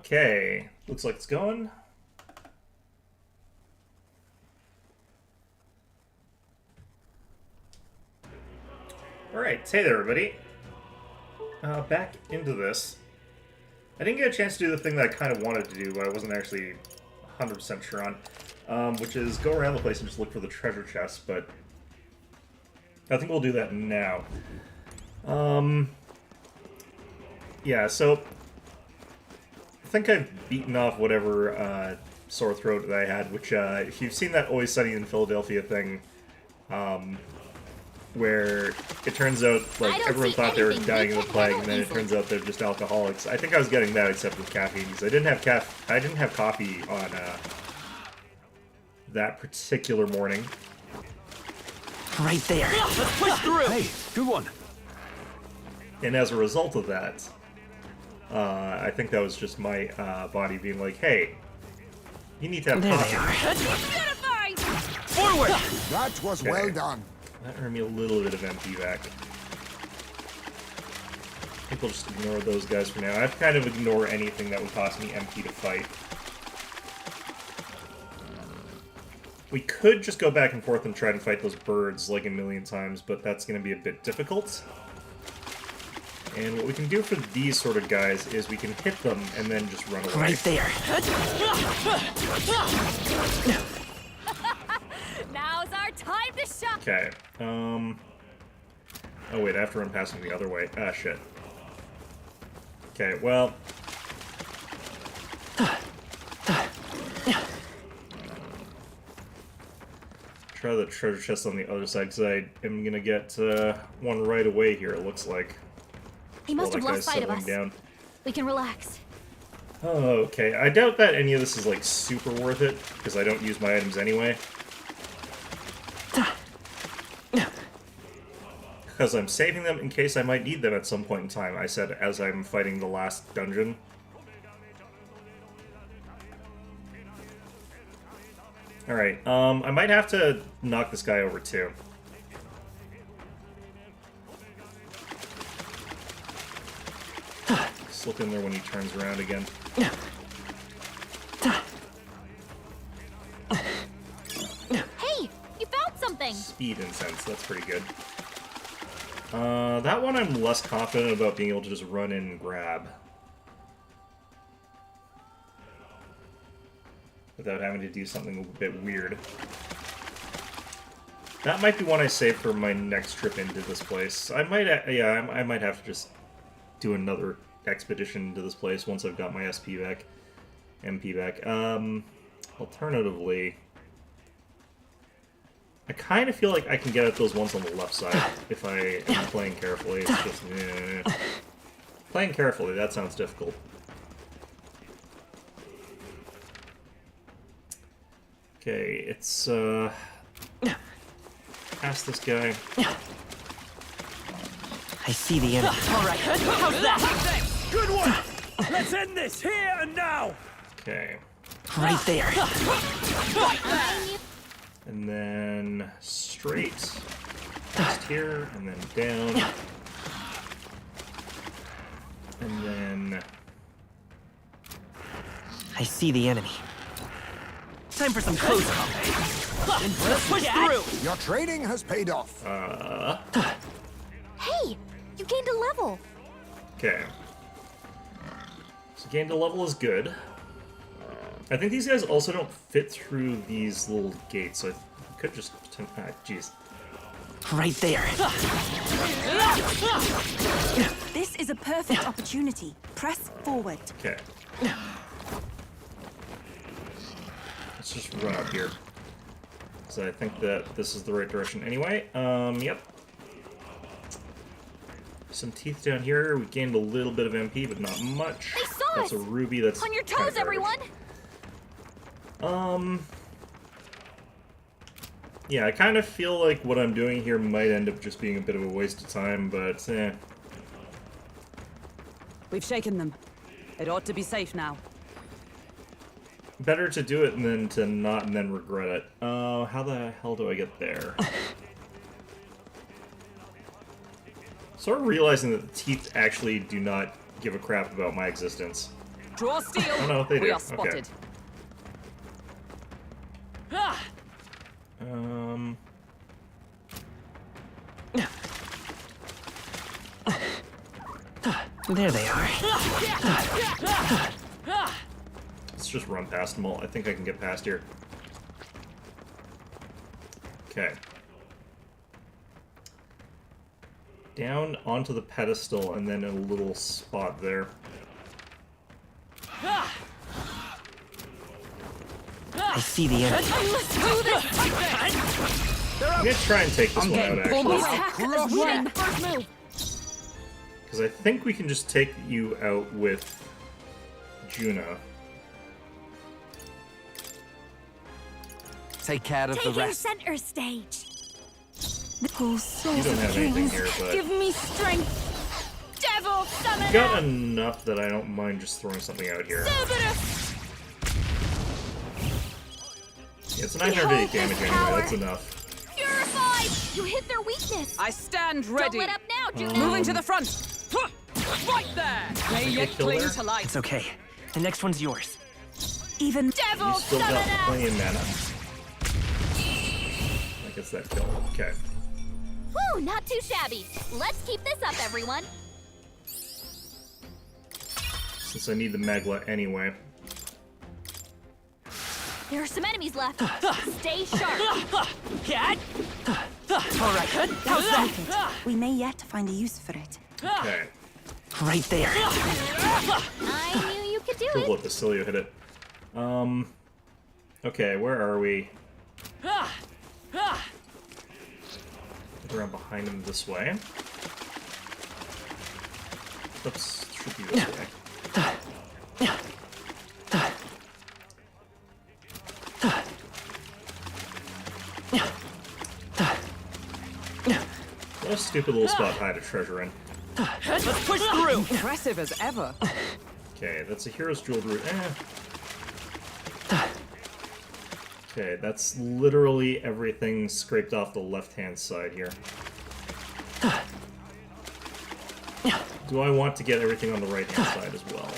Okay, looks like it's going. Alright, hey there everybody. Back into this. I didn't get a chance to do the thing that I kind of wanted to do, but I wasn't actually 100% sure on, which is go around the place and just look for the treasure chests, but I think we'll do that now. Yeah, so I think I've beaten off whatever sore throat that I had, which if you've seen that Always Sunny in Philadelphia thing, where it turns out like everyone thought they were dying of the plague, and then it turns out they're just alcoholics. I think I was getting that, except with caffeine, because I didn't have coffee on that particular morning. Right there. Let's push through. Hey, good one. And as a result of that, I think that was just my body being like, "Hey, you need to have coffee." Forward. That was Okay. well done. That earned me a little bit of MP back. I think we'll just ignore those guys for now. I've kind of ignore anything that would cost me MP to fight. We could just go back and forth and try to fight those birds like a million times, but that's going to be a bit difficult. And what we can do for these sort of guys is we can hit them and then just run away. Right there. Now's our time to shine. Okay. Oh wait, I have to run past them the other way. Ah, shit. Okay, well. Try the treasure chest on the other side, because I am gonna get one right away here, it looks like. He must While have that lost guy's sight of settling us. down. We can relax. Oh, okay. I doubt that any of this is, like, super worth it, because I don't use my items anyway. Because I'm saving them in case I might need them at some point in time, I said as I'm fighting the last dungeon. Alright, I might have to knock this guy over too. Just look in there when he turns around again. Hey, you found something. Speed incense, that's pretty good. That one I'm less confident about being able to just run in and grab. Without having to do something a bit weird. That might be one I save for my next trip into this place. I might, yeah, I might have to just do another expedition into this place once I've got my SP back, MP back. Alternatively, I kind of feel like I can get at those ones on the left side if I am playing carefully. It's just, playing carefully, that sounds difficult. Okay, it's, past this guy. I see the enemy. All right. How's that? Good one. Let's end this here and now. Okay. Right there. And then straight, just here, and then down, and then... I see the enemy. Time for some close combat. Let's push through. Your training has paid off. Hey, you gained a level. Okay. So gained a level is good. I think these guys also don't fit through these little gates, so I could just... jeez. Right there. This is a perfect opportunity. Press forward. Okay. Let's just run up here. So I think that this is the right direction anyway. Yep. Some teeth down here. We gained a little bit of MP, but not much. They saw That's us! a ruby. That's On your kinda toes, garbage. everyone. Yeah, I kind of feel like what I'm doing here might end up just being a bit of a waste of time, but We've shaken them. It ought to be safe now. better to do it than to not and then regret it. How the hell do I get there? Sort of realizing that the teeth actually do not give a crap about my existence. Draw steel. Oh no, they do. We are Okay. spotted. Ah! There they are. Let's just run past them all. I think I can get past here. Okay. Down onto the pedestal and then a little spot there. I see the enemy. Let's do this. I'm gonna try and take this one out, actually. One. Because I think we can just take you out with Juna. Take care of the Taking rest. center stage. Oh, souls You don't of have anything kings, here, but... give me strength. Devil summon Got enough that I don't mind just throwing something out here. Cerberus! Yeah, it's 980 damage anyway, that's enough. Purified! You hit their weakness. I stand ready. Don't let up now, Juna. Moving to the front. Right there. They yet kill cling her? to life. It's okay. The next one's yours. Even Devil You still summon got plenty us! of mana. That gets that kill. Okay. Whew, not too shabby. Let's keep this up, everyone. Since I need the Megla anyway. There are some enemies left. Stay sharp. Get. All right. how's that? We may yet find a use for it. Okay. Right there. I knew you could do Cool, it. let Basilio hit it. Okay, where are we? Around behind him this way. Oops, should be this way. What a stupid little spot to hide a treasure in. Let's push through. Impressive as ever. Okay, that's a hero's jeweled root. Okay, that's literally everything scraped off the left-hand side here. Do I want to get everything on the right-hand side as well?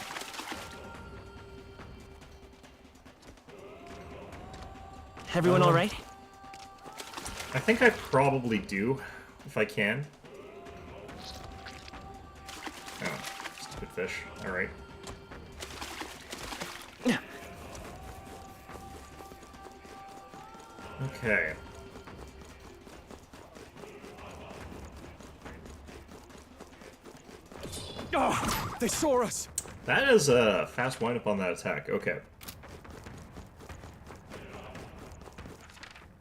Everyone all right? I think I probably do, if I can. Oh, stupid fish. Alright. Okay. Oh, they saw us. That is a fast wind-up on that attack. Okay.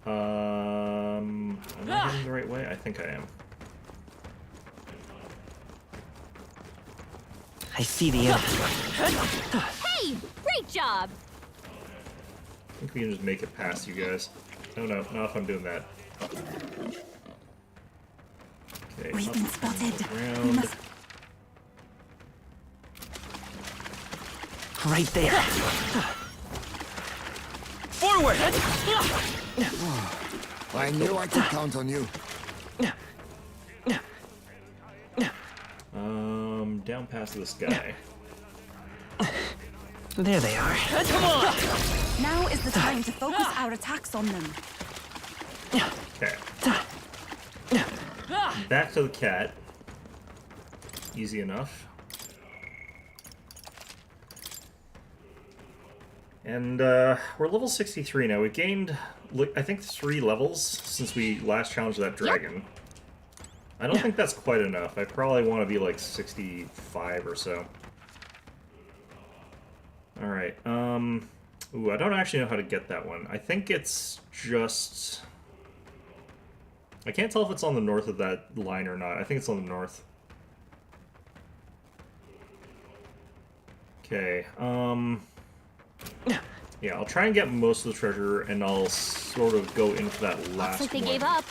Am I heading the right way? I think I am. I see the enemy. Hey, great job. I think we can just make it past you guys. No, not if I'm doing that. Okay, We've up, been spotted. We around. must Right there. Forward. I knew I could count on you. Down past this guy. There they are. Come on. Now is the time to focus our attacks on them. Okay. Back to the cat. Easy enough. And we're level 63 now. We gained, I think, 3 levels since we last challenged that dragon. I don't think that's quite enough. I probably want to be like 65 or so. Alright, ooh, I don't actually know how to get that one. I think it's just... I can't tell if it's on the north of that line or not. I think it's on the north. Okay, yeah, I'll try and get most of the treasure, and I'll sort of go in for that last Looks like they one gave up.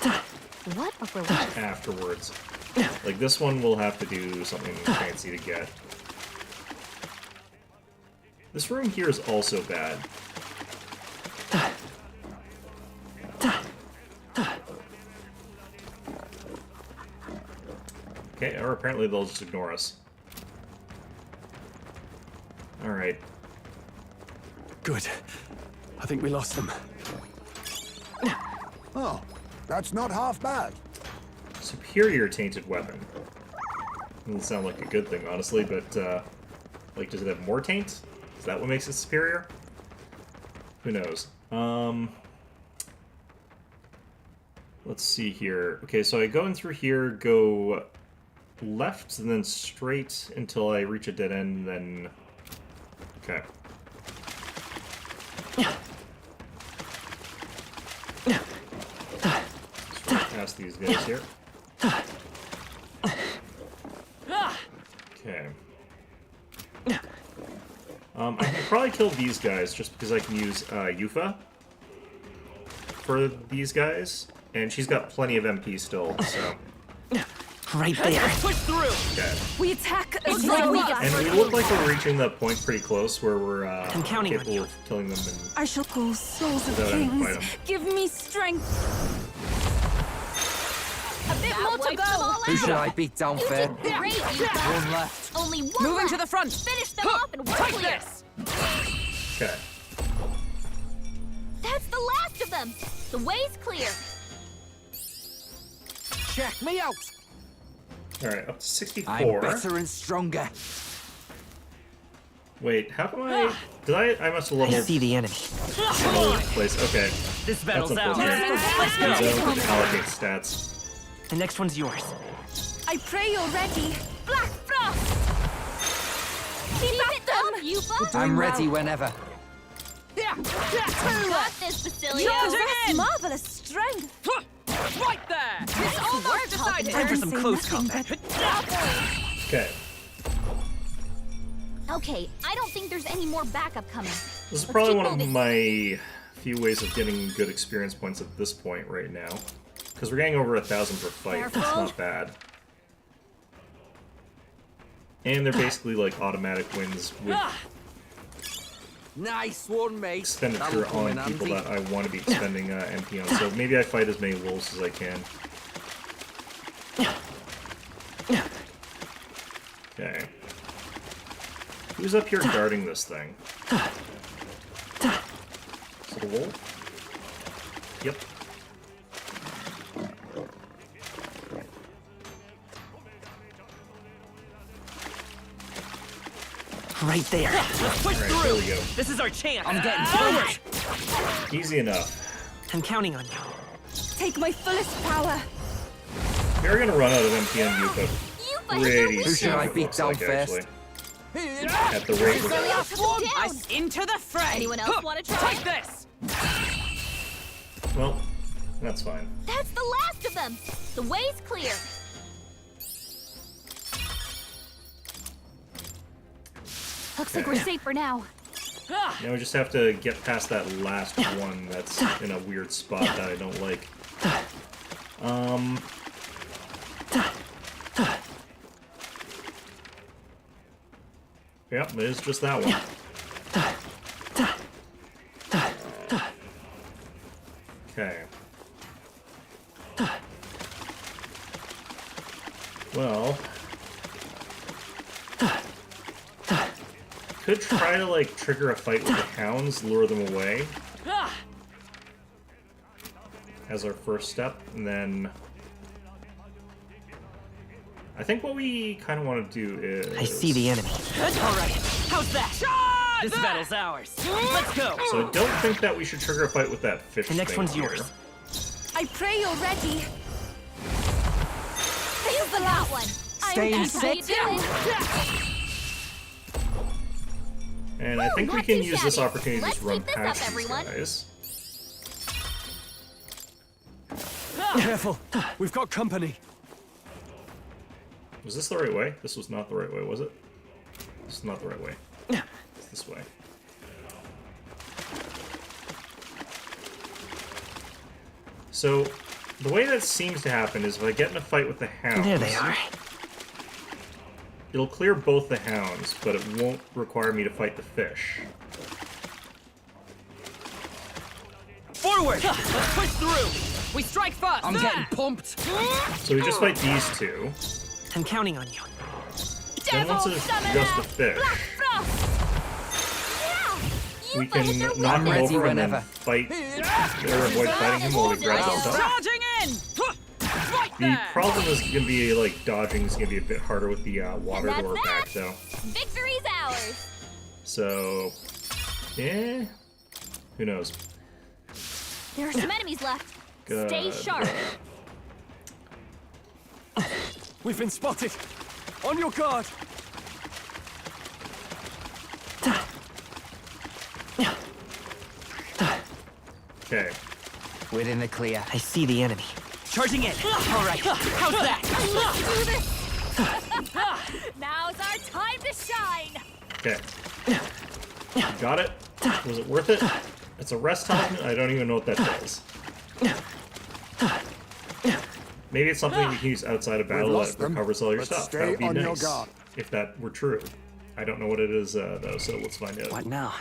What a relief. afterwards. Like, this one will have to do something fancy to get. This room here is also bad. Okay, or apparently they'll just ignore us. Alright. Good. I think we lost them. Oh, that's not half bad. Superior tainted weapon. Doesn't sound like a good thing, honestly, but, like, does it have more taint? Is that what makes it superior? Who knows? Let's see here. Okay, so I go in through here, go left, and then straight until I reach a dead end, then... Okay. Straight past these guys here. Okay. I can probably kill these guys just because I can use Yufa for these guys, and she's got plenty of MP still, so... Right there. Push through. Okay. We attack as Looks like we got And we look like we're reaching the point pretty close where we're I'm counting on capable you. of killing them and... I shall call souls of Without having to kings. fight 'em. Give me strength. A bit more to go. Who should I beat down You fair? did great, Yuka. One left. Only one Moving left. to the front. Finish them off and we're Take clear. this. Okay. That's the last of them. The way's clear. Check me out. Alright, up to 64. I'm better and stronger. Wait, how come I... Did I must have I leveled see the enemy. all over the place. Okay. This That's battle's ours. unfortunate. Let's These go. don't allocate stats. The next one's yours. I pray you're ready. Black Frost. Keep at them. Yufa. I'm ready whenever. You got this, Basilia. Possess marvelous strength. Right there. It's almost decided. Time for I some say close nothing combat. Okay. Okay, I don't think there's any more backup coming. This is Let's probably keep one of moving. my few ways of getting good experience points at this point right now. Because we're getting over 1,000 per fight. That's Careful. not bad. And they're basically like automatic wins with Nice one, mate. expenditure That'll come in on people handy. that I want to be expending MP on. So maybe I fight as many wolves as I can. Okay. Who's up here guarding this thing? Is it a wolf? Yep. Right there. Let's push Alright, through. there we go. This is our chance. I'm getting forward. Easy enough. I'm counting on you. Take my fullest power. We're gonna run out of MP on Yuka Yufa, pretty Who soon, should I it beat looks down like, first? actually. At the rate we're going. Basilia took him down. Ice into the fray. Anyone else wanna try? Take this. Well, that's fine. That's the last of them. The way's clear. Looks like we're safe for now. Now we just have to get past that last one that's in a weird spot that I don't like. Yep, it is just that one. Okay. Well... Could try to, like, trigger a fight with the hounds, lure them away as our first step, and then... I think what we kind of want to do is... I see the enemy. All right. How's that? This battle's ours. Let's go. So I don't think that we should trigger a fight with that fish The next thing one's here. yours. I pray you're ready. You forgot one. Staying How you set. doing? And I think we not can too use this shabby. opportunity to Let's just run keep this past up, these everyone. guys. Careful. We've got company. Was this the right way? This was not the right way, was it? This is not the right way. It's this way. So, the way that seems to happen is if I get in a fight with the hounds... There they are. It'll clear both the hounds, but it won't require me to fight the fish. Forward. Let's push through. We strike first. I'm getting pumped. So we just fight these two. I'm counting on you. Then once it's just the fish, Black Frost. we can But knock him ready over and then whenever. fight or avoid fighting him while we grab that stuff. Charging in! Right The there! problem is gonna be like dodging is gonna be a bit harder with the water And door that's pack, that. though. Victory's ours. So, yeah, who knows? There are some enemies left. Stay Good. sharp. We've been spotted. On your guard. Okay. We're in the clear. I see the enemy. Charging in! Alright, how's that? Now's our time to shine. Okay. Got it. Was it worth it? It's a rest time. I don't even know what that does. Maybe it's something you can use outside of battle lost that them. recovers all your Let's stuff. stay That would be on your nice guard. if that were true. I don't know what it is though, so let's find out. What now?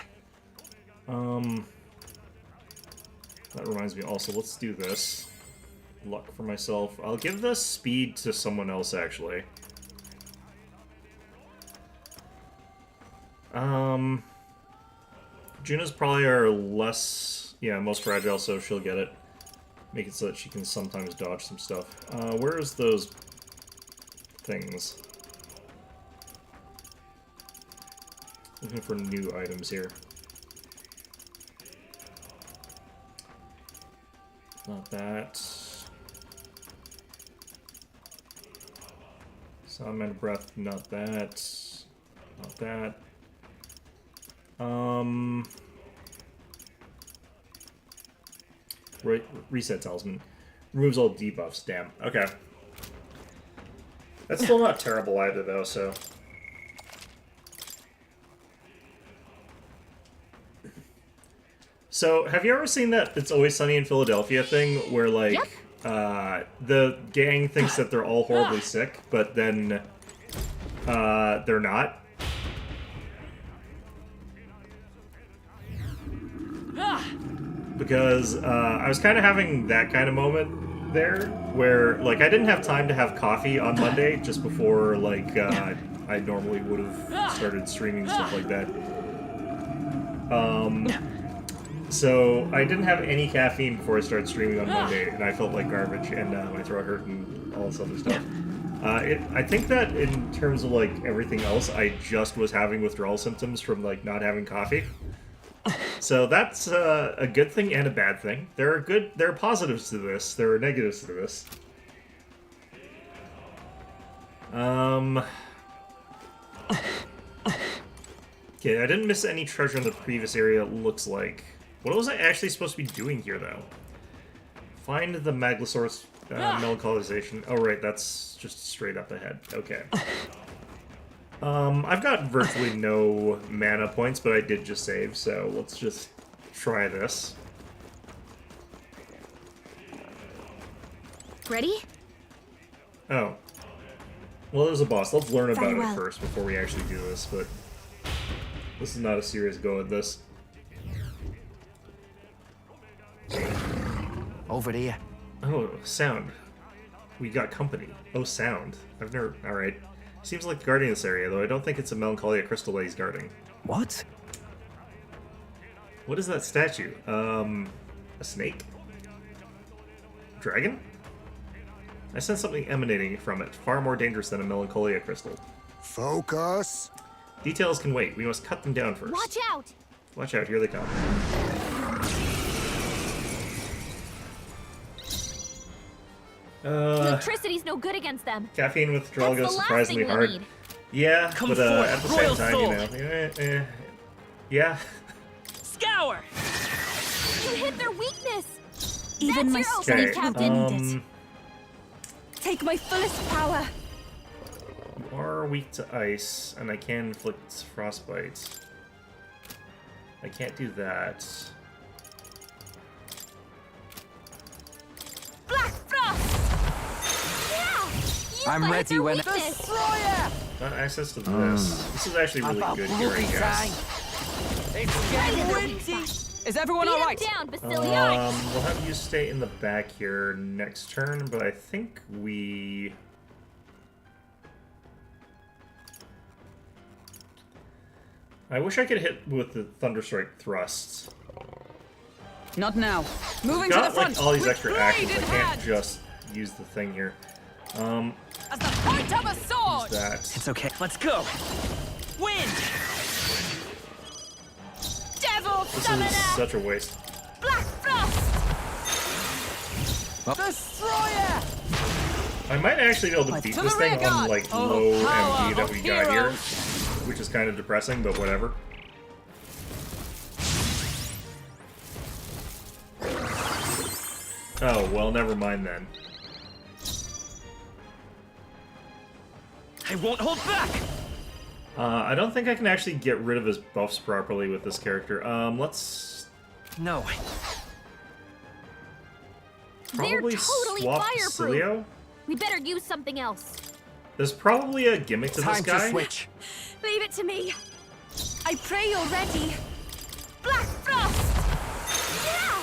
That reminds me also, let's do this. Luck for myself. I'll give this speed to someone else, actually. Juna's probably our less, most fragile, so she'll get it. Make it so that she can sometimes dodge some stuff. Where's those things? Looking for new items here. Not that. Salamander breath, not that. Not that. Reset talisman. Removes all debuffs, damn. Okay. That's still not terrible either though, so. So, have you ever seen that It's Always Sunny in Philadelphia thing where, like, the gang thinks that they're all horribly sick, but then they're not? Because I was kind of having that kind of moment there, where, like, I didn't have time to have coffee on Monday just before, like, I normally would have started streaming stuff like that. So I didn't have any caffeine before I started streaming on Monday, and I felt like garbage, and my throat hurt and all this other stuff. I think that in terms of like everything else, I just was having withdrawal symptoms from like not having coffee. So that's a good thing and a bad thing. There are positives to this. There are negatives to this. Okay, I didn't miss any treasure in the previous area, it looks like. What was I actually supposed to be doing here, though? Find the Maglosaurus melancholisation. Oh, right, that's just straight up ahead. Okay. I've got virtually no mana points, but I did just save, so let's just try this. Ready? Oh. Well, there's a boss. Let's learn about Very it well. first before we actually do this, but this is not a serious go at this. Over here. Oh, sound. We got company. Oh, sound. I've never... Alright. Seems like the guarding this area, though I don't think it's a Melancholia crystal that he's guarding. What? What is that statue? A snake? Dragon? I sense something emanating from it, far more dangerous than a Melancholia crystal. Focus. Details can wait. We must cut them down first. Watch out! Watch out, here they come. Electricity's no good against them. Caffeine withdrawal That's goes the last surprisingly thing we hard. need. Yeah, Come but forth, at the same royal time, soul. yeah. Scour! You hit their weakness. Even my That's your strength opening, will Captain. need it. Take my fullest power. You are weak to ice, and I can inflict frostbite. I can't do that. Black Frost! Yeah! I'm ready when... Destroyer! Got access to this. This is actually really good here, I guess. It's getting windy! Is everyone Beat alright? him down, Basilia. We'll have you stay in the back here next turn, but I think we... I wish I could hit with the Thunderstrike thrusts. Not now. Moving to Got the front. like all these with extra blade actions. I in can't hand. just use the thing here. As the point of a sword. That. It's okay. Let's go. Wind! Devil This Summoner! is such a waste. Black Frost! Destroyer. I might actually be able to But beat to this the thing rear on guard. like Oh, low power MP that of we got here, heroes. which is kind of depressing, but whatever. Oh, well, never mind then. I won't hold back! I don't think I can actually get rid of his buffs properly with this character. Let's No. They're probably totally swap fireproof. Cilio. We better use something else. There's probably a gimmick to this Time guy. to switch. Leave it to me. I pray you're ready. Black Frost! Yeah!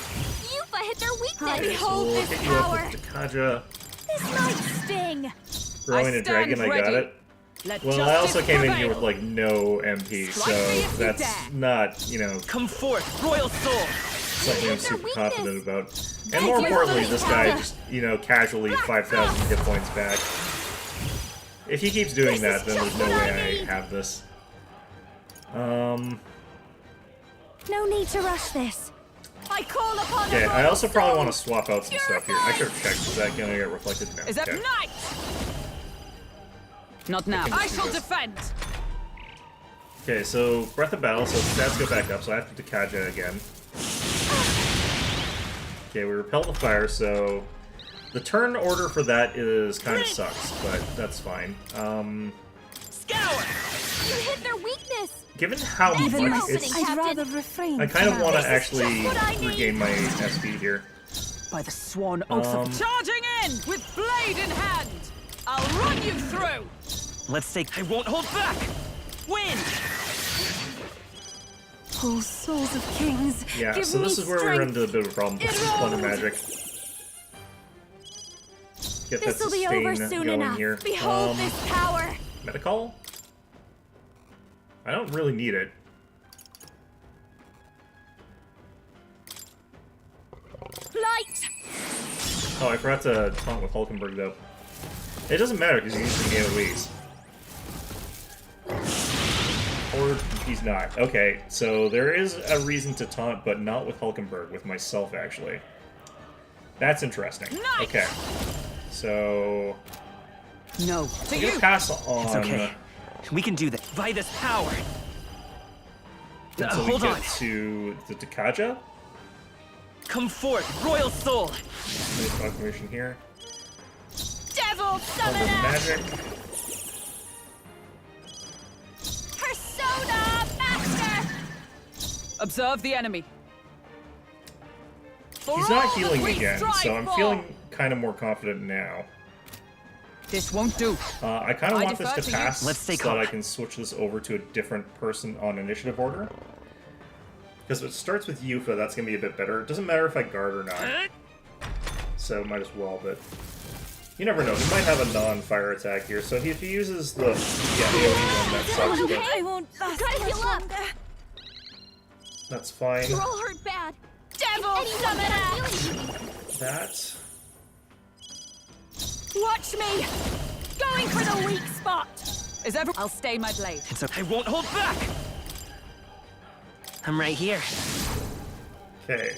Yufa hit their I weakness! behold We'll this get you up power. with Dakaja. This might sting. Throwing a stand dragon, I got ready. it. Let Well, I also justice came in prevail. here with like no MP, Strike me if so you that's dare. not, you know, Come forth, Royal Soul! something I'm Their super weakness. confident about. And Thank more you, importantly, Lily this guy Papa. just, you know, casually 5,000 hit points back. If he keeps doing This that, is then there's just no what I way I need. have this. No need to rush this. I call upon Okay, the I also probably soul. want to swap out some stuff here. I should have checked. Is that gonna get reflected? No. Is it Okay. night? Not now. can I just do shall this. defend. Okay, so Breath of Battle, so stats go back up, so I have to Dakaja again. Okay, we repel the fire, so the turn order for that is kind of sucks, but that's fine. Scour! You hit their weakness! Given how Even much opening it's, I'd rather refrain. I kind of for want now. to actually what I need. regain my SP here. By the sworn oath of Charging in with blade in hand. I'll run you through. Let's take. I won't hold back! Wind! Oh, souls of kings. Yeah, give so me this is where we strength. run into a bit of a problem with It Splendor rolls. Magic. Get that This'll be over sustain soon going enough. here. Behold this power. Metacall? I don't really need it. Light. Oh, I forgot to taunt with Hulkenberg, though. It doesn't matter, because he's using AoEs. Or he's not. Okay, so there is a reason to taunt, but not with Hulkenberg, with myself, actually. That's interesting. Nice. Okay. So... No. To I'm you. gonna pass on... It's okay. We can do that. By this power! Until we Hold get on. to the Dakaja. Come forth, Royal Soul! Nice proclamation here. Devil Thunder Summoner. Magic. Persona Master. Observe the enemy. For He's all not that healing we again, strive so I'm for. feeling kind of more confident now. This won't do. I kind of I want this defer to to you. pass Let's stay so that I calm. can switch this over to a different person on initiative order. Because if it starts with Yufa, that's going to be a bit better. It doesn't matter if I guard or not. So might as well, but... You never know, he might have a non-fire attack here, so if he uses the... Yeah, AoE one, that sucks, but I won't last gotta much heal up. longer. that's fine. You're all hurt bad! Devil Anyone better Summoner. healing you! That... Watch me. Going for the weak spot. Is ever? I'll stay my blade. It's okay. I won't hold back! I'm right here. Okay.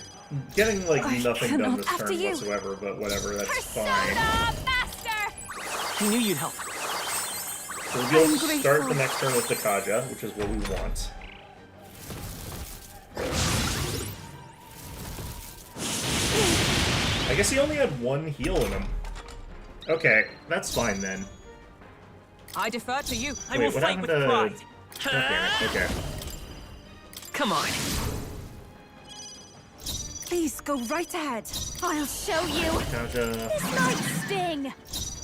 Getting, like, I nothing done cannot this after turn you. whatsoever, but whatever, that's fine. Persona Master. I knew you'd help. So we'll I'm start grateful. the next turn with Dakaja, which is what we want. I guess he only had one heal in him. Okay, that's fine then. I defer to you. I Wait, will what fight with happened pride. to... Okay. Come on. Please go right ahead. I'll show you. Dakaja... This might sting.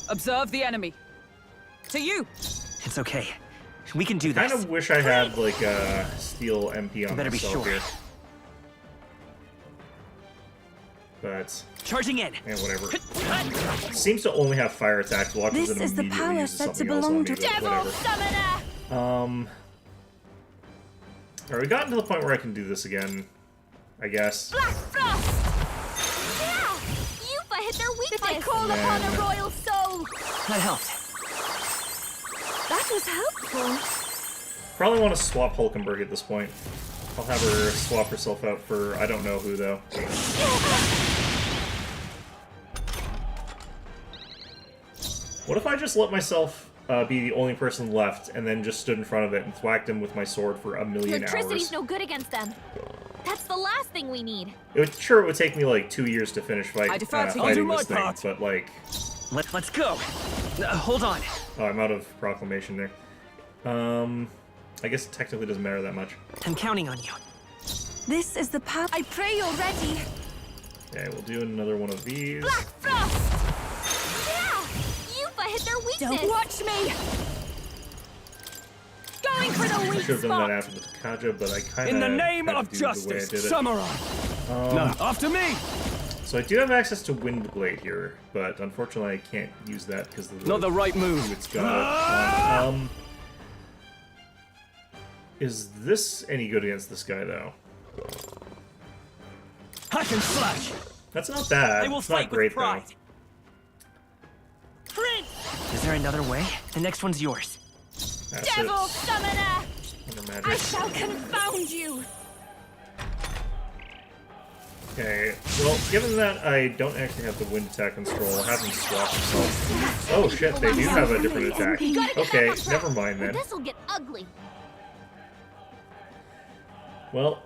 Observe the enemy. To you. It's okay. We can do Kind this. of wish I had, like, a steel MP on Better be myself sure. here. But, Charging in. yeah, whatever. Seems to only have fire attacks. Watches This it is the immediately power uses said to something else belong on to me, but Devil whatever. Summoner. Alright, we gotten to the point where I can do this again, I guess. Black Frost! Yeah! Yuffie hit their weakness! If I call upon a royal soul! That helped. That was helpful. Probably want to swap Hulkenberg at this point. I'll have her swap herself out for I don't know who, though. What if I just let myself be the only person left and then just stood in front of it and thwacked him with my sword for a million Electricity's hours? no good against them. That's the last thing we need. Sure, it would take me like 2 years to finish I defer to you. I'll do fighting my this thing, part. but like... Let's go. Hold on. Oh, I'm out of proclamation there. I guess it technically doesn't matter that much. I'm counting on you. This is the path. I pray you're ready. Okay, we'll do another one of these. Black Frost! Yeah! Yuffie hit their weakness! Don't watch me. Going for the I weak should have done spot. that after the Takaja, but I kind of In the name had of to do it the way I justice, did it. samurai! No, after me! So I do have access to Windblade here, but unfortunately I can't use that because of the Not the right move. it's got on. Is this any good against this guy though? Hack and slash! That's not bad. I will It's not fight great with pride. Prince! Is there another way? The next one's yours. though. That's Devil it. summoner! Under I magic. shall confound you. Okay. Well, given that I don't actually have the wind attack on scroll, I'll have him swap himself. Oh shit, they do have a different attack. Gotta get Okay, back on track, never mind or then. this'll get ugly. Well,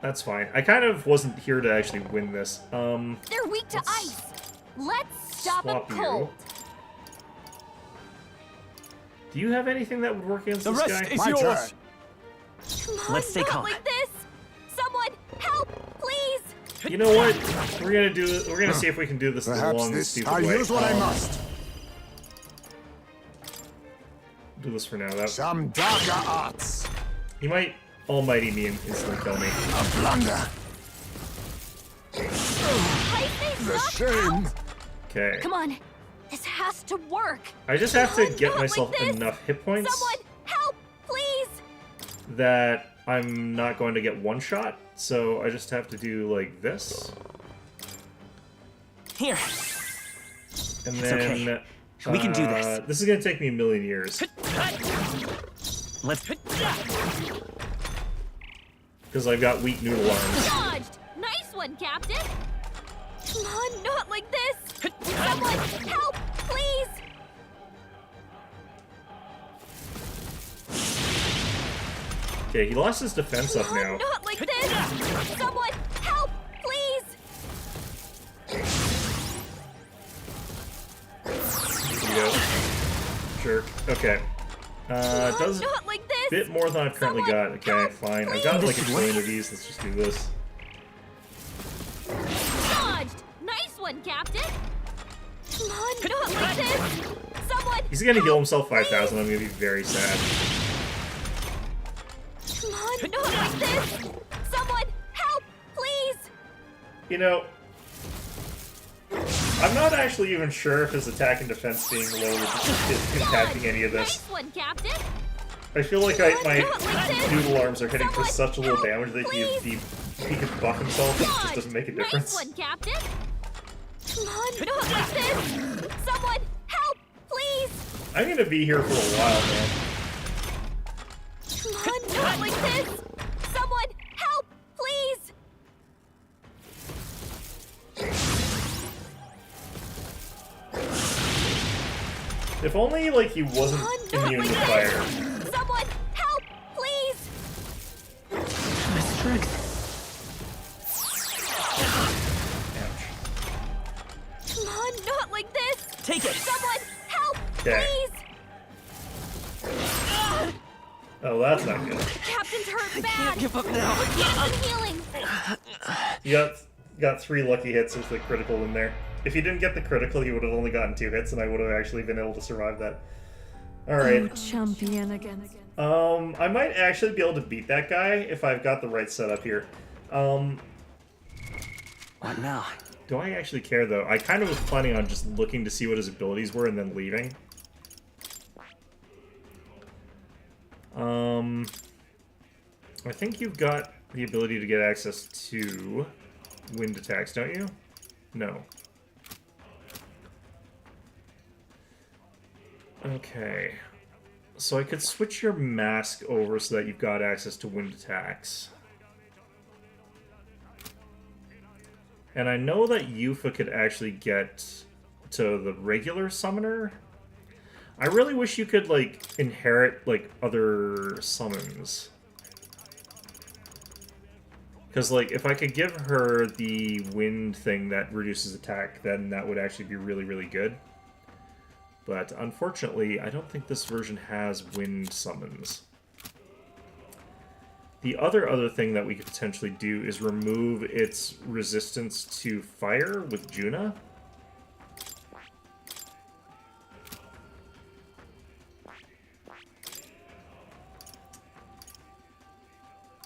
that's fine. I kind of wasn't here to actually win this. They're weak to Let's ice. Let's stop them swap you. cold. Do you have anything that would work against The this rest guy? is My yours! turn. Come on, Let's stay not calm. like this. Someone help, please. You know what? We're gonna see if we can do this the Perhaps long, this stupid I'll way. use what I must. Do this for now. That Some darker arts. he might almighty me and instantly kill me. A blunder. Hyphae's The knocked shame. out. Okay. Come on, this has to work. I just have to Come on, get not myself like this. enough hit points Someone help, please. that I'm not going to get one shot. So I just have to do like this, Here. and It's then okay. We can do this. This is gonna take me a million years Let's. because I've got weak noodle arms. Dodged. Nice one, Captain. Come on, not like this. Someone help, please. Okay, he lost his defense up Come on, now. not like this. Someone help, please. Here you go. Jerk. Okay. Come on, Does not like this. bit more than I've currently Someone got. Okay, help, fine. I've please. got like a This should trillion work. of these. Let's just do this. Dodged. Nice one, Captain. Come on, not like this. Someone He's gonna heal help, himself 5,000. please. I'm gonna be very sad. Come on, not like this. Someone help, please. You know, I'm not actually even sure if his attack and defense being low is impacting any of this. Nice one, Captain. I feel like my Not like this. noodle arms are hitting for Someone such a little help, damage that please. he could buff himself. It just Dodge. doesn't make a Nice difference. one, Captain. Come on, not like this. Someone help, please. I'm gonna be here for a while, man. Come on, not like this. Someone help, please. If only like he wasn't Come on, not immune like to this. fire. Someone help, please. My strength. Ouch. Come on, not like this. Take it. Someone help, Okay. please. Oh, that's not good. Captain's hurt Can't bad. give up now. Get him healing. You got 3 lucky hits with the critical in there. If he didn't get the critical, he would have only gotten 2 hits, and I would have actually been able to survive that. Alright. Champion again. I might actually be able to beat that guy if I've got the right setup here. What now? Do I actually care, though? I kind of was planning on just looking to see what his abilities were and then leaving. I think you've got the ability to get access to wind attacks, don't you? No. Okay. So I could switch your mask over so that you've got access to wind attacks. And I know that Yufa could actually get to the regular summoner. I really wish you could, like, inherit, like, other summons. Because, like, if I could give her the wind thing that reduces attack, then that would actually be really, really good. But, unfortunately, I don't think this version has wind summons. The other thing that we could potentially do is remove its resistance to fire with Juna.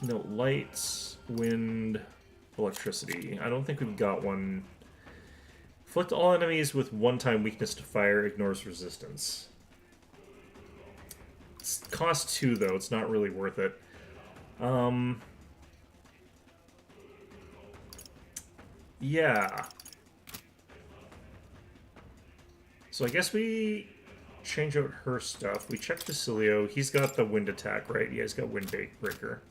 No, lights, wind, electricity. I don't think we've got one. Inflict all enemies with one-time weakness to fire, ignores resistance. It's cost 2, though. It's not really worth it. Yeah. So I guess we change out her stuff. We check Basilio. He's got the wind attack, right? Yeah, he's got wind breaker.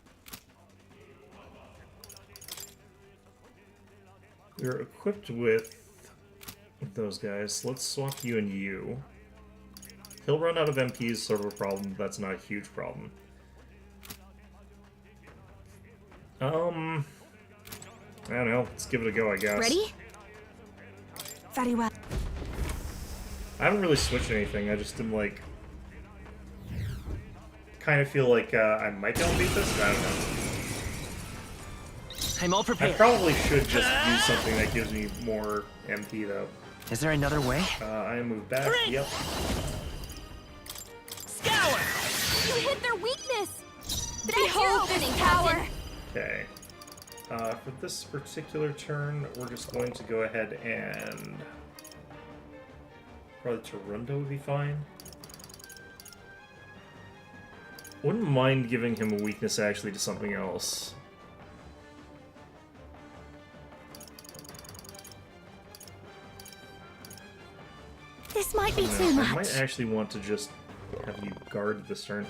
We're equipped with those guys. Let's swap you and you. He'll run out of MPs, sort of a problem. That's not a huge problem. I don't know. Let's give it a go, I guess. Ready? Very well. I haven't really switched anything. I just am like... kind of feel like I might be able to beat this. I don't know. I'm all I prepared. probably should just do something that gives me more MP, though. Is there another way? I move back. Yep. Scour! You hit their weakness! That's Behold your this opening, power! Captain. Okay. For this particular turn, we're just going to go ahead and... probably Torundo would be fine. Wouldn't mind giving him a weakness, actually, to something else. This might be No, too I much. might actually want to just have you guard this turn.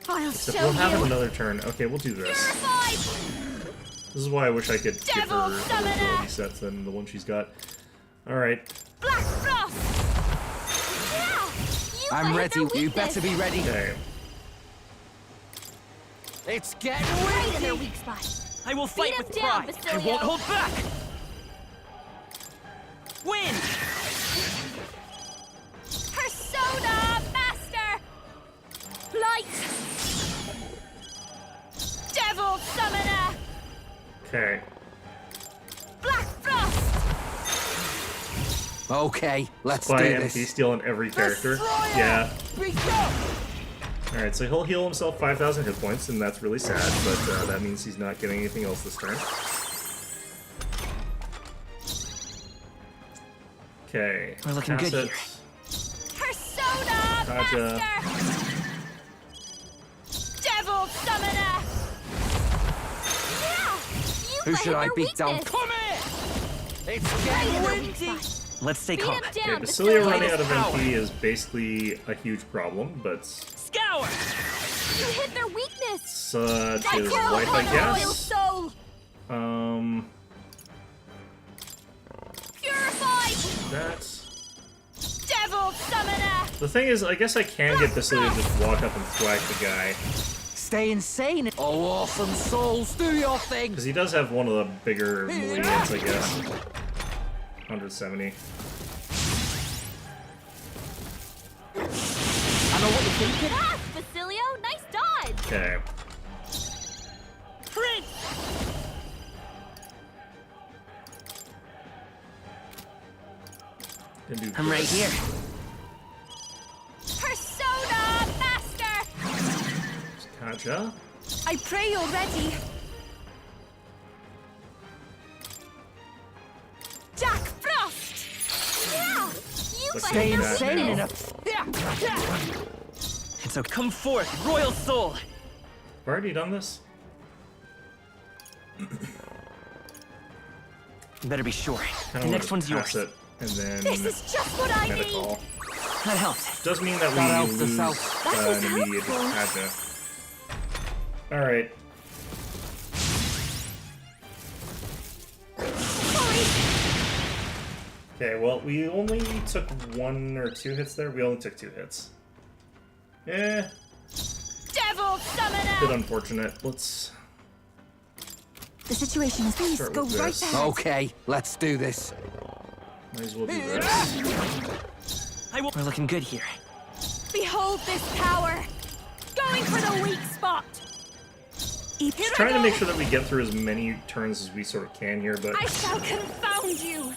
I'll Except show we'll have you. another turn. Okay, we'll do this. Purified! This is why I wish I could give Devil her other Summoner! ability sets than the one she's got. Alright. Black Frost! Yeah! You I'm hit ready. their You weakness. better be ready. Okay. It's getting Right in their windy. weak spot. I will fight Beat with him down, pride. I Basilio. won't hold back. Win! Persona Master! Light! Devil Summoner! Okay. Black Frost! Okay, let's By do MP this. steal on every character. Destroyer! Yeah. Be gone! Alright, so he'll heal himself 5,000 hit points, and that's really sad, but that means he's not getting anything else this turn. Okay. We're looking good Asset. here. Persona Gotcha. Master! Devil Summoner! Yeah! You Who let should him I their beat down? weakness. Come here! It's Right in getting their weak windy. spot. Let's stay Beat calm. him Okay, down, Basilio Basilio. running out of Power. MP is basically a huge problem, but Scour! You hit their weakness! such Like is your life, I royal guess. soul! Purified! That's... Devil Summoner! The thing is, I guess I can get Basilio to just walk up and thwack the guy. Stay insane. Oh, awesome souls, do your thing. Because he does have one of the bigger malignants, I guess. 170. I know what you're thinking. Ah, Basilio, nice dodge! Okay. Prince! Gonna do I'm right this. here. Persona Master! Gotcha. I pray you're ready. Jack Frost! Yeah! You let Stay him insane insane now. in a... Yeah. And so come forth, royal soul. I've already done this. Better be sure. Kinda The wanna next one's pass yours. it, and then This is just what I need. medical. That helped. Does mean that That we helped us lose out. That was an immediate helpful. Hadja. Alright. Okay, well, we only took 1 or 2 hits there. We only took 2 hits. Eh, Devil summoner. bit unfortunate. Let's The situation is please start go with right this. ahead. Okay, let's do this. Might as well do this. We're looking good here. Behold this power. Going for the weak spot. Here I Trying to go. make sure that we get through as many turns as we sort of can here, but I shall confound you.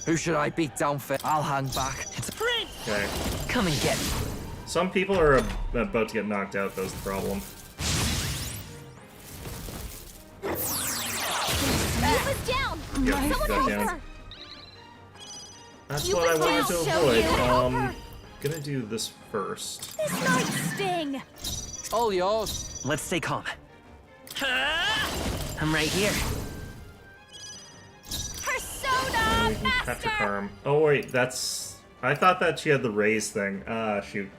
Who should I beat down for? I'll hang back. Prince. okay. Come and get me. Some people are about to get knocked out, though, is the problem. He was down. Yeah, Someone got help down. her. That's You what I was wanted to down, show avoid. you. Help her. Gonna do this first. This might sting. All yours. Let's stay calm. I'm right here. Persona We can capture master. Karm. Oh wait, that's. I thought that she had the raise thing. Ah, shoot.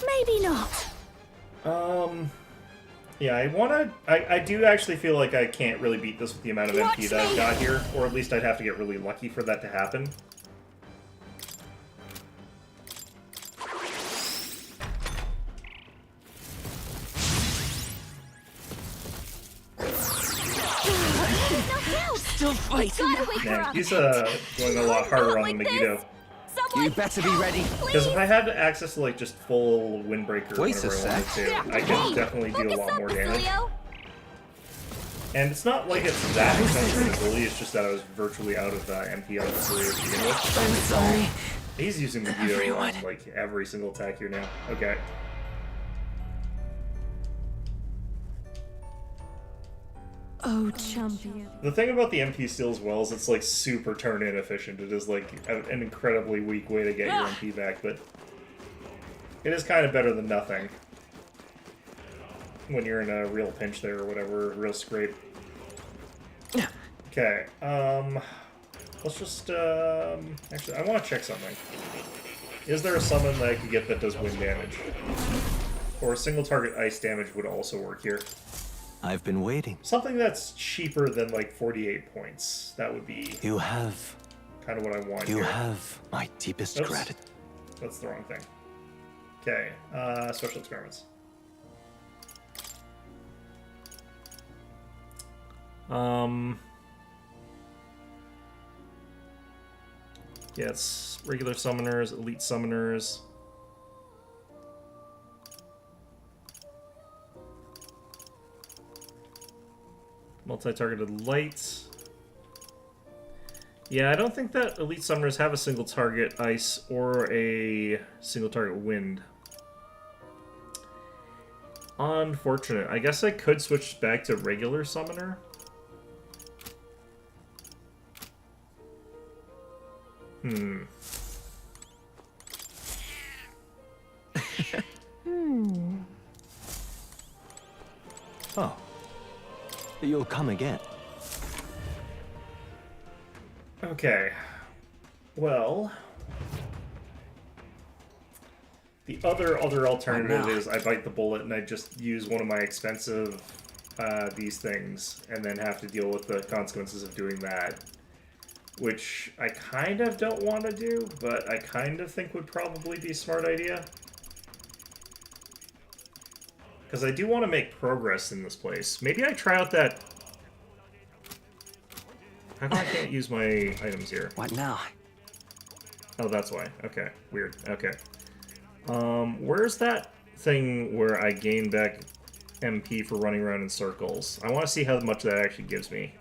Maybe not. Yeah, I do actually feel like I can't really beat this with the amount of Watch MP that I've me. got here, or at least I'd have to get really lucky for that to happen. Still fighting. Gotta wake her Man, up. he's going a lot harder on the Like Megiddo. this. Someone You better be ready. Because if I had access to like just full windbreaker or Wait a whatever I wanted sec. to, I could definitely do a focus lot up, more damage. Basilio. And it's not like it's that expensive to bully, it's just that I was virtually out of MP on the Basilio to begin with. I'm sorry. He's using Megiddo on Everyone. like every single attack here now. Okay. Oh, champion. The thing about the MP steal as well is it's like super turn inefficient. It is like an incredibly weak way to get your MP back, but it is kind of better than nothing when you're in a real pinch there or whatever, real scrape. Okay, let's just, actually, I want to check something. Is there a summon that I could get that does wind damage? Or a single target ice damage would also work here. I've been waiting. Something that's cheaper than like 48 points. That would be You have. kind of what I want You here. have my deepest Oops. gratitude. That's the wrong thing. Okay, special experiments. Yeah, it's regular summoners, elite summoners. Multi-targeted light. Yeah, I don't think that elite summoners have a single target ice or a single target wind. Unfortunate. I guess I could switch back to regular summoner. Oh. You'll come again. Okay. Well, the other alternative is I bite the bullet and I just use one of my expensive these things and then have to deal with the consequences of doing that, which I kind of don't want to do, but I kind of think would probably be a smart idea. Because I do want to make progress in this place. Maybe I try out that... How come I can't use my items here? What now? Oh, that's why. Okay. Weird. Okay. Where's that thing where I gain back MP for running around in circles? I want to see how much that actually gives me.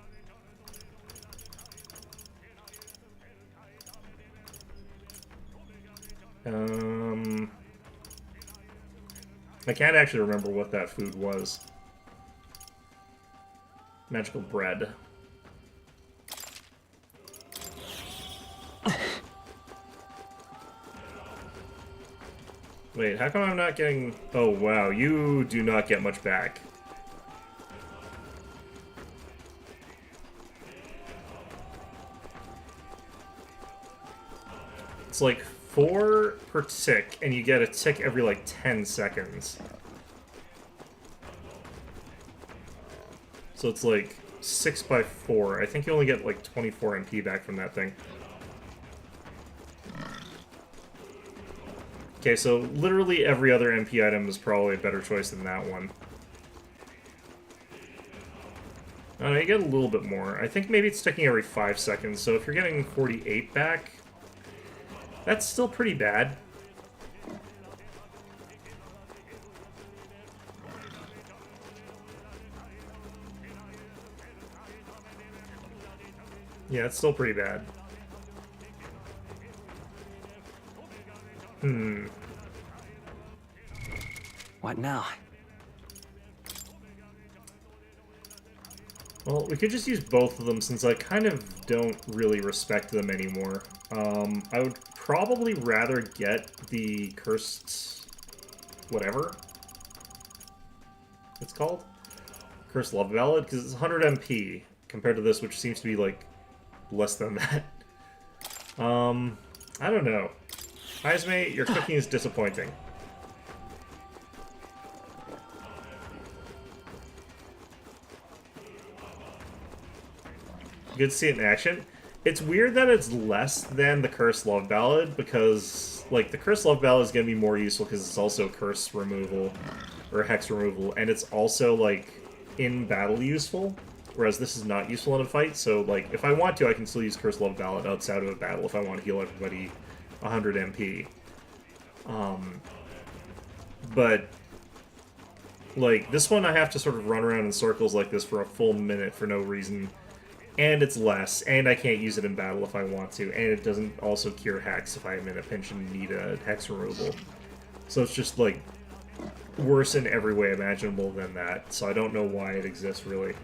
I can't actually remember what that food was. Magical bread. Wait, how come I'm not getting... Oh, wow, you do not get much back. It's like 4 per tick, and you get a tick every like 10 seconds. So it's like 6 by 4. I think you only get like 24 MP back from that thing. Okay, so literally every other MP item is probably a better choice than that one. Oh, no, you get a little bit more. I think maybe it's ticking every 5 seconds, so if you're getting 48 back, that's still pretty bad. Yeah, it's still pretty bad. What now? Well, we could just use both of them since I kind of don't really respect them anymore. I would probably rather get the cursed... whatever it's called? Cursed Love Ballad, because it's 100 MP compared to this, which seems to be, like, less than that. I don't know. Izme, your cooking is disappointing. Good to see it in action. It's weird that it's less than the Cursed Love Ballad, because, like, the Cursed Love Ballad is going to be more useful because it's also curse removal, or hex removal, and it's also, like, in battle useful, whereas this is not useful in a fight, so, like, if I want to, I can still use Cursed Love Ballad outside of a battle if I want to heal everybody 100 MP. But, like, this one I have to sort of run around in circles like this for a full minute for no reason. And it's less, and I can't use it in battle if I want to, and it doesn't also cure hex if I'm in a pinch and need a hex removal. So it's just, like, worse in every way imaginable than that, so I don't know why it exists, really.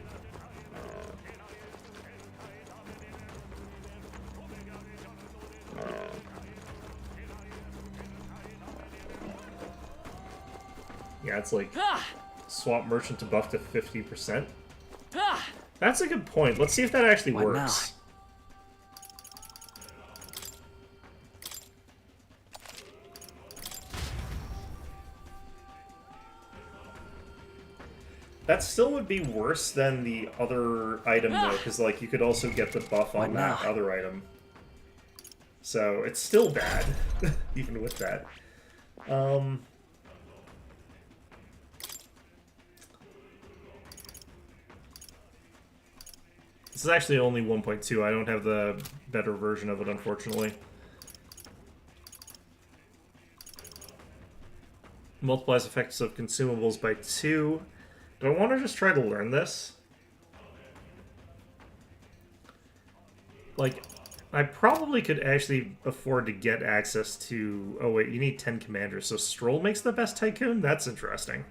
Yeah, it's like, swap merchant to buff to 50%. That's a good point. Let's see if that actually works. That still would be worse than the other item, though, because, like, you could also get the buff on that other item. So, it's still bad, even with that. This is actually only 1.2. I don't have the better version of it, unfortunately. Multiplies effects of consumables by 2. Do I want to just try to learn this? Like, I probably could actually afford to get access to... Oh wait, you need 10 commanders. So Stroll makes the best Tycoon? That's interesting.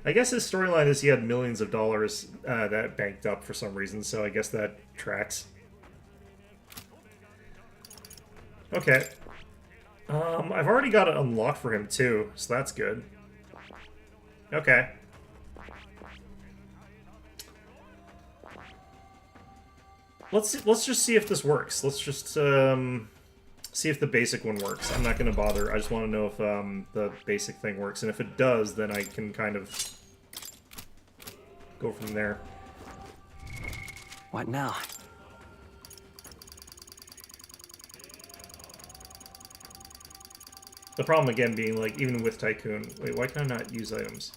I guess his storyline is he had millions of dollars that banked up for some reason, so I guess that tracks. Okay. I've already got it unlocked for him too, so that's good. Okay. Let's just see if this works. Let's just see if the basic one works. I'm not gonna bother. I just want to know if the basic thing works, and if it does, then I can kind of go from there. What now? The problem again being, like, even with Tycoon... Wait, why can I not use items?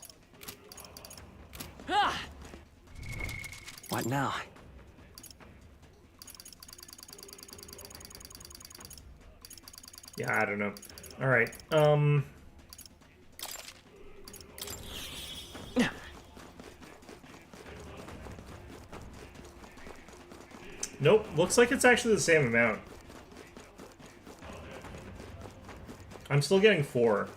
What now? Yeah, I don't know. Alright, Nope, looks like it's actually the same amount. I'm still getting 4.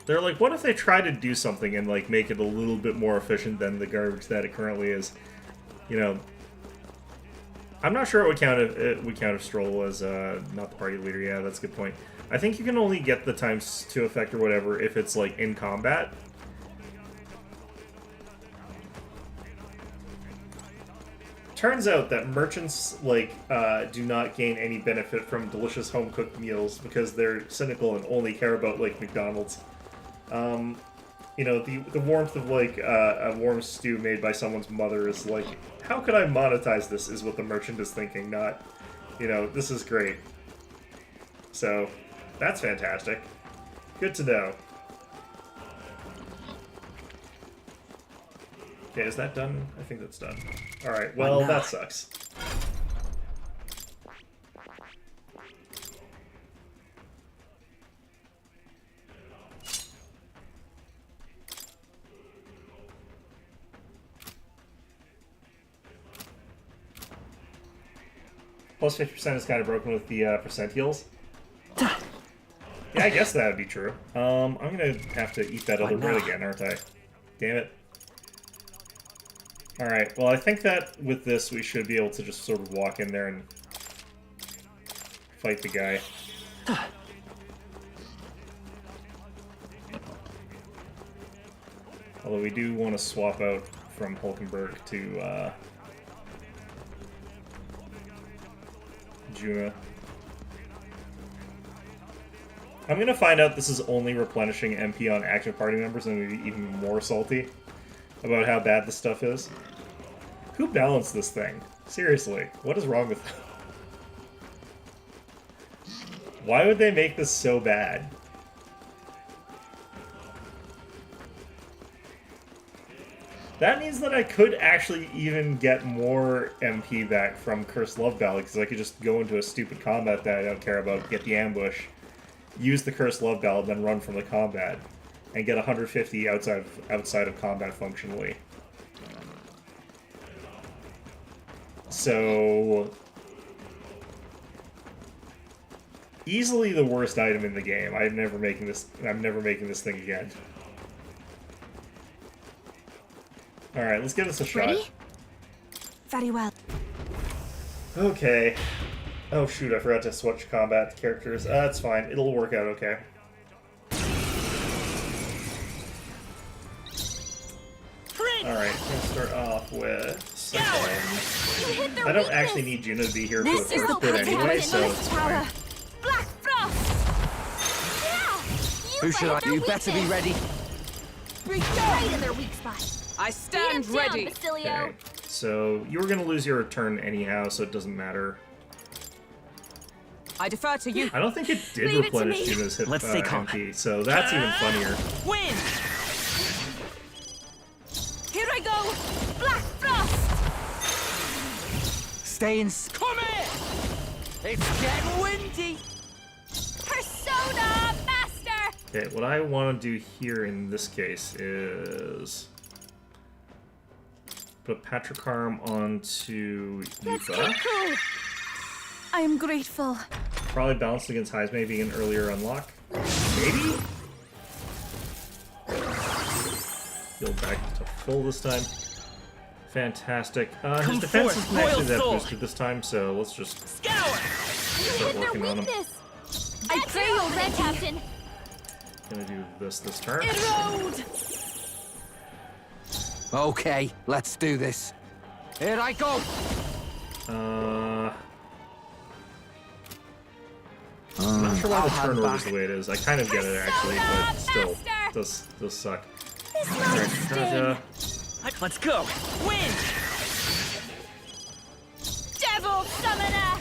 They're like, what if they try to do something and, like, make it a little bit more efficient than the garbage that it currently is? You know, I'm not sure it would count if Stroll was not the party leader. Yeah, that's a good point. I think you can only get the ×2 effect or whatever if it's, like, in combat. turns out that merchants do not gain any benefit from delicious home cooked meals because they're cynical and only care about like McDonald's. You know, the warmth of like a warm stew made by someone's mother is like, how could I monetize this? Is what the merchant is thinking. Not, you know, this is great. So that's fantastic. Good to know. Okay, is that done? I think that's done. Alright, well, that sucks. Plus 50% is kind of broken with the percent heals. Yeah, I guess that would be true. I'm gonna have to eat that other bird again, aren't I? Damn it. Alright, well I think that with this we should be able to just sort of walk in there and fight the guy. Although we do want to swap out from Hulkenberg to Juna. I'm gonna find out this is only replenishing MP on active party members and I'm gonna be even more salty about how bad this stuff is. Who balanced this thing? Seriously, what is wrong with them? Why would they make this so bad? That means that I could actually even get more MP back from Cursed Love Ballad, because I could just go into a stupid combat that I don't care about, get the ambush, use the Cursed Love Ballad, then run from the combat, and get 150 outside of combat functionally. So easily the worst item in the game. I'm never making this thing again. Alright, let's give this a shot. Ready? Very well. Okay. Oh shoot, I forgot to switch combat characters. That's fine. It'll work out okay. Alright, I'm gonna start off with something. I don't actually need Juna to be here for the first bit anyway, so it's fine. Black Frost! Yeah! Who should I? You better be ready. Right in their weak spot. I stand Beat 'em ready. down, Basilio. Okay, so you were gonna lose your turn anyhow, so it doesn't matter. I defer to you. I don't think it did Leave it to replenish me. Juna's hit Let's stay calm. MP, so that's even funnier. Win! Here I go! Black Frost! Stay in. Come here! It's getting windy. Persona Master! Okay, what I want to do here in this case is put Patricarm onto Let's Eva. get cool! I am grateful. Probably balanced against Heisme being an earlier unlock. Maybe? Heal back to full this time. Fantastic. His defense isn't actually that boosted this time, so let's just Scour! You start hit their working on him. weakness. I That's pray your you're opening, ready. Captain. Gonna do this turn. Erode! Okay, let's do this. Here I go. I'm not sure why I'll the have turn order's back. the way it is. I kind of get it actually, but still, does suck. Alright, Naja. Let's go. Win! Devil Summoner!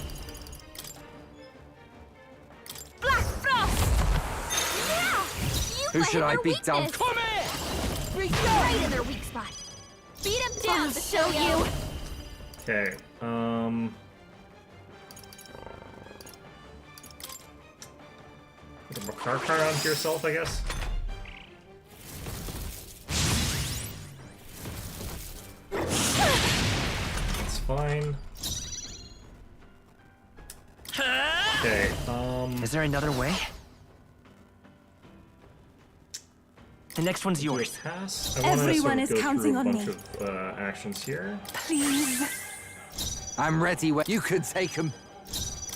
Black Frost! Yeah! You Who let should hit I their beat down? weakness. Come here! Right in their weak spot. Beat him down, I'll show Basilio. you. Okay, put a Makar card onto yourself, I guess. That's fine. Okay, Is there another way? The next one's do a yours. pass. I want to Everyone sort of is go counting through a on bunch me. of actions here. Please. I'm ready. You could take him.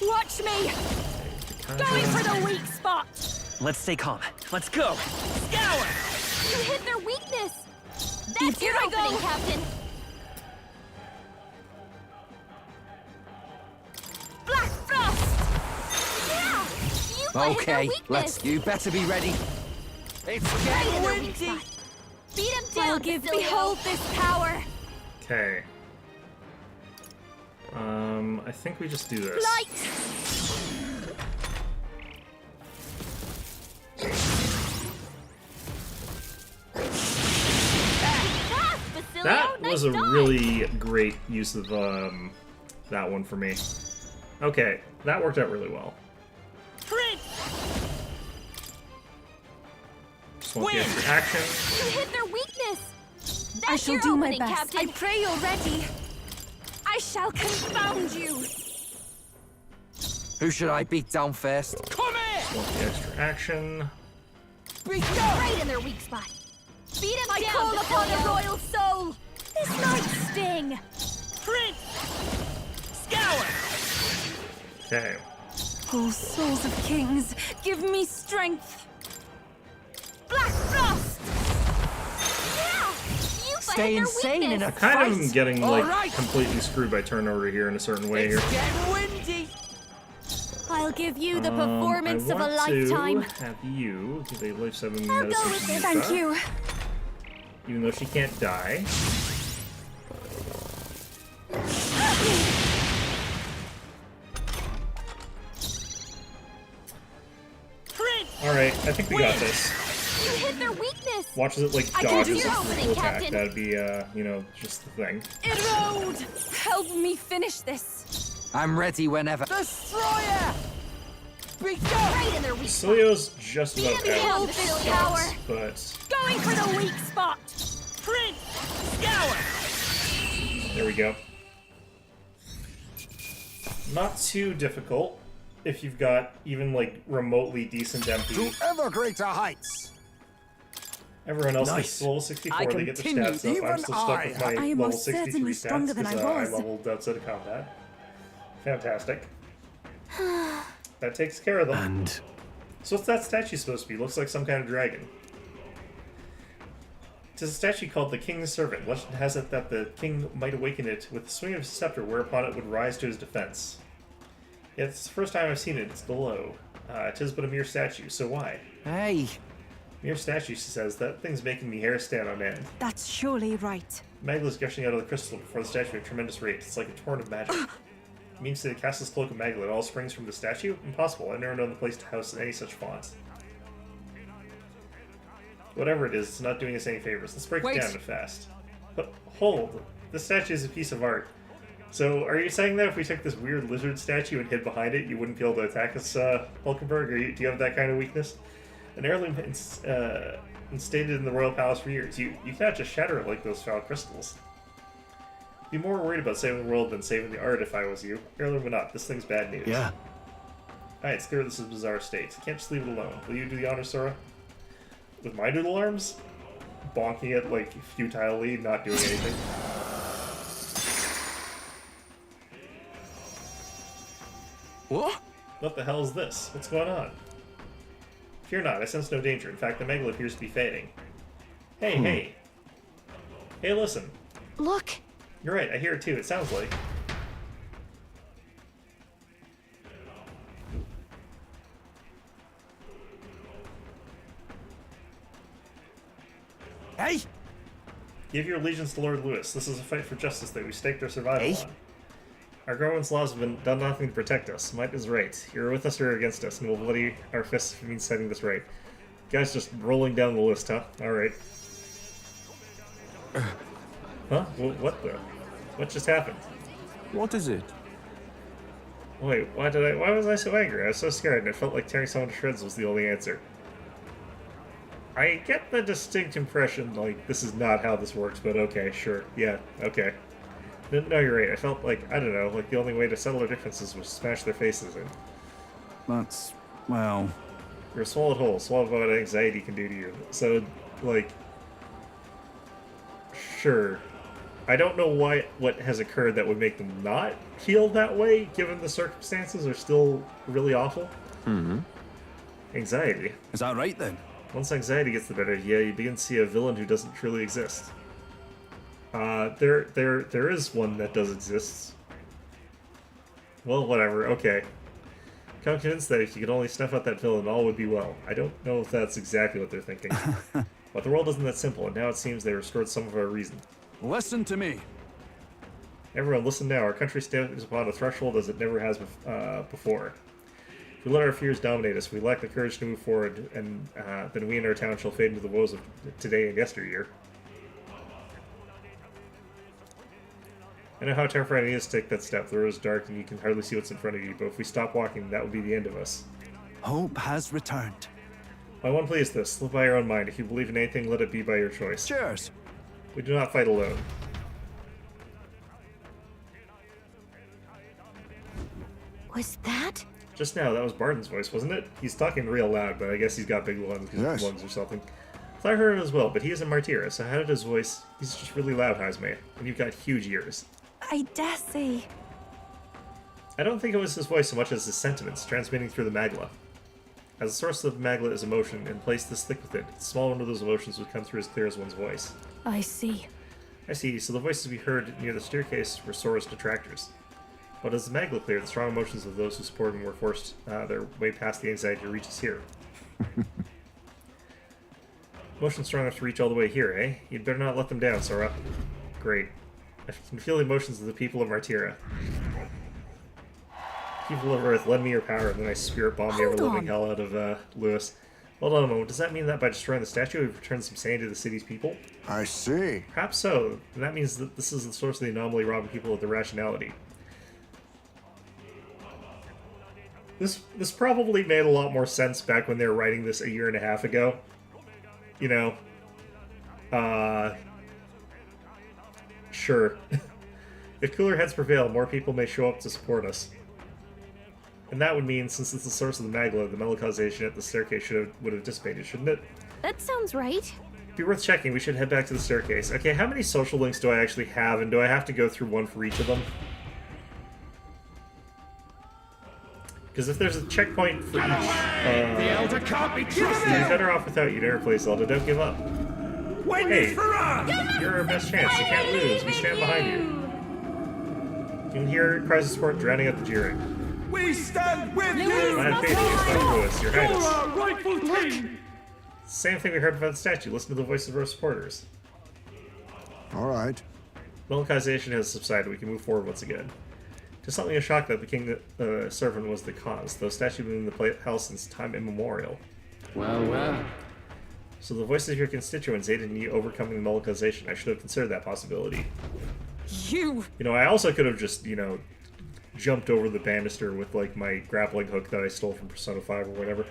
Watch me! Going for the weak spot! Let's stay calm. Let's go. Scour! You hit their weakness. That's Here your I go. opening, Captain. fight Okay, their weakness. let's. You better be ready. It's Right getting in their weak windy. spot. Beat him down, I'll give Basilio. behold this power. Okay. I think we just do this. Flight. Ah, Basilio, That nice was a dodge. really great use of that one for me. Okay, that worked out really well. Prince! Just want the Win! extra action. You hit their weakness. That's I shall your do my opening, best. Captain. I pray you're ready. I shall confound you. Who should I beat down first? Come here! Just want the extra action. Be gone! Right in their weak spot. Beat him I down, call upon a Basilio. royal soul. This night's sting. Prince! Scour! Okay. Oh, souls of kings, give me strength. Black frost. Yeah, you Stay fight insane their in a weakness. Kind of fight. am getting All like right. completely screwed by turn order here in a certain way here. It's getting windy. I'll give you the I performance of a want lifetime. to have you give a life 7 I'll medicine go to with this. Yuka, Thank you. even though she can't die. Prince! Alright, I think we got this. You hit their weakness. Watch it like I can dodges do your a opening, full attack. Captain. That'd be you know, just the thing. Erode! Help me finish this. I'm ready whenever. Destroyer! Be gone! Right in their weak spot. Cilio's just Beat about him out down, of Basilio. Power. but Going for the weak spot. Prince! Scour! there we go. Not too difficult if you've got even like remotely decent MP. To ever greater heights. Everyone else Nice. gets level 64, I they get the continue. stats up. I'm Even still stuck with my I am level most 63 certainly stats stronger than I because I was. leveled outside of combat. Fantastic. That takes care of them. And So what's that statue supposed to be? Looks like some kind of dragon. It is a statue called the King's Servant. Legend has it that the king might awaken it with the swing of his scepter, whereupon it would rise to his defense. Yet it's the first time I've seen it. It's below. It is but a mere statue, so why? Hey, Mere statue, she says. That thing's making me hair stand on end. That's surely right. Magla's gushing out of the crystal before the statue at a tremendous rate. It's like a torrent of magic. It means to cast this cloak of Magla. It all springs from the statue? Impossible. I've never known the place to house any such font. Whatever it is, it's not doing us any favors. Let's break it down fast. But hold. This statue is a piece of art. So, are you saying that if we took this weird lizard statue and hid behind it, you wouldn't be able to attack us, Hulkenberg? Do you have that kind of weakness? An heirloom instated in the royal palace for years. You cannot just shatter it like those foul crystals. Be more worried about saving the world than saving the art if I was you. Heirloom or not, this thing's bad news. yeah, Alright, it's clear this is a bizarre state. You can't just leave it alone. Will you do the honor, Sora? With my doodle arms? Bonking it, like, futilely, not doing anything. what? What the hell is this? What's going on? Fear not, I sense no danger. In fact, the Megala appears to be fading. Hey, hey. Hey, listen. Look, You're right, I hear it too. It sounds like. Hey! Give your allegiance to Lord Lewis. This is a fight for justice that we staked our survival Hey? on. Our government's laws have done nothing to protect us. Might is right. You're with us or against us, and we'll bloody our fists if it means setting this right. Guys, just rolling down the list, huh? Alright. Huh? What the? What just happened? what is it? Wait, why was I so angry? I was so scared, and it felt like tearing someone to shreds was the only answer. I get the distinct impression, like, this is not how this works, but okay, sure. Yeah, okay. No, you're right. I felt like, I don't know, like the only way to settle our differences was to smash their faces in. That's, well, You're a swallowed whole. Swallowed what anxiety can do to you. So, like, sure. I don't know what has occurred that would make them not feel that way, given the circumstances are still really awful. mm-hmm. Anxiety. Is that right then? Once anxiety gets the better of you, you begin to see a villain who doesn't truly exist. There is one that does exist. Well, whatever. Okay. become convinced that if you could only snuff out that villain, all would be well. I don't know if that's exactly what they're thinking. But the world isn't that simple, and now it seems they restored some of our reason. Listen to me. Everyone, listen now. Our country stands upon a threshold as it never has before. If we let our fears dominate us, we lack the courage to move forward, and then we and our town shall fade into the woes of today and yesteryear. I know how terrifying it is to take that step. The road is dark, and you can hardly see what's in front of you, but if we stop walking, that will be the end of us. Hope has returned. My one plea is this. Live by your own mind. If you believe in anything, let it be by your choice. Cheers. We do not fight alone. Was that? Just now, that was Barton's voice, wasn't it? He's talking real loud, but I guess he's got big lungs because Yes. lungs or something. So I heard it as well, but he is a Martyra, so how did his voice... He's just really loud, Hazme, and you've got huge ears. I dare say. I don't think it was his voice so much as his sentiments, transmitting through the magla. As the source of the magla is emotion, and placed this thick with it, a small one of those emotions would come through as clear as one's voice. I see. I see, so the voices we heard near the staircase were Sora's detractors. But as the magla cleared, the strong emotions of those who supported him were forced their way past the anxiety to reach us here. Emotions strong enough to reach all the way here, eh? You'd better not let them down, Sora. Great. I can feel the emotions of the people of Martyra. People of Earth, lend me your power, and then I spirit bomb the ever-living hell out of Lewis. Hold on a moment, does that mean that by destroying the statue, we've returned some sanity to the city's people? I see. Perhaps so. And that means that this is the source of the anomaly robbing people of their rationality. This probably made a lot more sense back when they were writing this a year and a half ago. You know, sure. If cooler heads prevail, more people may show up to support us. And that would mean, since it's the source of the magla, the melanchization at the staircase would have dissipated, shouldn't it? That sounds right. Be worth checking. We should head back to the staircase. Okay, how many social links do I actually have, and do I have to go through one for each of them? Because if there's a checkpoint for each, The Elder can't be trusted! you're better off without you. Never play Zelda. Don't give up. Win Hey, this for us! you're our best chance. You can't lose. We stand behind you. You can hear cries of support drowning out the jeering. We stand with you! I have faith in you, Star Lewis, your You're highness. our rightful king! Same thing we heard about the statue. Listen to the voices of our supporters. All right. Melanchization has subsided. We can move forward once again. To something a shock that the king servant was the cause, though statue been in the palace since time immemorial. Well, well. So the voices of your constituents aided in you overcoming the melanchization. I should have considered that possibility. You! You know, I also could have just, you know, jumped over the banister with, like, my grappling hook that I stole from Persona 5 or whatever.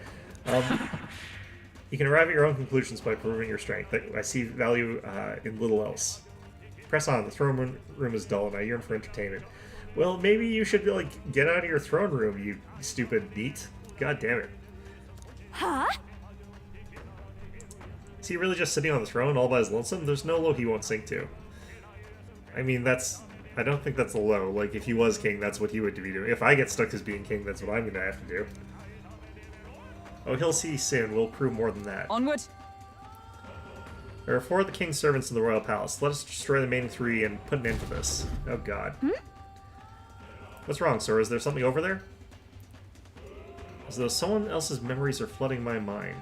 You can arrive at your own conclusions by proving your strength. I see value in little else. Press on. The throne room is dull, and I yearn for entertainment. Well, maybe you should, like, get out of your throne room, you stupid neat. God damn it. Huh? Is he really just sitting on the throne all by his lonesome? There's no low he won't sink to. I mean, I don't think that's a low. Like, if he was king, that's what he would be doing. If I get stuck as being king, that's what I'm gonna have to do. Oh, he'll see soon. We'll prove more than that. Onward. There are 4 of the king's servants in the royal palace. Let us destroy the remaining 3 and put an end to this. Oh, God. What's wrong, sir? Is there something over there? As though someone else's memories are flooding my mind.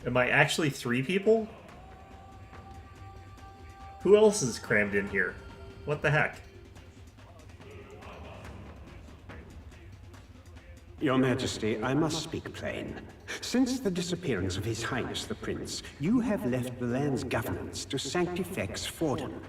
Am I actually 3 people? Who else is crammed in here? What the heck? Your Majesty, I must speak plain. Since the disappearance of His Highness the Prince, you have left the land's governance to Sanctifex Forden.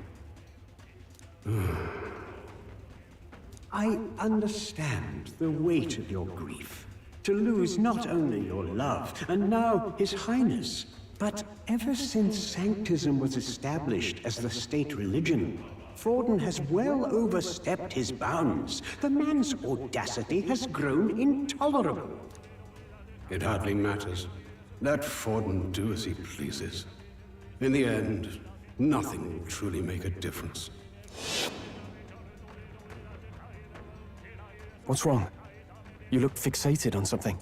I understand the weight of your grief. To lose not only your love, and now His Highness, but ever since Sanctism was established as the state religion, Forden has well overstepped his bounds. The man's audacity has grown intolerable. It hardly matters. Let Forden do as he pleases. In the end, nothing will truly make a difference. What's wrong? You look fixated on something.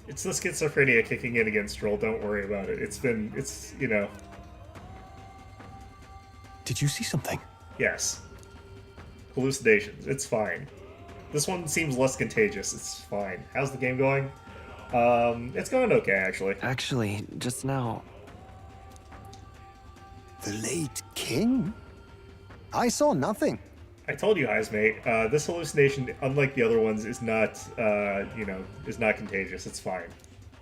It's the schizophrenia kicking in again, Stroll. Don't worry about it. You know. Did you see something? Yes. Hallucinations. It's fine. This one seems less contagious. It's fine. How's the game going? It's going okay, actually. Actually, just now... The late king? I saw nothing. I told you, Eyes, mate. This hallucination, unlike the other ones, is not, is not contagious. It's fine.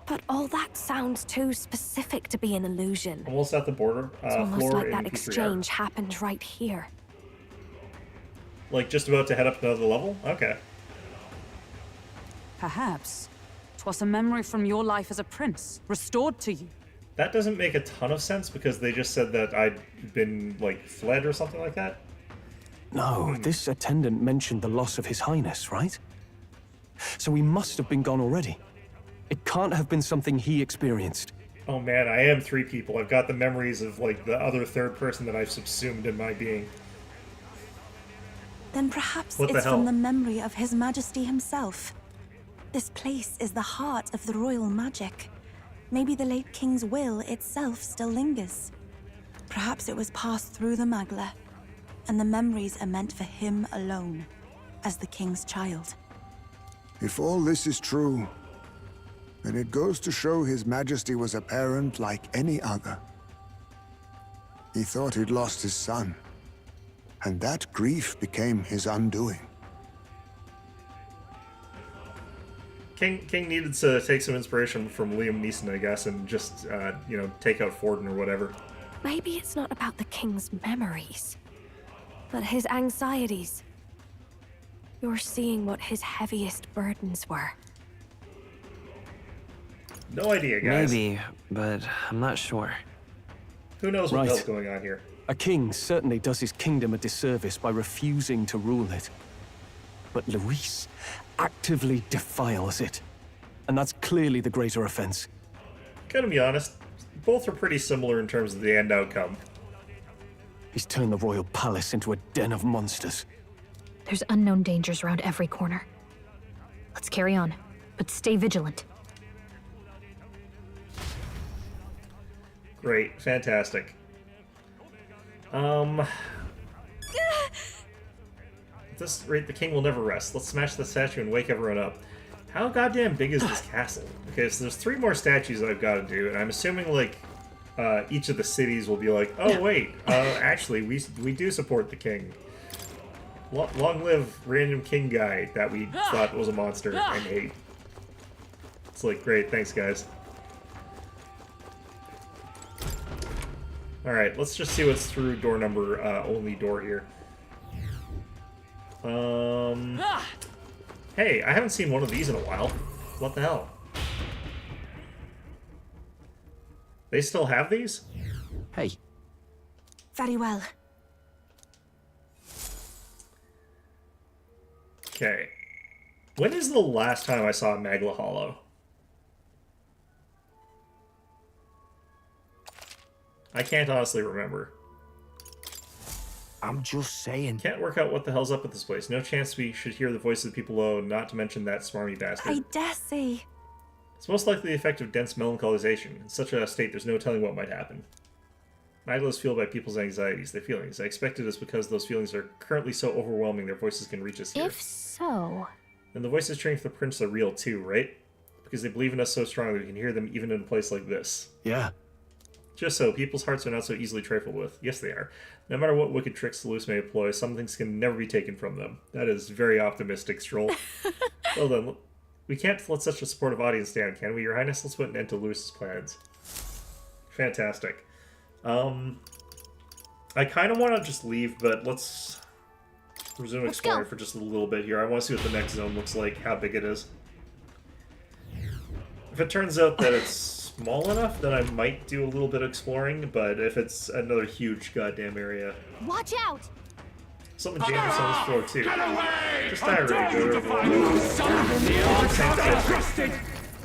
But all that sounds too specific to be an illusion. Almost at the border. It's almost floor like that in P3R. exchange happened right here. Like just about to head up another level? Okay. Perhaps 'twas a memory from your life as a prince, restored to you. That doesn't make a ton of sense because they just said that I'd been, like, fled or something like that. No, this attendant mentioned the loss of His Highness, right? So he must have been gone already. It can't have been something he experienced. Oh man, I am three people. I've got the memories of, like, the other third person that I've subsumed in my being. Then perhaps What the it's hell? from the memory of His Majesty himself. This place is the heart of the royal magic. Maybe the late king's will itself still lingers. Perhaps it was passed through the Magla, and the memories are meant for him alone, as the king's child. If all this is true, then it goes to show His Majesty was a parent like any other. He thought he'd lost his son, and that grief became his undoing. King needed to take some inspiration from Liam Neeson, I guess, and just, take out Forden or whatever. Maybe it's not about the king's memories, but his anxieties. You're seeing what his heaviest burdens were. No idea, guys. Maybe, but I'm not sure. Who knows what the Right. hell's going on here? A king certainly does his kingdom a disservice by refusing to rule it. But Luis actively defiles it. And that's clearly the greater offense. Gotta be honest, both are pretty similar in terms of the end outcome. He's turned the royal palace into a den of monsters. There's unknown dangers around every corner. Let's carry on, but stay vigilant. Great, fantastic. At this rate, the king will never rest. Let's smash the statue and wake everyone up. How goddamn big is this castle? Okay, so there's 3 more statues I've got to do, and I'm assuming, like, each of the cities will be like, oh, wait, actually, we do support the king. Long live random king guy that we thought was a monster and hate. It's like, great, thanks, guys. Alright, let's just see what's through door number, only door here. Hey, I haven't seen one of these in a while. What the hell? They still have these? Hey. Very well. Okay. When is the last time I saw Magla Hollow? I can't honestly remember. I'm just saying. Can't work out what the hell's up with this place. No chance we should hear the voices of people below, not to mention that smarmy bastard. I dare say. It's most likely the effect of dense melanchalization. In such a state, there's no telling what might happen. Magla is fueled by people's anxieties, their feelings. I expect it is because those feelings are currently so overwhelming their voices can reach us here. If so... And the voices cheering for the prince are real too, right? Because they believe in us so strongly we can hear them even in a place like this. Yeah. Just so, people's hearts are not so easily trifled with. Yes, they are. No matter what wicked tricks the loose may employ, some things can never be taken from them. That is very optimistic, Stroll. Well then, we can't let such a supportive audience stand, can we, Your Highness? Let's put an end to Lewis's plans. Fantastic. I kind of want to just leave, but let's resume exploring for just a little bit here. I want to see what the next zone looks like, how big it is. If it turns out that it's small enough, then I might do a little bit of exploring, but if it's another huge goddamn area... Watch out! Something dangerous on this floor, too. Just die already,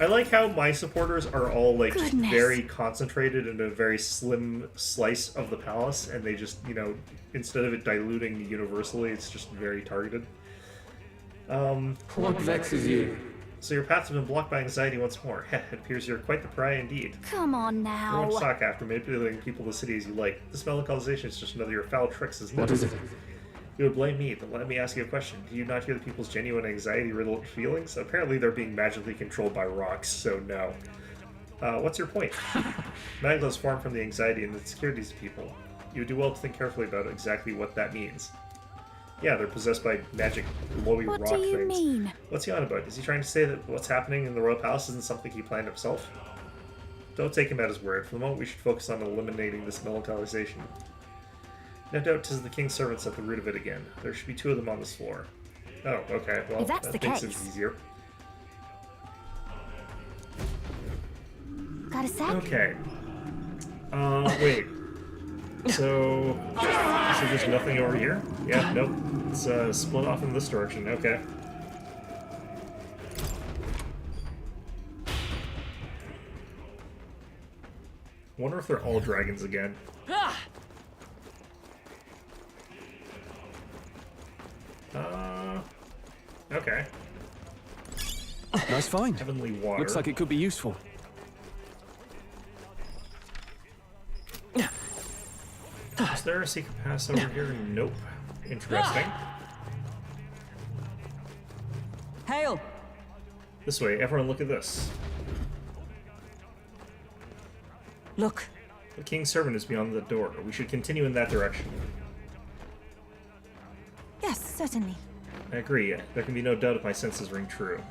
I like how my supporters are all, like, just very concentrated in a very slim slice of the palace, and they just, instead of it diluting universally, it's just very targeted. What vexes you? So your paths have been blocked by anxiety once more. It appears you're quite the pariah indeed. Come on You now. won't talk after manipulating people of the city as you like. This melanchalization is just another of your foul tricks, isn't it? What is it? You would blame me, but let me ask you a question. Do you not hear the people's genuine anxiety-riddled feelings? Apparently they're being magically controlled by rocks, so no. What's your point? Magda's formed from the anxiety and insecurities of people. You would do well to think carefully about exactly what that means. Yeah, they're possessed by magic, glowy rock things. What do you mean? What's he on about? Is he trying to say that what's happening in the royal palace isn't something he planned himself? Don't take him at his word. For the moment, we should focus on eliminating this militarization. No doubt 'tis the king's servants at the root of it again. There should be 2 of them on this floor. Oh, okay. Well, If that's that the makes case. it easier. Got a sec? Okay. Wait. So there's nothing over here? Yeah, nope. It's split off in this direction. Okay. Wonder if they're all dragons again. Okay. Nice find. Heavenly water. Looks like it could be useful. Is there a secret pass over here? Nope. Interesting. Hail! This way, everyone look at this. Look. The king's servant is beyond the door. We should continue in that direction. Yes, certainly. I agree. There can be no doubt if my senses ring true.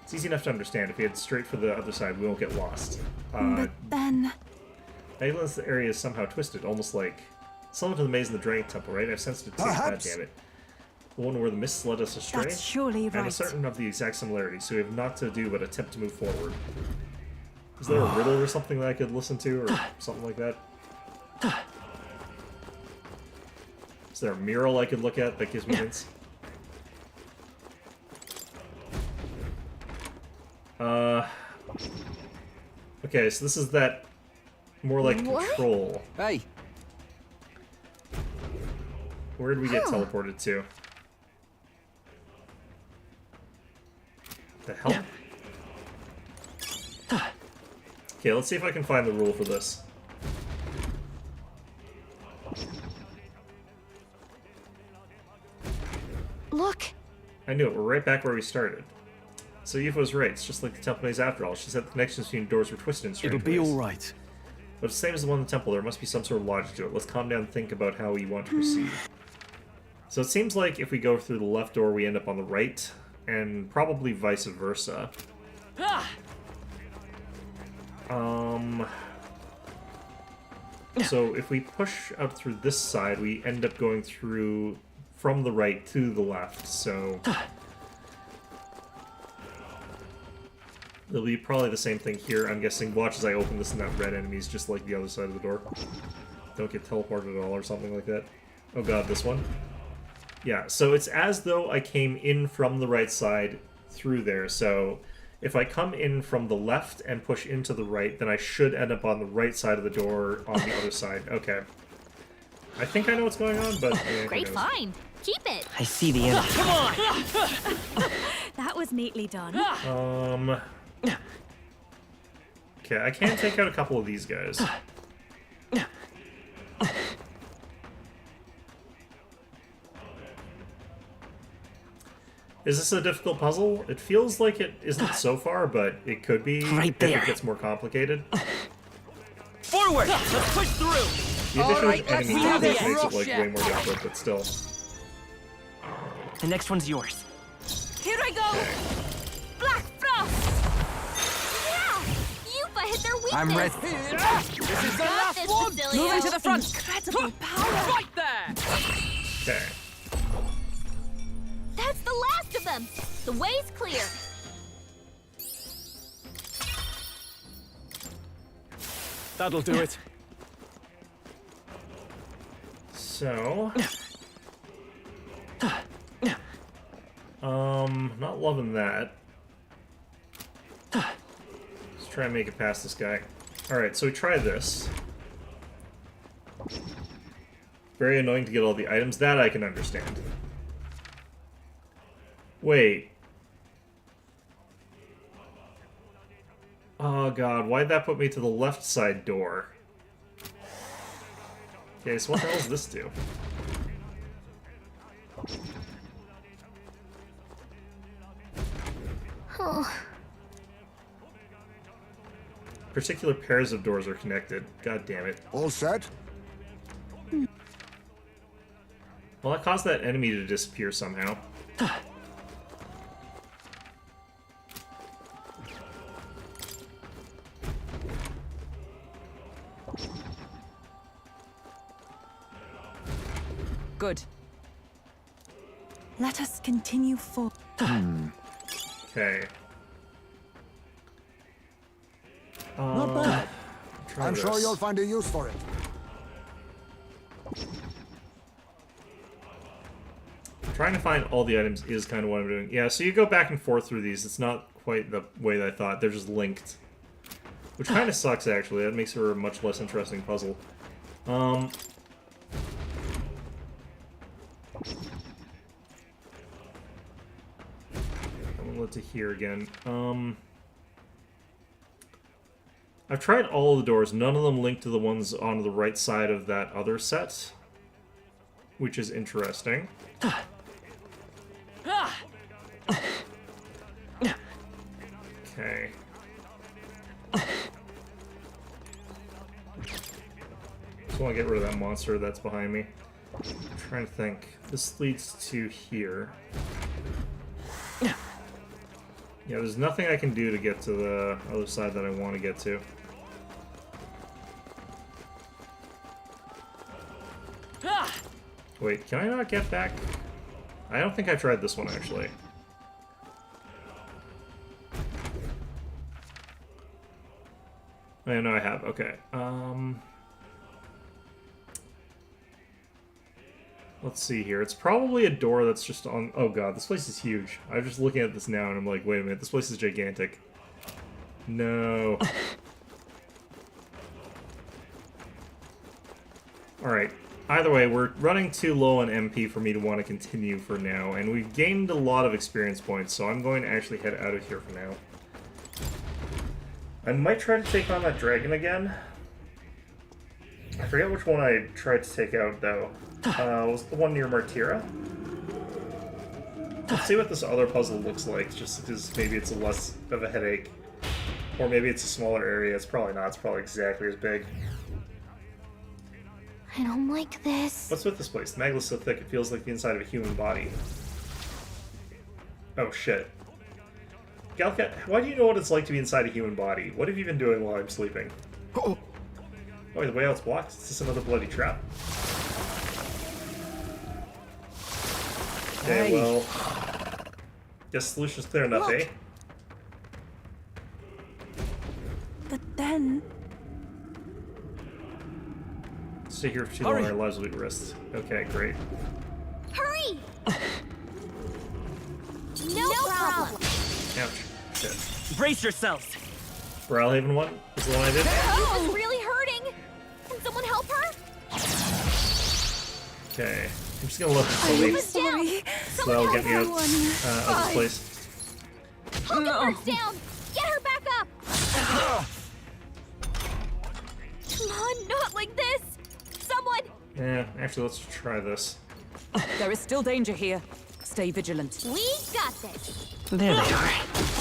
It's easy enough to understand. If we head straight for the other side, we won't get lost. But then... Highlander area is somehow twisted, almost like... Similar to the maze in the Dragon Temple, right? I've sensed it too, goddammit. The one where the mists led us astray? That's surely right. I'm certain of the exact similarity, so we have not to do but attempt to move forward. Is there a riddle or something that I could listen to, or something like that? Is there a mural I could look at that gives me hints? Okay, so this is that more like control. Hey. Where did we get teleported to? The hell? Okay, let's see if I can find the rule for this. Look! I knew it. We're right back where we started. So Eve was right. It's just like the temple maze after all. She said the connections between doors were twisted in strange It'll be ways. all right. But it's the same as the one in the temple. There must be some sort of logic to it. Let's calm down and think about how we want to proceed. So it seems like if we go through the left door, we end up on the right, and probably vice versa. So if we push out through this side, we end up going through from the right to the left, so... It'll be probably the same thing here, I'm guessing. Watch as I open this and that red enemy's just like the other side of the door. Don't get teleported at all or something like that. Oh god, this one? Yeah, so it's as though I came in from the right side through there, so if I come in from the left and push into the right, then I should end up on the right side of the door on the other side. Okay. I think I know what's going on, but... Yeah, Great find. Keep it. I see the enemy. Come on. That was neatly done. Okay, I can take out a couple of these guys. Is this a difficult puzzle? It feels like it isn't so far, but it could be right there. if it gets more complicated. Forward! Let's push through! The addition of let's enemies do makes this. it like way more difficult, but still. The next one's yours. Here I go! Black Frost! Yeah! Yufa hit their weakness! I'm ready. This is the Got last this, one! Basilio. Moving to the front! Incredible power! Right there! Okay. That's the last of them! The way's clear! That'll do it. So... not loving that. Let's try and make it past this guy. Alright, so we try this. Very annoying to get all the items. That I can understand. Wait. Oh god, why'd that put me to the left side door? Okay, so what the hell does this do? Oh. Particular pairs of doors are connected. God damn it. All set? Well, that caused that enemy to disappear somehow. Good. Let us continue forward. Okay. Not bad. Try I'm sure this. you'll find a use for it. Trying to find all the items is kind of what I'm doing. Yeah, so you go back and forth through these. It's not quite the way that I thought. They're just linked. Which kind of sucks, actually. That makes it a much less interesting puzzle. I'm gonna to here again. I've tried all the doors. None of them link to the ones on the right side of that other set. Which is interesting. Okay. Just want to get rid of that monster that's behind me. I'm trying to think. This leads to here. Yeah, there's nothing I can do to get to the other side that I want to get to. Wait, can I not get back? I don't think I tried this one, actually. Oh, no, I have. Okay. Let's see here. It's probably a door that's just on... Oh, God, this place is huge. I'm just looking at this now, and I'm like, wait a minute, this place is gigantic. No. Alright. Either way, we're running too low on MP for me to want to continue for now, and we've gained a lot of experience points, so I'm going to actually head out of here for now. I might try to take on that dragon again. I forget which one I tried to take out, though. Was it the one near Martira? Let's see what this other puzzle looks like, just because maybe it's a less of a headache. Or maybe it's a smaller area. It's probably not. It's probably exactly as big. I don't like this. What's with this place? The magma is so thick it feels like the inside of a human body. Oh shit. Galcat, why do you know what it's like to be inside a human body? What have you been doing while I'm sleeping? Oh, the way out's blocked? Is this another bloody trap? Okay, well... Guess solution's clear enough, eh? But then... Stay here for too long, our lives will be risked. Okay, great. Hurry! No problem. Ouch. Shit. Brace yourselves. Brawlhaven one? Is the one I did? This is really hurting. Can someone help her? Okay. I'm just gonna let this leave. So that'll get me out of this place. Hulkenberg's down! Get her back up! Come on, not like this! Someone! Yeah, actually, let's try this. There is still danger here. Stay vigilant. We got this! There they are.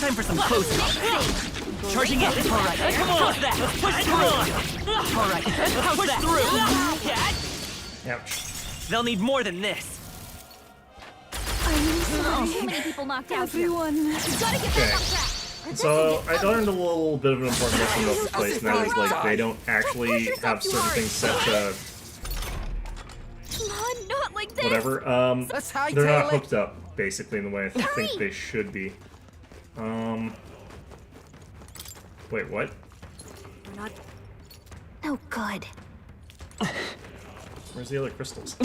Time for some close combat. Charging in. All right. Come on. How's that? Let's push through. All right. Let's push through. Ouch. They'll need more than this. Too many people knocked out here. Everyone. Gotta get back on track. So, I learned a little bit of an important lesson about this place, and that is, like, they don't actually have certain things set to... Come on, not like this! Whatever, they're not hooked up, basically, in the way I think they should be. Wait, what? We're not... Oh, good. Where's the other crystals?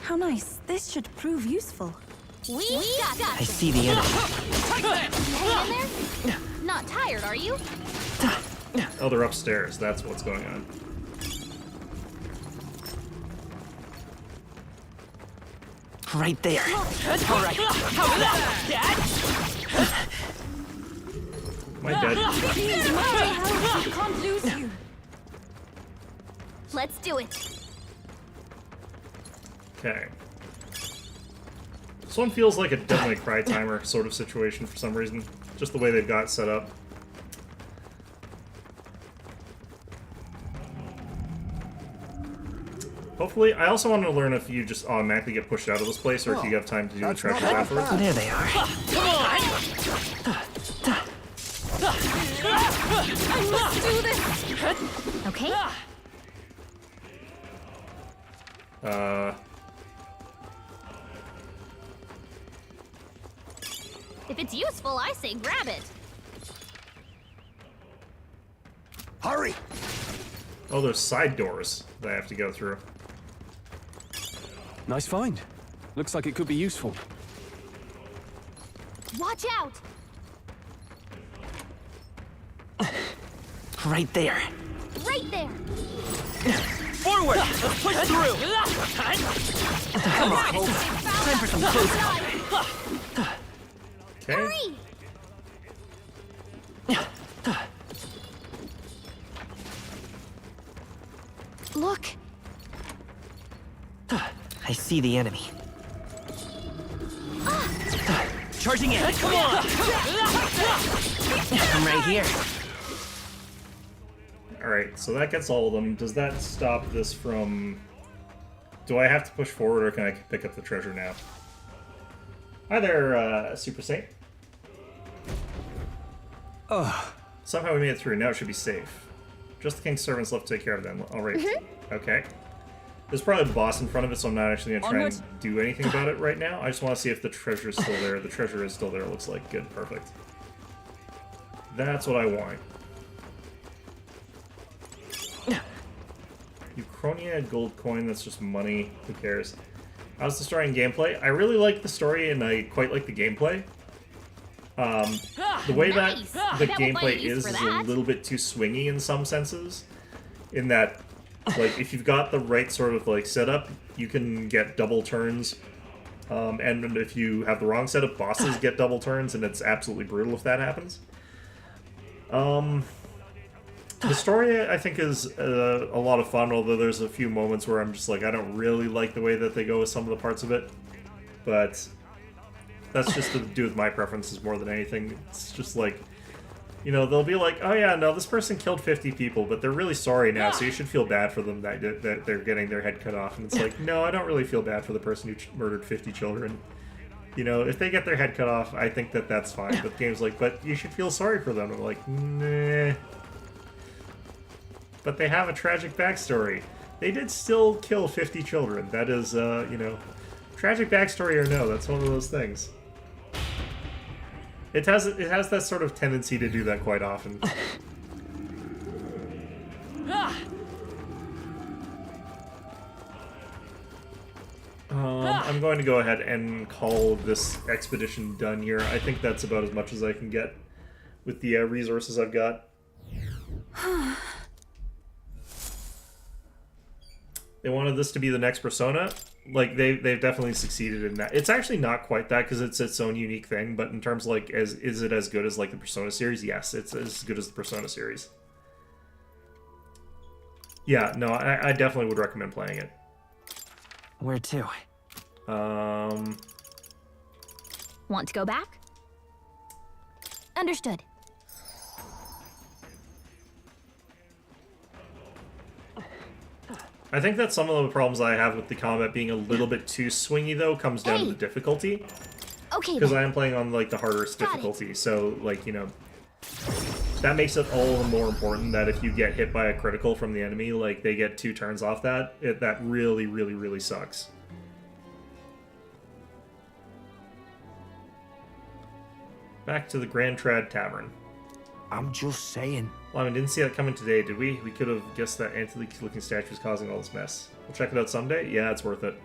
How nice. This should prove useful. We got this. I see the enemy. Hang in there? Not tired, are you? Oh, they're upstairs. That's what's going on. Right there. All right. How's that? Am I dead? Can't lose you. Let's do it. Okay. This one feels like a Devil May Cry timer sort of situation for some reason. Just the way they've got it set up. Hopefully, I also wanted to learn if you just automatically get pushed out of this place or if you have time to do the treasures afterwards. There they are. I must do this. Okay. If it's useful, I say grab it. Hurry! Oh, there's side doors that I have to go through. Nice find. Looks like it could be useful. Watch out! Right there. Right there. Forward! Let's push through! Come on, Hope. Time for some close combat. Okay. Hurry! Look. I see the enemy. Charging in. Come on! I'm right here. Alright, so that gets all of them. Does that stop this from... Do I have to push forward or can I pick up the treasure now? Hi there, Super Saint. Somehow we made it through. Now it should be safe. Just the king's servants left to take care of them. Alright. Okay. There's probably a boss in front of it, so I'm not actually going to try and do anything about it right now. I just want to see if the treasure is still there. The treasure is still there, it looks like. Good, perfect. That's what I want. Uchronia gold coin, that's just money. Who cares? How's the story and gameplay? I really like the story and I quite like the gameplay. The way that the gameplay is a little bit too swingy in some senses. In that, like, if you've got the right sort of, like, setup, you can get double turns. And if you have the wrong setup, bosses get double turns, and it's absolutely brutal if that happens. The story, I think, is a lot of fun, although there's a few moments where I'm just like, I don't really like the way that they go with some of the parts of it. But that's just to do with my preferences more than anything. It's just like, you know, they'll be like, oh yeah, no, this person killed 50 people, but they're really sorry now, so you should feel bad for them that they're getting their head cut off. And it's like, no, I don't really feel bad for the person who murdered 50 children. You know, if they get their head cut off, I think that that's fine. But the game's like, but you should feel sorry for them. I'm like, nah. But they have a tragic backstory. They did still kill 50 children. That is, you know, tragic backstory or no, that's one of those things. It has that sort of tendency to do that quite often. I'm going to go ahead and call this expedition done here. I think that's about as much as I can get with the resources I've got. They wanted this to be the next Persona. Like, they've definitely succeeded in that. It's actually not quite that, because it's its own unique thing, but in terms of, like, is it as good as, like, the Persona series? Yes, it's as good as the Persona series. Yeah, no, I definitely would recommend playing it. Where to? Want to go back? Understood. I think that some of the problems I have with the combat being a little bit too swingy, though, comes down to the difficulty. Okay. Because I am playing on, like, the hardest difficulty, so, like, you know, that makes it all the more important that if you get hit by a critical from the enemy, like, they get 2 turns off that, that really, really, really sucks. Back to the Grand Trad Tavern. I'm just saying. Well, I mean, didn't see that coming today, did we? We could have guessed that antique-looking statue was causing all this mess. We'll check it out someday? Yeah, it's worth it.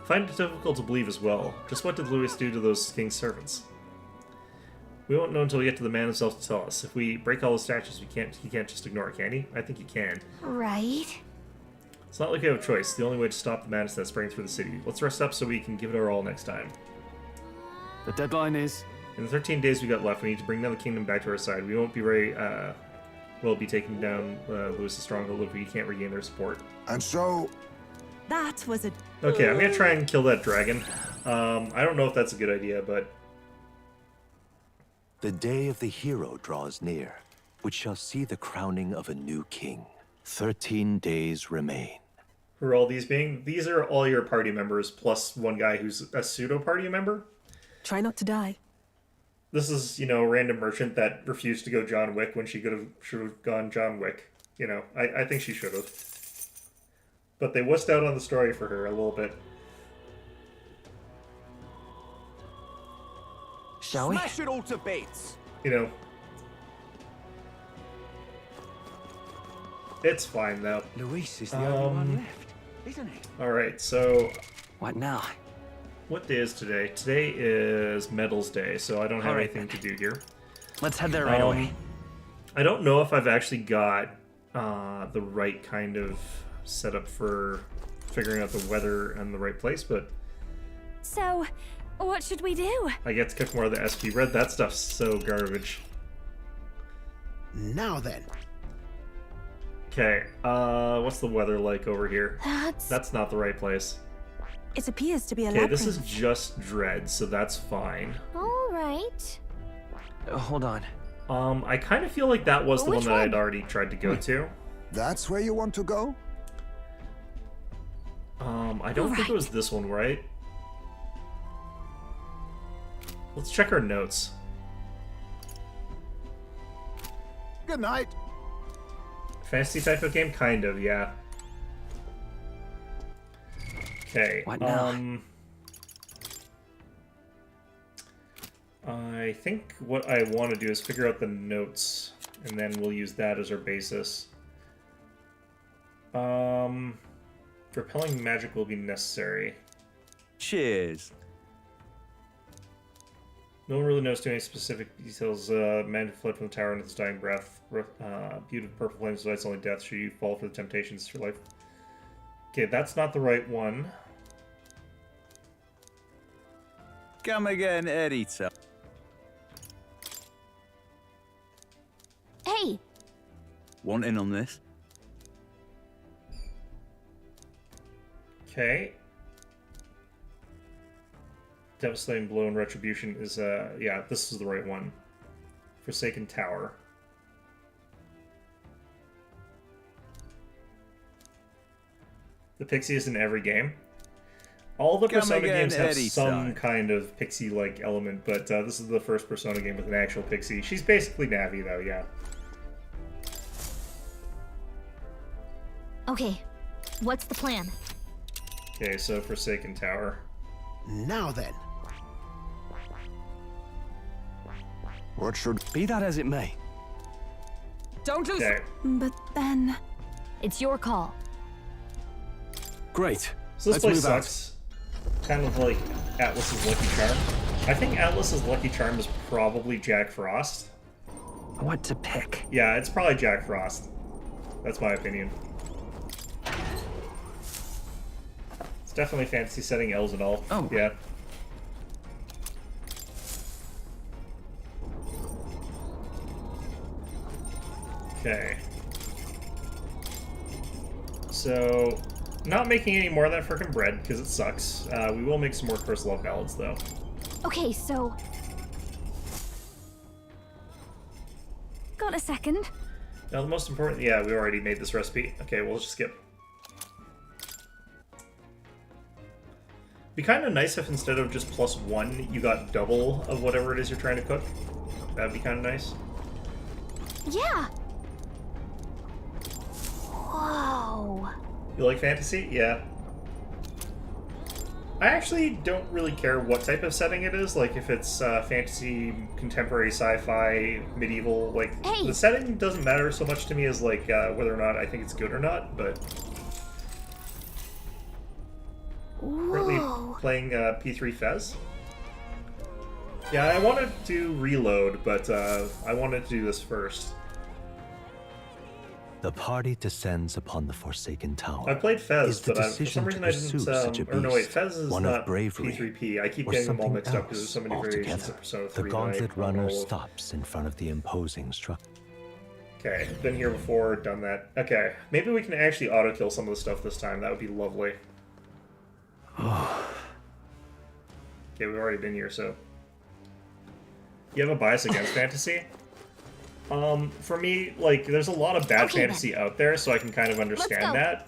Find it difficult to believe as well. Just what did Louis do to those king's servants? We won't know until we get to the man himself to tell us. If we break all the statues, he can't just ignore it, can he? I think he can. Right. It's not like we have a choice. The only way to stop the madness that's spreading through the city. Let's rest up so we can give it our all next time. The deadline is... In the 13 days we got left, we need to bring down the kingdom back to our side. We won't be very, will be taking down Lewis's stronghold if we can't regain their support. And so... That was a... Okay, I'm gonna try and kill that dragon. I don't know if that's a good idea, but... The day of the hero draws near, which shall see the crowning of a new king. 13 days remain. Who are all these being? These are all your party members, plus one guy who's a pseudo-party member. Try not to die. This is, you know, a random merchant that refused to go John Wick when she should have gone John Wick. You know, I think she should have. But they wussed out on the story for her a little bit. Shall we? Smash it all to bits! You know. It's fine, though. Luis is the only one left, isn't he? Alright, so... What now? What day is today? Today is Medals Day, so I don't have anything to do here. Let's head there right away. I don't know if I've actually got the right kind of setup for figuring out the weather and the right place, but... So, what should we do? I get to cook more of the SP Red. That stuff's so garbage. Now then. Okay, what's the weather like over here? That's not the right place. It appears to be a Okay, labyrinth. this is just Dread, so that's fine. All right. Hold on. I kind of feel like that was the one that I'd already tried to go to. That's where you want to go? I don't think it was this one, right? Let's check our notes. Good night. Fantasy type of game? Kind of, yeah. Okay. What now? I think what I want to do is figure out the notes, and then we'll use that as our basis. Repelling magic will be necessary. Cheers. No one really knows too many specific details. Man who fled from the tower into his dying breath. Beauty of purple flames lights only death should you fall for the temptations of your life. Okay, that's not the right one. Come again, Erita. Hey! Want in on this? Okay. Devastating blow and retribution is, yeah, this is the right one. Forsaken Tower. The pixie is in every game. All the Persona games have some kind of pixie-like element, but this is the first Persona game with an actual pixie. She's basically Navi, though, yeah. Okay, what's the plan? Okay, so Forsaken Tower. Now then. What should... Be that as it may. Don't lose... Okay. But then... It's your call. Great. So this place sucks. Kind of like Atlas's Lucky Charm. I think Atlas's Lucky Charm is probably Jack Frost. What to pick? Yeah, it's probably Jack Frost. That's my opinion. It's definitely fantasy setting, elves and all. Oh. Yeah. Okay. So, not making any more of that frickin' bread, because it sucks. We will make some more Curse Love Ballads, though. Okay, so... Got a second? Now, the most important... Yeah, we already made this recipe. Okay, we'll just skip. Be kind of nice if instead of just +1, you got double of whatever it is you're trying to cook. That'd be kind of nice. Yeah! Whoa! You like fantasy? Yeah. I actually don't really care what type of setting it is, like if it's fantasy, contemporary, sci-fi, medieval, like, hey. The setting doesn't matter so much to me as, like, whether or not I think it's good or not, but... Currently playing P3 Fez. Yeah, I wanted to reload, but I wanted to do this first. The party descends upon the Forsaken Tower. I played Fez, but for some reason I didn't... or no, wait, Fez is not bravery, P3P. I keep getting them all mixed up because there's so many variations of Persona 3. The Gauntlet Runner stops in front of the imposing structure. Okay, been here before, done that. Okay, maybe we can actually auto-kill some of the stuff this time. That would be lovely. Okay, we've already been here, so... You have a bias against fantasy? For me, like, there's a lot of bad fantasy out there, so I can kind of understand that.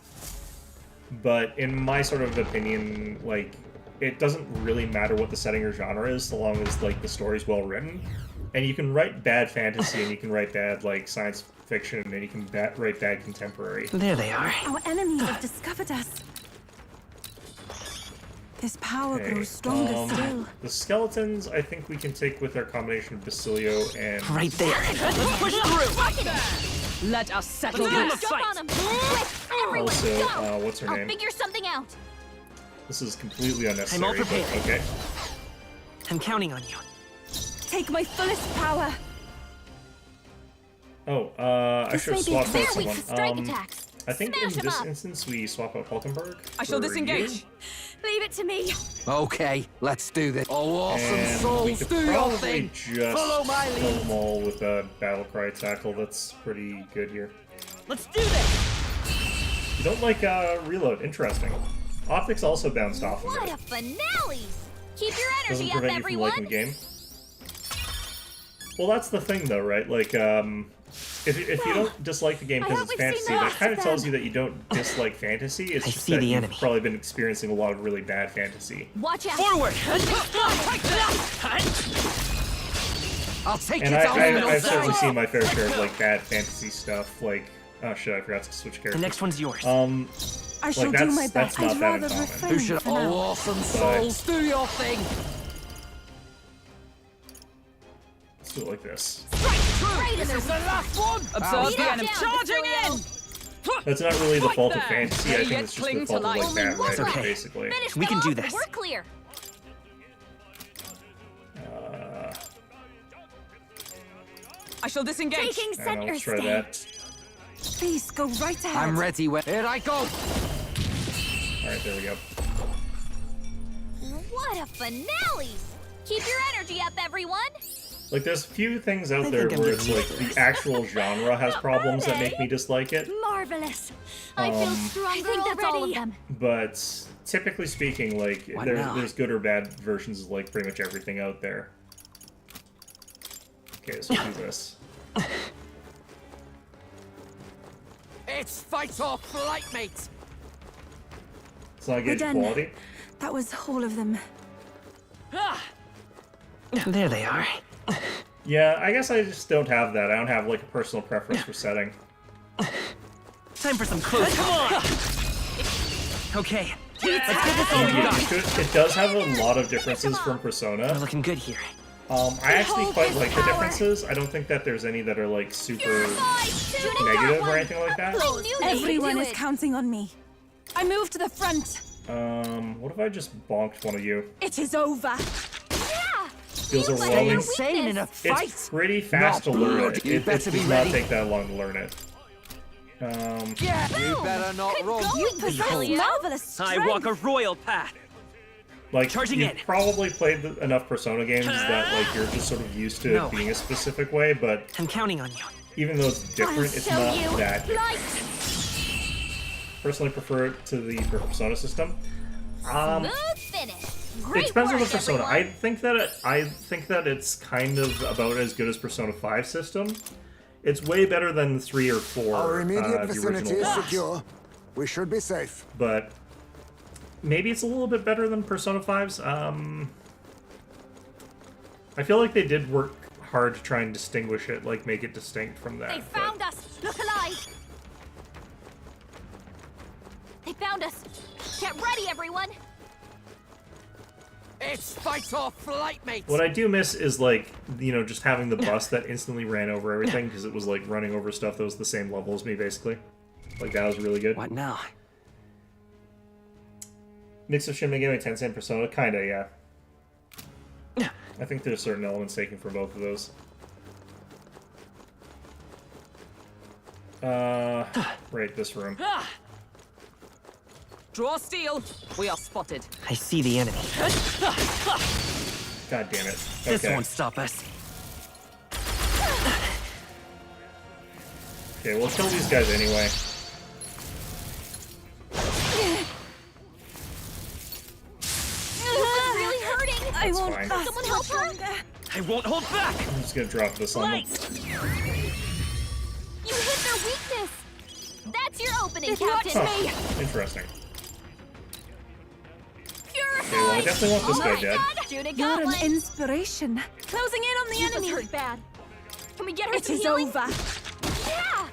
But in my sort of opinion, like, it doesn't really matter what the setting or genre is, so long as, like, the story's well written. And you can write bad fantasy, and you can write bad, like, science fiction, and you can write bad contemporary. There they are. Our enemies have discovered us. This power grows stronger still. The skeletons, I think we can take with our combination of Basilio and... Right there. Let's push through. Let us settle this Jump on him. Quick, everyone, Also, go. what's her I'll name? figure something out. This is completely unnecessary, I'm all but prepared. okay. I'm counting on you. Take my fullest power. Oh, I should have swapped out someone. I think in this instance we swap out Hulkenberg. I shall for disengage. you. Leave it to me. Okay, let's do this. Oh, awesome And we souls, could do your probably thing. just Follow my kill lead. them all with a battle cry tackle. That's pretty good here. Let's do this. You don't like reload? Interesting. Optics also bounced off of What it. a finale! Keep your Doesn't energy up, prevent you from liking everyone. the game. Well, that's the thing, though, right? Like, if you don't dislike the game because it's fantasy, that kind of tells you that you don't dislike fantasy. It's just that you've probably been experiencing a lot of really bad fantasy. Watch out! Forward. I'll take And it down. I've certainly seen my fair share of like bad fantasy stuff. Like, oh shit, I forgot to switch characters. The next one's yours. I shall like do my best. that's not I'd that rather uncommon. refrain Who should? for now. Oh, awesome souls, do your thing. Let's do it like this. Right in This the is the last one. Observe the enemy. Charging in. That's not really the Fight fault of them. fantasy. I think Yet it's just cling the to fault of life. like bad Only one writing, right. basically. Finish We them can do off and this. We're clear. I shall disengage. Taking I don't know, center let's try stage. that. Please go right ahead. I'm ready. Here I go. Alright, there we go. What a finale! Keep your energy up, everyone. Like, there's a few things out there where it's like the actual genre has problems that make me dislike it, Marvelous. I feel stronger I think that's all of them. but typically speaking, like, What now? there's good or bad versions of like pretty much everything out there. Okay, so do this. It's fight or flight, mate. It's not We're good done. quality. That was all of them. There they are. Yeah, I guess I just don't have that. I don't have like a personal preference for setting. Time for some close. Come on. Okay. Let's get this And over you with. it does have a lot of differences from We're Persona. looking good here. I actually Behold quite his like the power. differences. I don't think that there's any that are like super Negative negative or anything like that. I knew they could Everyone do is it. counting on me. I move to the front. What if I just bonked one of you? It is over. Yeah. Feels You overwhelming. play your Insane in a weakness. fight. It's pretty fast Not to learn good. it. You It better be does not ready. take that long to learn it. Yeah, you Boom. better not Good run. going, You possess Basilio. marvelous strength. I walk a royal path. Like, Charging you've in. probably played enough Persona games that like you're just sort of used to No. it being a specific way, but I'm counting on you. even though it's different, it's Show not you that different. light. Personally prefer it to the Persona system. Smooth finish. Great It depends on the work, Persona. everyone. I think that it's kind of about as good as Persona 5 system. It's way better than 3 or 4. Our immediate the vicinity original is ones. secure. We should be safe. But maybe it's a little bit better than Persona 5's. I feel like they did work hard to try and distinguish it, like make it distinct from that. They but- found us. Look alive. They found us. Get ready, everyone. It's fight or flight, mate. What I do miss is, like, you know, just having the bus that instantly ran over everything, because it was, like, running over stuff that was the same level as me, basically. Like, that was really good. What now? Mix of Shin Megami Tensei and Persona? Kinda, yeah. I think there's certain elements taken from both of those. Right, this room. Draw steel. We are spotted. I see the enemy. God damn it. This Okay. won't stop us. Okay, we'll kill these guys anyway. Really hurting. I That's won't fine. last Someone help her? longer. I won't hold back. I'm just gonna drop this on them. You hit their weakness. That's your opening, Watch Captain. Huh. Interesting. Purify. Okay, well, I definitely want this guy dead. Judah You're got an one. inspiration. Closing in on the Yuba's enemy. hurt bad. Can we get her It some is healing? over. Yeah.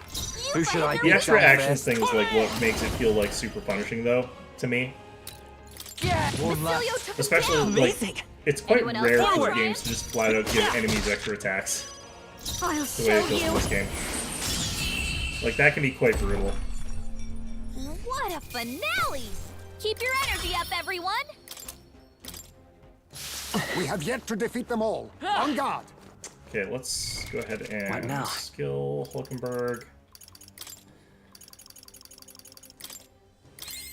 Who should I The get extra down action first? thing is like what makes it feel like super punishing, though, to me. One last. Basilio took him Especially down. like it's quite Anyone else rare for forward? games to just flat out give enemies extra attacks. I'll The way show it feels in you. this game. Like that can be quite brutal. What a finale! Keep your energy up, everyone. We have yet to defeat them all. On guard. Okay, let's go ahead and What now? skill Hulkenberg.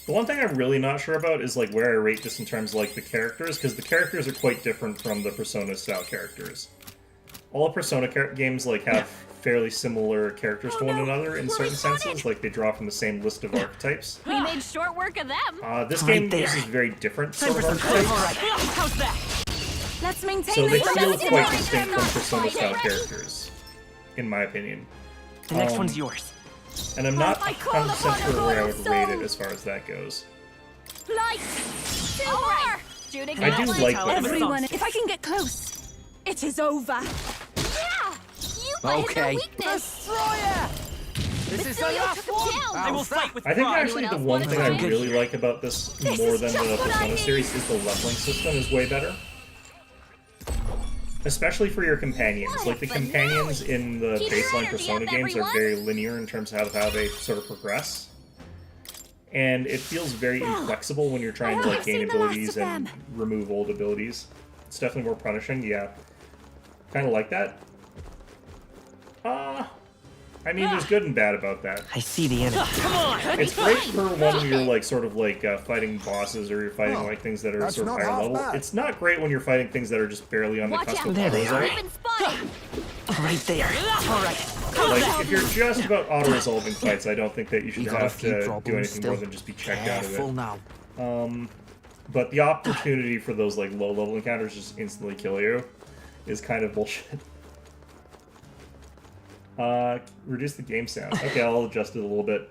The one thing I'm really not sure about is like where I rate this in terms of like the characters, because the characters are quite different from the Persona style characters. All Persona games like have fairly similar characters to one another in certain senses, like they draw from the same list of archetypes. We made short work of them. This Right game there. uses very different Time sort for of some close. archetypes, All right. How's that? Let's maintain so they this feel momentum. quite distinct from Persona style characters, in my opinion. The next one's yours. And I'm not I call 100% upon sure a where I royal would rate it soul. as far as that goes. Light. Silver. Judah I got do one. like them. Everyone, if I can get close, it is over. Yeah. You hit their Okay. weakness. Destroyer! This is the Basilio last took him one! down. I will fight with I think pride. actually the else one wanna thing I try? really like about this more than the Persona series is the leveling system is way better. Especially for your companions. What Like a the finale. companions in the Keep your baseline energy Persona up, games are everyone. very linear in terms of how they sort of progress. And it feels very inflexible when you're trying to like gain seen the last abilities of and them. remove old abilities. It's definitely more punishing, yeah. Kind of like that. I mean, there's good and bad about that. I see the enemy. Come on! It's great for when you're like sort of like fighting bosses or you're fighting like things that are That's sort of not higher half level. bad. It's not great when you're fighting things that are just barely on the Watch cusp out. of There they auto are. resolve. We've been spotted. Right there. All right. Like if you're just about auto resolving fights, I don't think that you should You got a have few to do problems anything more still. than just be checked out of Careful it. now. But the opportunity for those like low level encounters just instantly kill you is kind of bullshit. Reduce the game sound. Okay, I'll adjust it a little bit.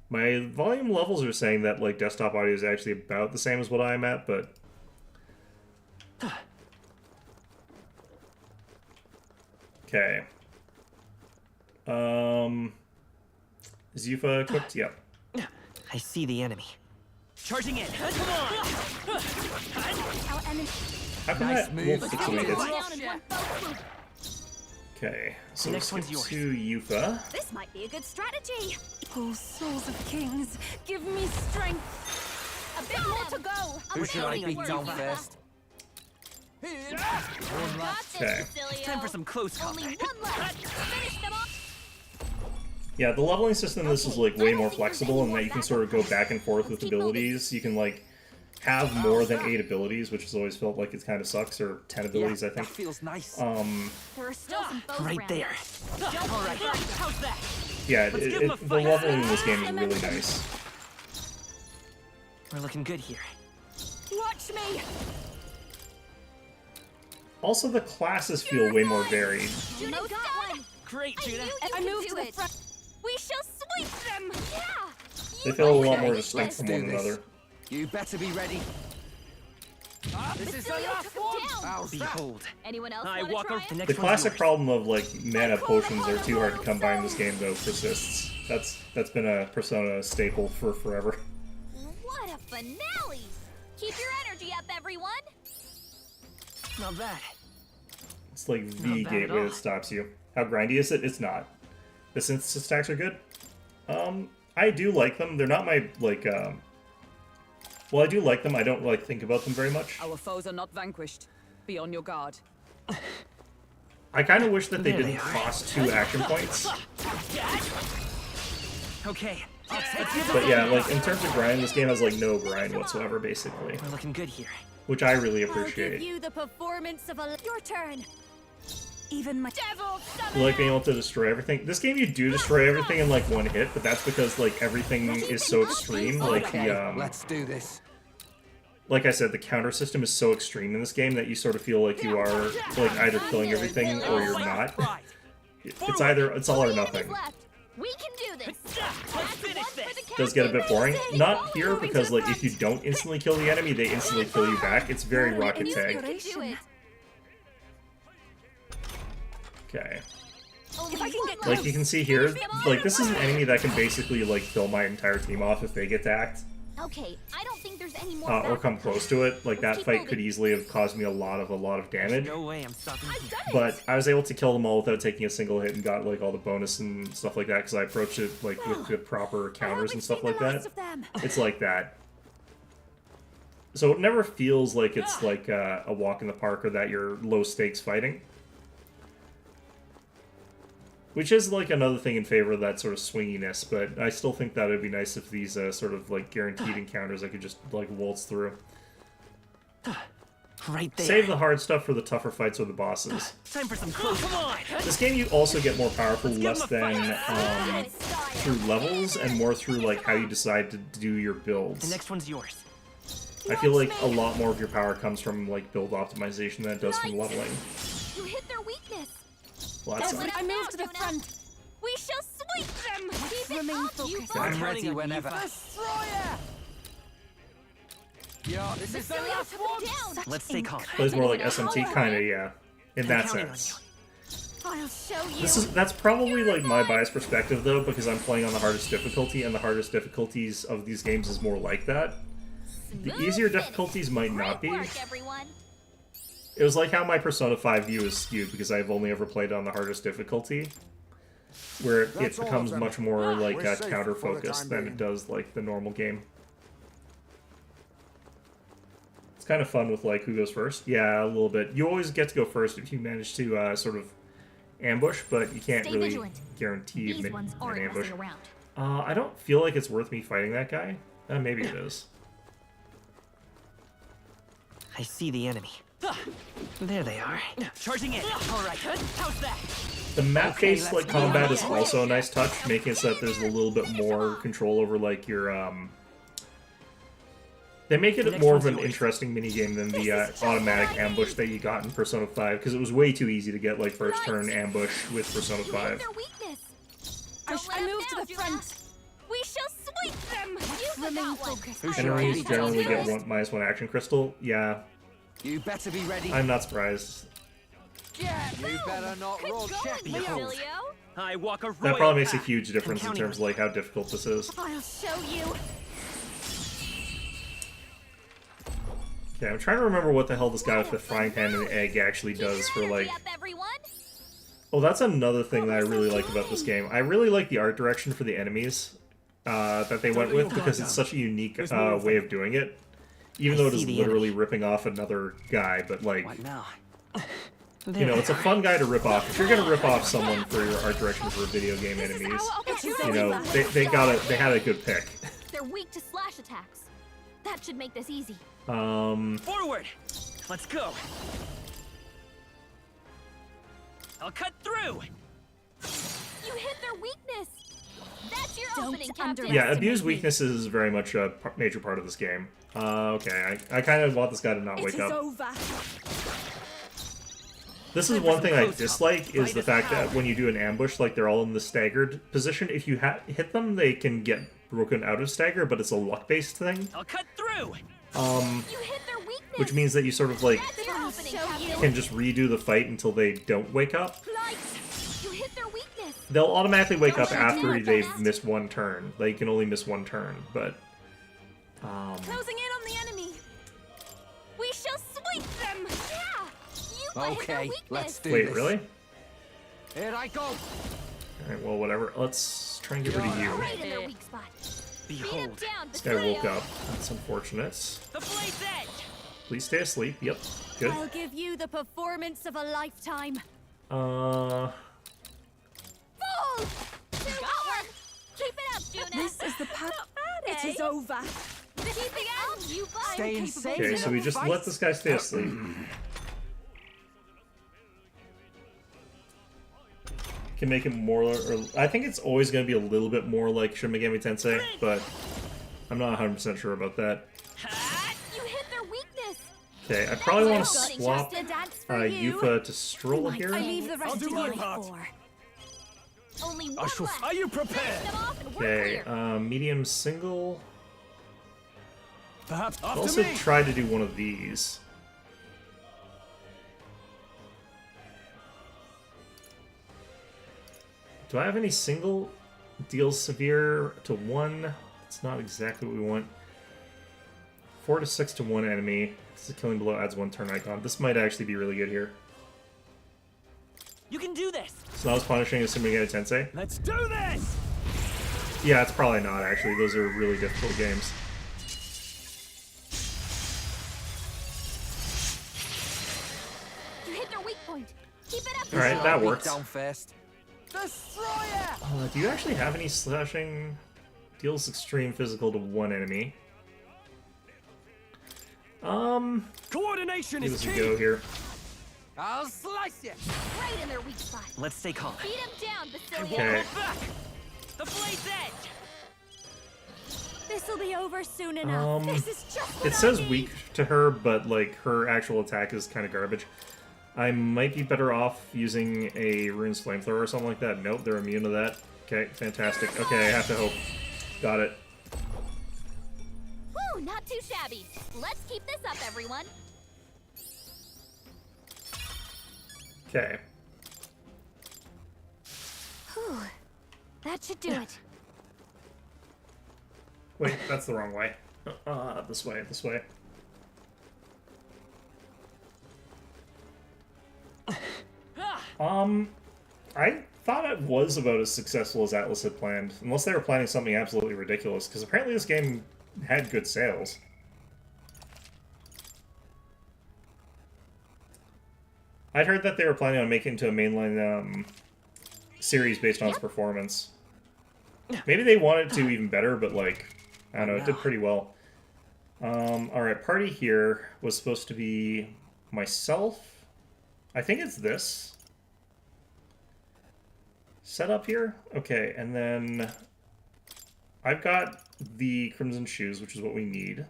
My volume levels are saying that like desktop audio is actually about the same as what I'm at, but okay. Is Yufa equipped? Yep. I see the enemy. Charging in. Come on! Our enemy. How come Nice that move. won't situate it? Down in one fell swoop. Okay, so Next skip one's yours. to Yufa. This might be a good strategy. Oh, souls of kings, give me strength. A bit more to go. Who should I beat down first? Okay. Time for some close Only combat. one left. Finish them off. Yeah, the leveling system in this is like way more flexible in that you can sort of go back and forth with abilities. You can like have more than 8 abilities, which has always felt like it kind of sucks, or 10 abilities, I That think. feels nice. There are still some foes Right around. there. All right. How's that? Yeah, Let's give 'em a the fight. leveling in this game is really nice. We're looking good here. Watch me. Also, the classes feel way more varied. Judah got one. Great, I Judah. knew you I could moved do to the it. front. We shall sweep them. Yeah. They You feel a might lot have more it. distinct Let's from do one this. another. You better be ready. This is the Basilio last took him one. down. How's that? Behold. Anyone else I want walk to over try the it? next The one's classic yours. problem of like mana potions are too hard to come by in this game though persists. That's been a Persona staple for forever. What a finale! Keep your energy up, everyone. Not bad. It's like the Not bad at gateway all. that stops you. How grindy is it? It's not. The synthesis stacks are good. I do like them. They're not my like well, I do like them. I don't like think about them very much. Our foes are not vanquished. Be on your guard. I kind of wish that they There they didn't are. cost 2 action points. Okay. But yeah, like in terms of grind, this game has like no grind whatsoever, basically, We're looking good here. which I really I'll give appreciate. you the performance of a. Your turn. Even my devil You like being able to destroy everything. This game, you do destroy everything in like one hit, but that's because like everything is so extreme. Like the let's do this. like I said, the counter system is so extreme in this game that you sort of feel like you are like either killing everything or you're not. It's all or nothing. We can do this. Let's finish this. It does get a bit boring. Not here because like if you don't instantly kill the enemy, they instantly kill you back. It's very rocket tag. Okay. Like you can see here, like this is an enemy that can basically like kill my entire team off if they get attacked. Okay, I don't think there's any more. Or come close to it. Like that fight could easily have caused me a lot of damage. No way I'm stopping you. But I was able to kill them all without taking a single hit and got like all the bonus and stuff like that because I approached it like with the proper counters and stuff like that. It's like that. So it never feels like it's like a walk in the park or that you're low stakes fighting. Which is like another thing in favor of that sort of swinginess, but I still think that it'd be nice if these sort of like guaranteed encounters I could just like waltz through. Right there. Save the hard stuff for the tougher fights with the bosses. Time for some close. Come on. This game you also get more powerful less than through levels and more through like how you decide to do your builds. The next one's yours. I feel like a lot more of your power comes from like build optimization than it does from leveling. You hit their weakness. Well, that's I move to the front. We shall sweep them. Keep it up, you I'm ready whenever. Destroyer! Yeah, this is the last one! Let's stay calm. Plays more like SMT, kind of, yeah, in that sense. I'll show you. That's probably like my biased perspective though, because I'm playing on the hardest difficulty, and the hardest difficulties of these games is more like that. The easier difficulties might not be. It was like how my Persona 5 view is skewed because I've only ever played on the hardest difficulty, where it becomes much more like counter focused than it does like the normal game. It's kind of fun with like who goes first. Yeah, a little bit. You always get to go first if you manage to sort of ambush, but you can't really guarantee an ambush. I don't feel like it's worth me fighting that guy. Maybe it is. I see the enemy. There they are. Charging in. All right. How's that? The map-based like combat is also a nice touch, making it so that there's a little bit more control over like your They make it more of an interesting minigame than the automatic ambush that you got in Persona 5, because it was way too easy to get like first turn ambush with Persona 5. I move to the front. We shall sweep them. You remain focused. Enemies generally get -1 action crystal. Yeah. You better be ready. I'm not surprised. You better not roll check. Behold. I walk a royal That probably makes a path. huge difference in terms of like how difficult this is. I'll show you. Okay, I'm trying to remember what the hell this guy with the frying pan and the egg actually does for like... Oh, that's another thing that I really like about this game. I really like the art direction for the enemies that they went with, because it's such a unique way of doing it. Even though it is literally ripping off another guy, but like... What now? You know, it's a fun guy to rip off. If you're gonna rip off someone for your art direction for video game enemies, you know, they had a good pick. They're weak to slash attacks. That should make this easy. Forward! Let's go! I'll cut through! You hit their weakness! That's your opening, Captain! Yeah, abuse weaknesses is very much a major part of this game. Okay, I kind of want this guy to not wake up. This is one thing I dislike, is the fact that when you do an ambush, like they're all in the staggered position, if you hit them, they can get broken out of stagger, but it's a luck-based thing. I'll cut through! Which means that you sort of like can just redo the fight until they don't wake up. They'll automatically wake up after they've missed one turn. They can only miss one turn, but Closing in on the enemy. We shall sweep them. Yeah. Okay, let's do wait, this. really? Here I go. All right, well, whatever. Let's try and get rid of you. Right in their weak spot. Behold. This guy woke up. That's unfortunate. The blade's edge. Please stay asleep. Yep, good. I'll give you the performance of a lifetime. Uh. Fall! Got one. Keep it up, Juna. This is the path. It is over. Keep it up, you guys. Stay insane. Okay, so we just let this guy stay asleep. can make it more, or I think it's always going to be a little bit more like Shin Megami Tensei, but I'm not 100% sure about that. You hit their weakness. Okay, I probably want to swap Yufa to Stroll here. I leave the rest I'll do to my you. part. Only one left. Are you prepared? Finish them off and we're Okay, clear. medium single. Perhaps I'll after also me. try to do one of these. Do I have any single deals severe to 1? It's not exactly what we want. 4 to 6 to 1 enemy. This is killing below adds 1 turn icon. This might actually be really good here. You can do this. So now it's punishing as Shin Megami Tensei. Let's do this. Yeah, it's probably not actually. Those are really difficult games. You hit their weak point. Keep it up. Alright, that works. Down first. Destroyer. Do you actually have any slashing? Deals extreme physical to 1 enemy. Coordination Give is us a key. go here. I'll slice you. Right in their weak spot. Let's stay calm. Beat him down, Basilia. Okay. Back. The blade's edge. This'll be over soon enough. This is just what It says I need. weak to her, but like her actual attack is kind of garbage. I might be better off using a Rune's Flamethrower or something like that. Nope, they're immune to that. Okay, fantastic. Okay, I have to hope. Got it. Woo, not too shabby. Let's keep this up, everyone. Okay. Whew. That should do it. Wait, that's the wrong way. This way, this way. I thought it was about as successful as Atlas had planned. Unless they were planning something absolutely ridiculous, because apparently this game had good sales. I'd heard that they were planning on making it into a mainline series based on its performance. Maybe they wanted to even better, but like, I don't know, it did pretty well. Alright, party here was supposed to be myself. I think it's this. Set up here? Okay, and then I've got the Crimson Shoes, which is what we need.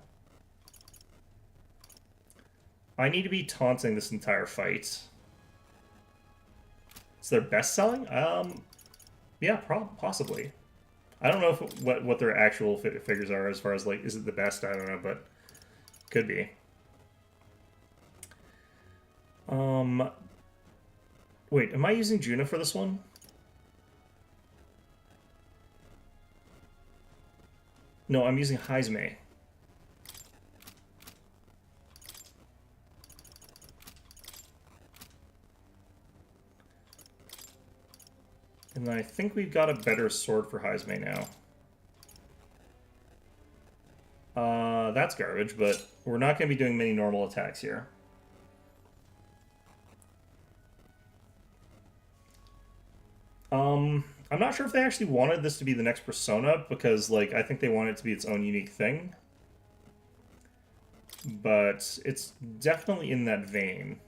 I need to be taunting this entire fight. It's their best selling? Yeah, possibly. I don't know if what their actual figures are as far as like, is it the best? I don't know, but could be. Wait, am I using Juna for this one? No, I'm using Heizme. And I think we've got a better sword for Heizme now. That's garbage, but we're not going to be doing many normal attacks here. I'm not sure if they actually wanted this to be the next Persona, because, like, I think they want it to be its own unique thing. But it's definitely in that vein.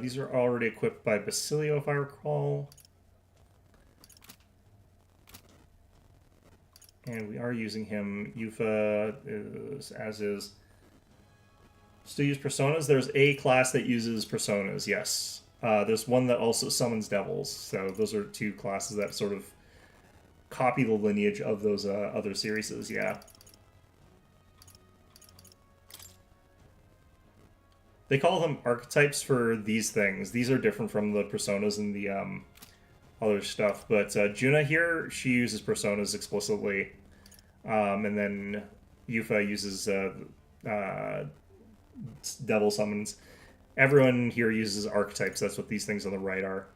These are already equipped by Basilio, if I recall. And we are using him. Yufa is, as is. Still use Personas? There's a class that uses Personas, yes. There's one that also summons devils. So those are two classes that sort of copy the lineage of those other series, yeah. They call them archetypes for these things. These are different from the Personas and the other stuff. But Juna here, she uses Personas explicitly. And then Yufa uses devil summons. Everyone here uses archetypes. That's what these things on the right are.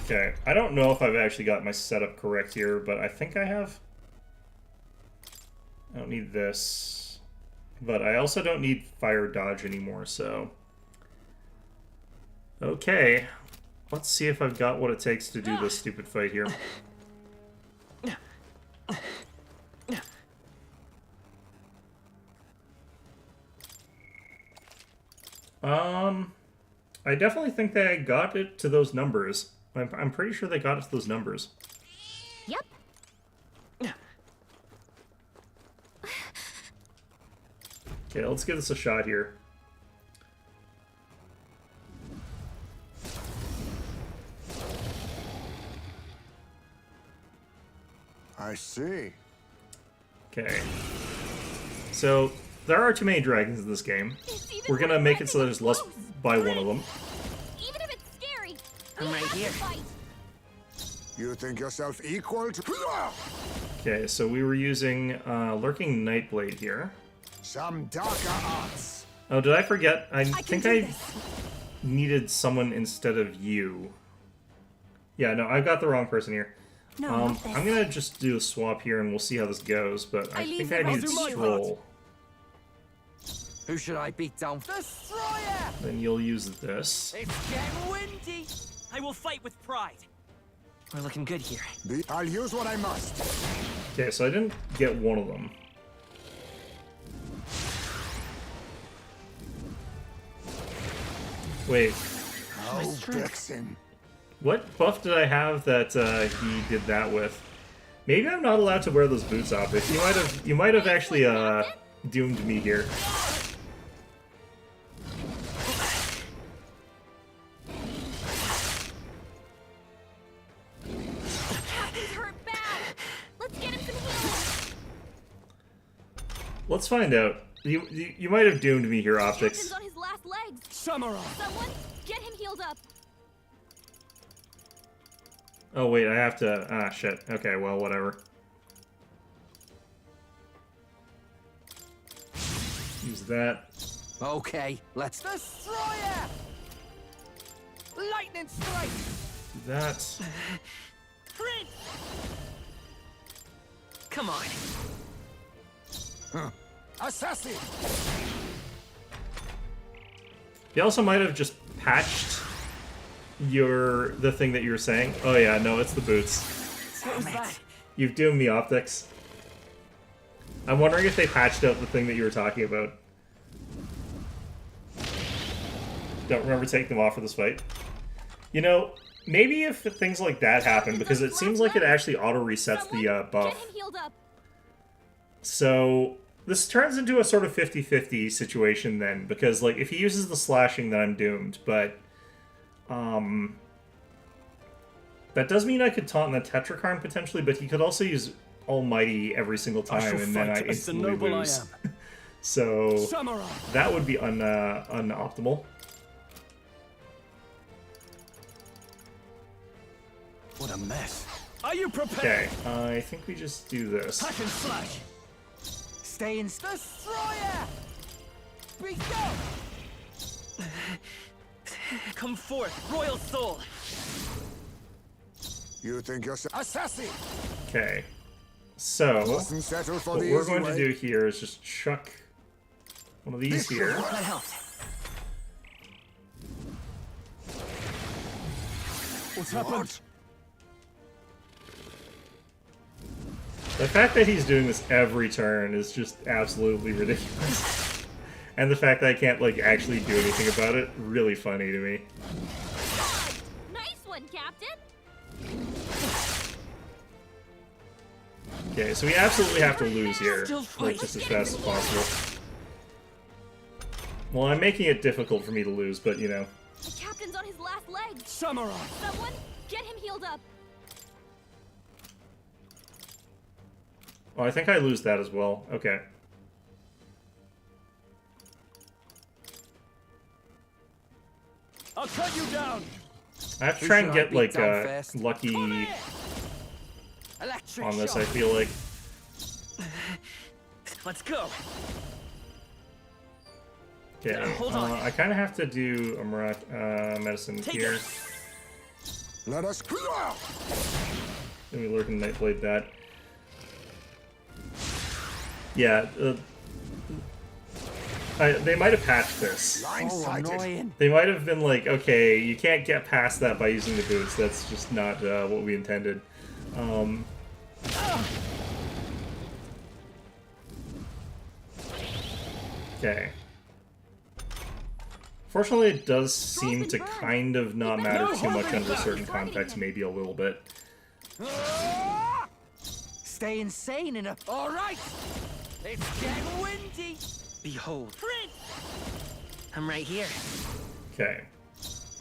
Okay, I don't know if I've actually got my setup correct here, but I think I have. I don't need this, but I also don't need fire dodge anymore, so. Okay, Let's see if I've got what it takes to do this stupid fight here. I definitely think they got it to those numbers. I'm pretty sure they got it to those numbers. Yep. Okay, let's give this a shot here. I see. Okay. So, there are too many dragons in this game. We're gonna make it so there's less by one of them. Even if it's scary, I'm right here. You think yourself equal to... Okay, so we were using Lurking Nightblade here. Some darker arts. Oh, did I forget? I think I needed someone instead of you. Yeah, no, I've got the wrong person here. No, I'm gonna just do a swap here and we'll see how this goes, but I think I need Stroll. Who should I beat down? Destroyer! Then you'll use this. It's getting windy. I will fight with pride. We're looking good here. I'll use what I must. Okay, so I didn't get one of them. Wait. Oh, Vixen. What buff did I have that he did that with? Maybe I'm not allowed to wear those boots optics. You might have actually doomed me here. Let's find out. You might have doomed me here, optics. On his last legs. Samurai. Someone get him healed up. Oh wait, I have to. Ah shit. Okay, well whatever. Use that. Okay, let's Destroyer! Lightning strike! Do that. Prince! Come on. Huh. Assassin! He also might have just patched the thing that you were saying. Oh yeah, no, it's the boots. What was that? You've doomed me, optics. I'm wondering if they patched out the thing that you were talking about. Don't remember taking them off for this fight. You know, maybe if things like that happen, because it seems like it actually auto-resets the buff. So, this turns into a sort of 50-50 situation then, because, like, if he uses the slashing, then I'm doomed, but, that does mean I could taunt the Tetrakarn potentially, but he could also use Almighty every single time, and then I instantly lose. So, that would be unoptimal. What a mess. Are you prepared? Okay, I think we just do this. Hack and slash. Stay in. Destroyer! Be go! Come forth, royal soul. You think you're assassin? Okay, so what we're going to do here is just chuck one of these here. That helped. What's happened? The fact that he's doing this every turn is just absolutely ridiculous. And the fact that I can't, like, actually do anything about it, really funny to me. Nice one, Captain. Okay, so we absolutely have to lose here, like, just as fast as possible. Well, I'm making it difficult for me to lose, but, you know. The captain's on his last legs. Samurai. Someone get him healed up. Oh, I think I lose that as well. Okay. I'll cut you down. I have to try and get, like, lucky on this, I feel like. Let's go. Okay, Hold on. I kind of have to do a medicine here. Let us. Then we Lurking Nightblade that. They might have patched this. They might have been like, okay, you can't get past that by using the boots. That's just not what we intended. Okay. Fortunately, it does seem to kind of not matter too much under certain contexts, maybe a little bit. Stay insane in a... All right! It's getting windy! Behold. I'm right here. Okay.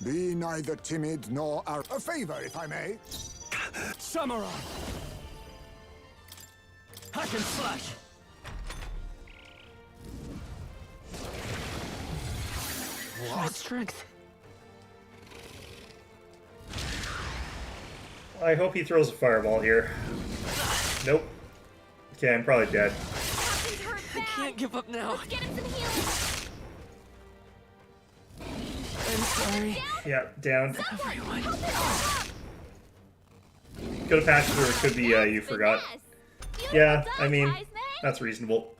Be neither timid nor a favor, if I may. Samurai! Hack and slash! What strength? I hope he throws a fireball here. Nope. Okay, I'm probably dead. I can't give up now. Let's get him some healing. I'm sorry. Yeah, down. Everyone. Could have patched it, or it could be you forgot. Yeah, I mean, that's reasonable.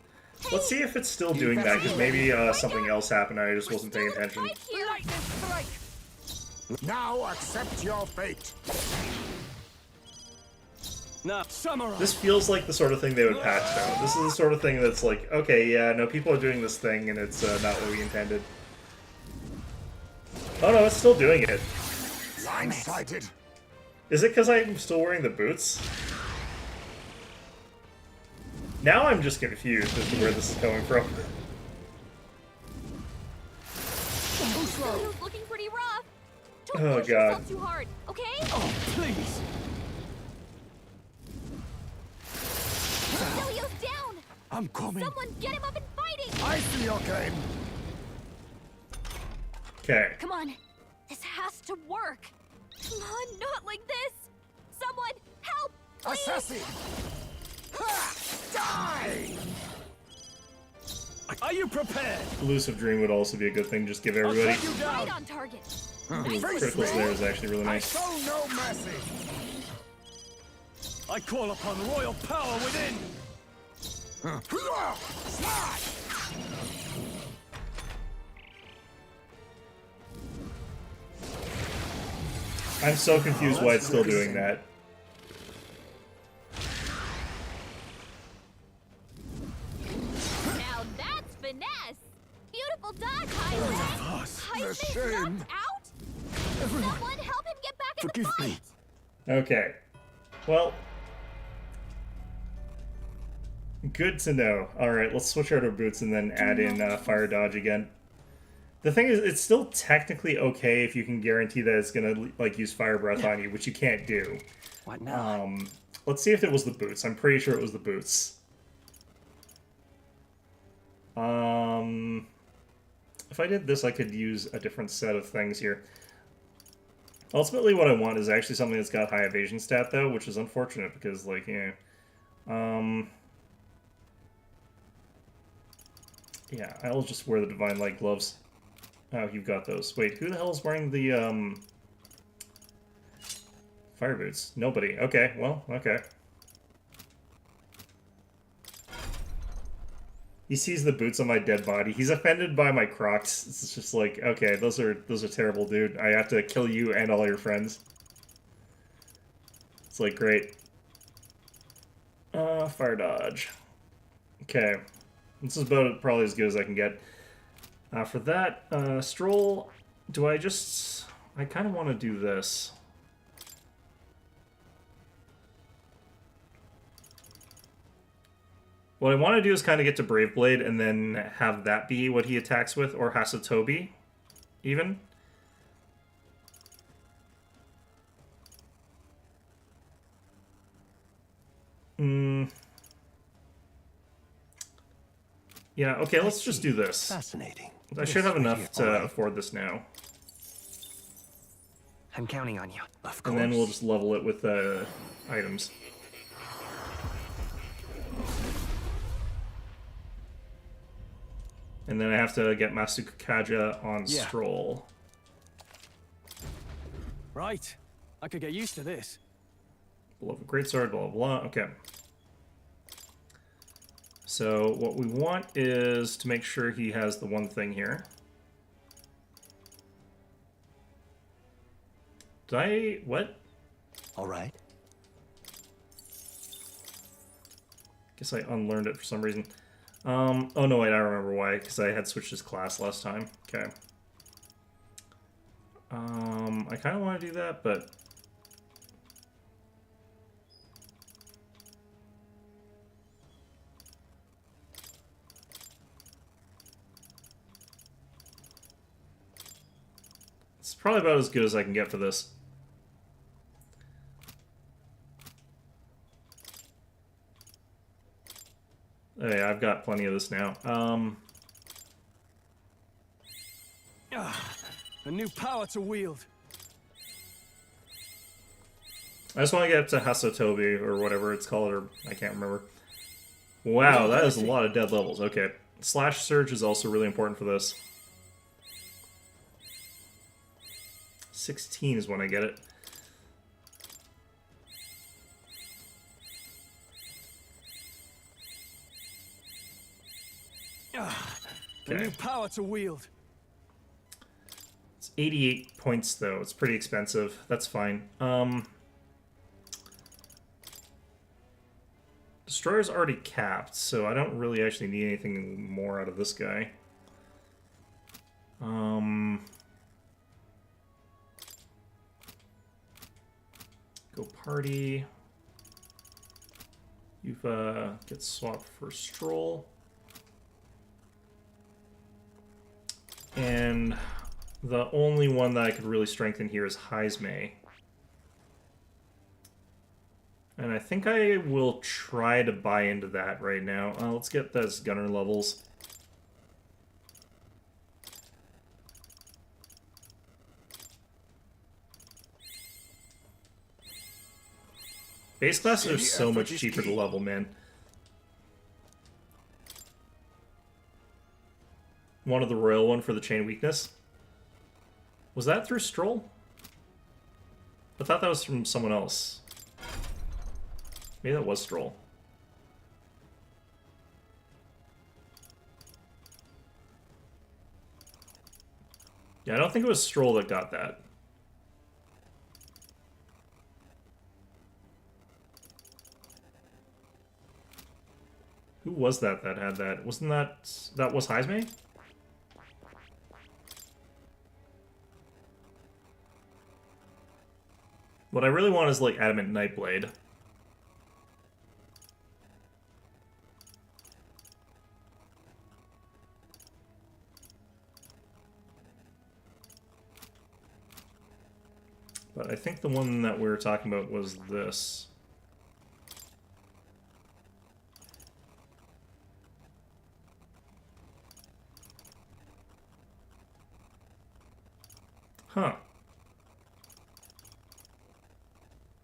Let's see if it's still doing that, because maybe something else happened and I just wasn't paying attention. Now accept your fate. Now, samurai. This feels like the sort of thing they would patch though. This is the sort of thing that's like, okay, yeah, no, people are doing this thing and it's not what we intended. Oh no, it's still doing it. Blindsided. Is it because I'm still wearing the boots? Now I'm just confused as to where this is coming from. Celio's looking pretty rough. Don't Oh, push God. yourself too hard, okay? Oh, please. Celio's down. I'm coming. Someone get him up and fighting. I see your game. Okay. Come on. This has to work. Come on, not like this. Someone help, please. Assassin. Ha! Die! Are you prepared? Elusive Dream would also be a good thing, just give I'll everybody. take you down. Right on target. Criticals there is actually really I nice. show no mercy. I call upon royal power within. Slash! I'm so confused why it's still doing that. Now that's finesse. Beautiful dodge, Highlander. The shame. Out? Someone help him get back in the fight. Okay. Well. Good to know. Alright, let's switch out our boots and then add in fire dodge again. The thing is, it's still technically okay if you can guarantee that it's gonna like use fire breath on you, which you can't do. What now? Let's see if it was the boots. I'm pretty sure it was the boots. If I did this, I could use a different set of things here. Ultimately, what I want is actually something that's got high evasion stat, though, which is unfortunate because, like, yeah. Yeah, I'll just wear the Divine Light gloves. Oh, you've got those. Wait, who the hell is wearing the, fire boots? Nobody. Okay, well, okay. He sees the boots on my dead body. He's offended by my Crocs. It's just like, okay, those are terrible, dude. I have to kill you and all your friends. It's like, great. Fire dodge. Okay. This is about probably as good as I can get. For that, stroll, do I just... I kind of want to do this. What I want to do is kind of get to Brave Blade and then have that be what he attacks with, or Hasatobi, even. Yeah, okay, let's just do this. Fascinating. I should have enough to afford this now. I'm counting on you. Of course. And then we'll just level it with items. And then I have to get Masukaja on Stroll. Right. I could get used to this. Beloved Greatsword, blah, blah, blah. Okay. So what we want is to make sure he has the one thing here. Did I... what? All right. Guess I unlearned it for some reason. Oh no, wait, I remember why. Because I had switched his class last time. Okay. I kind of want to do that, but... it's probably about as good as I can get for this. Oh yeah, I've got plenty of this now. A new power to wield. I just want to get up to Hasotobi, or whatever it's called, or I can't remember. Wow, that is a lot of dead levels. Okay. Slash Surge is also really important for this. 16 is when I get it. A new power to wield. It's 88 points, though. It's pretty expensive. That's fine. Destroyer's already capped, so I don't really actually need anything more out of this guy. Go party. Yufa gets swapped for Stroll. And the only one that I could really strengthen here is Heismay. And I think I will try to buy into that right now. Let's get those gunner levels. Base classes are so much cheaper to level, man. One of the royal one for the chain weakness. Was that through Stroll? I thought that was from someone else. Maybe that was Stroll. Yeah, I don't think it was Stroll that got that. Who was that that had that? Wasn't that... that was Heismay? What I really want is, like, Adamant Nightblade. But I think the one that we were talking about was this. Huh.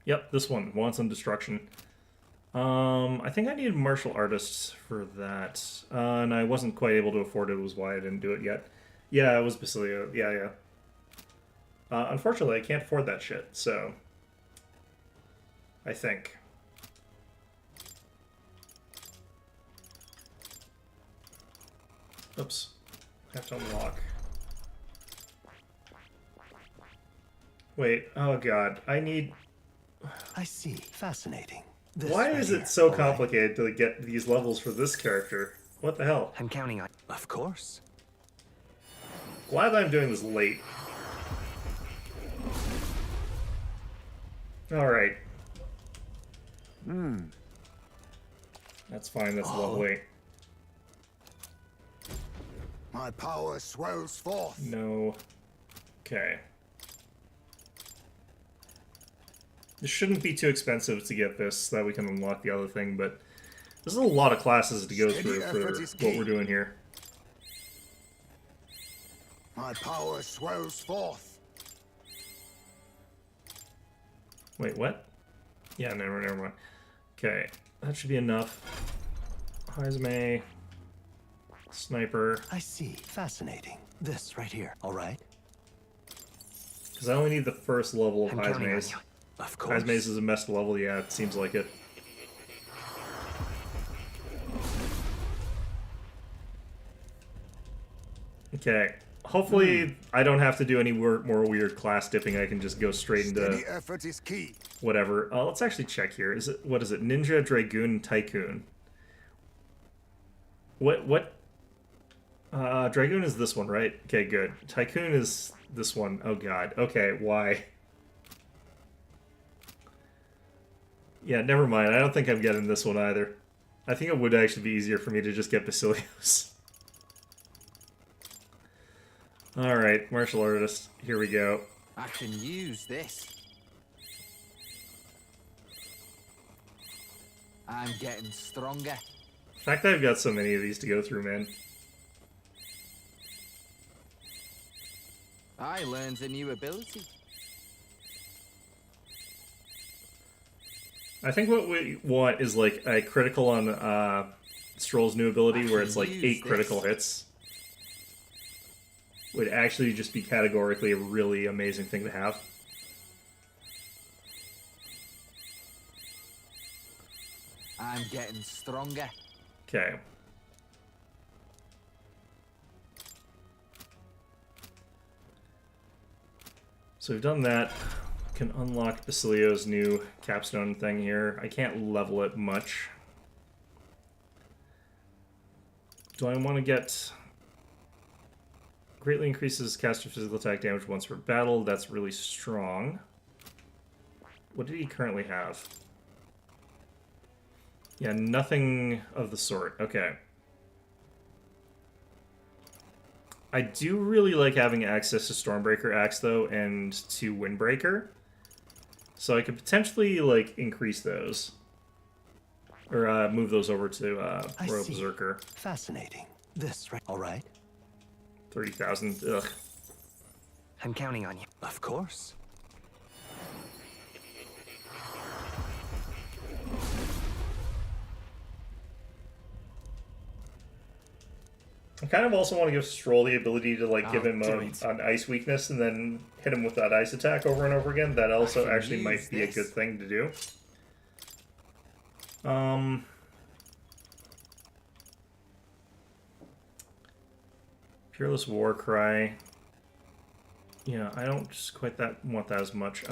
Yep, this one. Wants on Destruction. I think I needed martial artists for that. And I wasn't quite able to afford it, was why I didn't do it yet. Yeah, it was Basilia. Yeah, yeah. Unfortunately, I can't afford that shit, so... I think. Oops. Have to unlock. Wait, oh god, I need... I see. Fascinating. Why is it so complicated to get these levels for this character? What the hell? I'm counting on... Of course. Glad that I'm doing this late. Alright. That's fine, that's lovely. My power swells forth. No. Okay. This shouldn't be too expensive to get this, so that we can unlock the other thing, but this is a lot of classes to go through for what we're doing here. My power swells forth. Wait, what? Yeah, never mind. Okay, that should be enough. Heismay. Sniper. I see. Fascinating. This right here. All right. Because I only need the first level of Heismay's. Of course. Heismay's is a messed level, yeah, it seems like it. Okay. Hopefully, I don't have to do any more weird class dipping. I can just go straight into Steady effort is key. whatever. Let's actually check here. Is it what is it? Ninja, Dragoon, Tycoon. What? Dragoon is this one, right? Okay, good. Tycoon is this one. Oh god. Okay, why? Yeah, never mind. I don't think I'm getting this one either. I think it would actually be easier for me to just get Basilios. Alright, martial artist. Here we go. I can use this. I'm getting stronger. The fact that I've got so many of these to go through, man. I learned a new ability. I think what we want is like a critical on Stroll's new ability where it's like 8 critical hits. Would actually just be categorically a really amazing thing to have. I'm getting stronger. Okay. So we've done that. Can unlock Basilio's new capstone thing here. I can't level it much. Do I want to get... Greatly increases caster physical attack damage once per battle. That's really strong. What did he currently have? Yeah, nothing of the sort. Okay. I do really like having access to Stormbreaker Axe, though, and to Windbreaker. So I could potentially, like, increase those. Or move those over to Royal Berserker. Fascinating. This, right? All right. 30,000. Ugh. I'm counting on you. Of course. I kind of also want to give Stroll the ability to like give him an ice weakness and then hit him with that ice attack over and over again. That also actually might be a good thing to do. Peerless Warcry. Yeah, I don't just quite want that as much.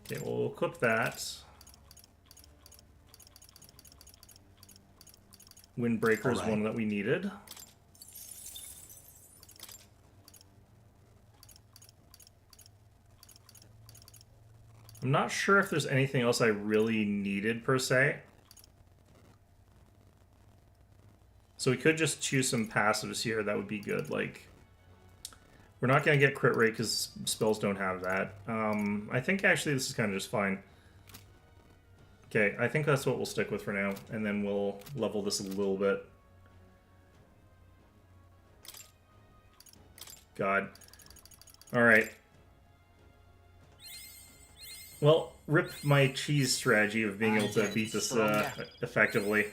Okay, well, we'll equip that. Windbreaker is one that we needed. I'm not sure if there's anything else I really needed, per se. So we could just choose some passives here. That would be good. Like, we're not going to get crit rate because spells don't have that. I think actually this is kind of just fine. Okay, I think that's what we'll stick with for now, and then we'll level this a little bit. God. Alright. Well, rip my cheese strategy of being able to beat this effectively.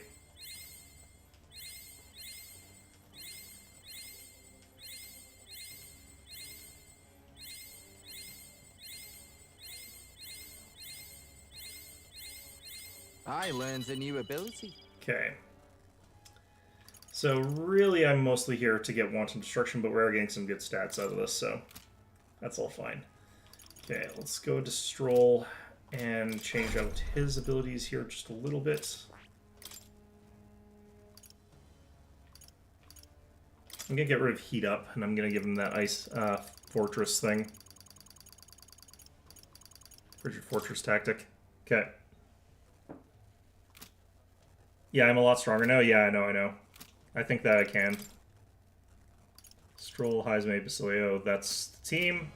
I learned a new ability. Okay. So really I'm mostly here to get Wanton Destruction, but we're getting some good stats out of this, so that's all fine. Okay, let's go to Stroll and change out his abilities here just a little bit. I'm going to get rid of Heat Up, and I'm going to give him that Ice Fortress thing. Frigid Fortress tactic. Okay. Yeah, I'm a lot stronger now. Yeah, I know. I think that I can. Stroll, Heisme, Basilio, that's the team.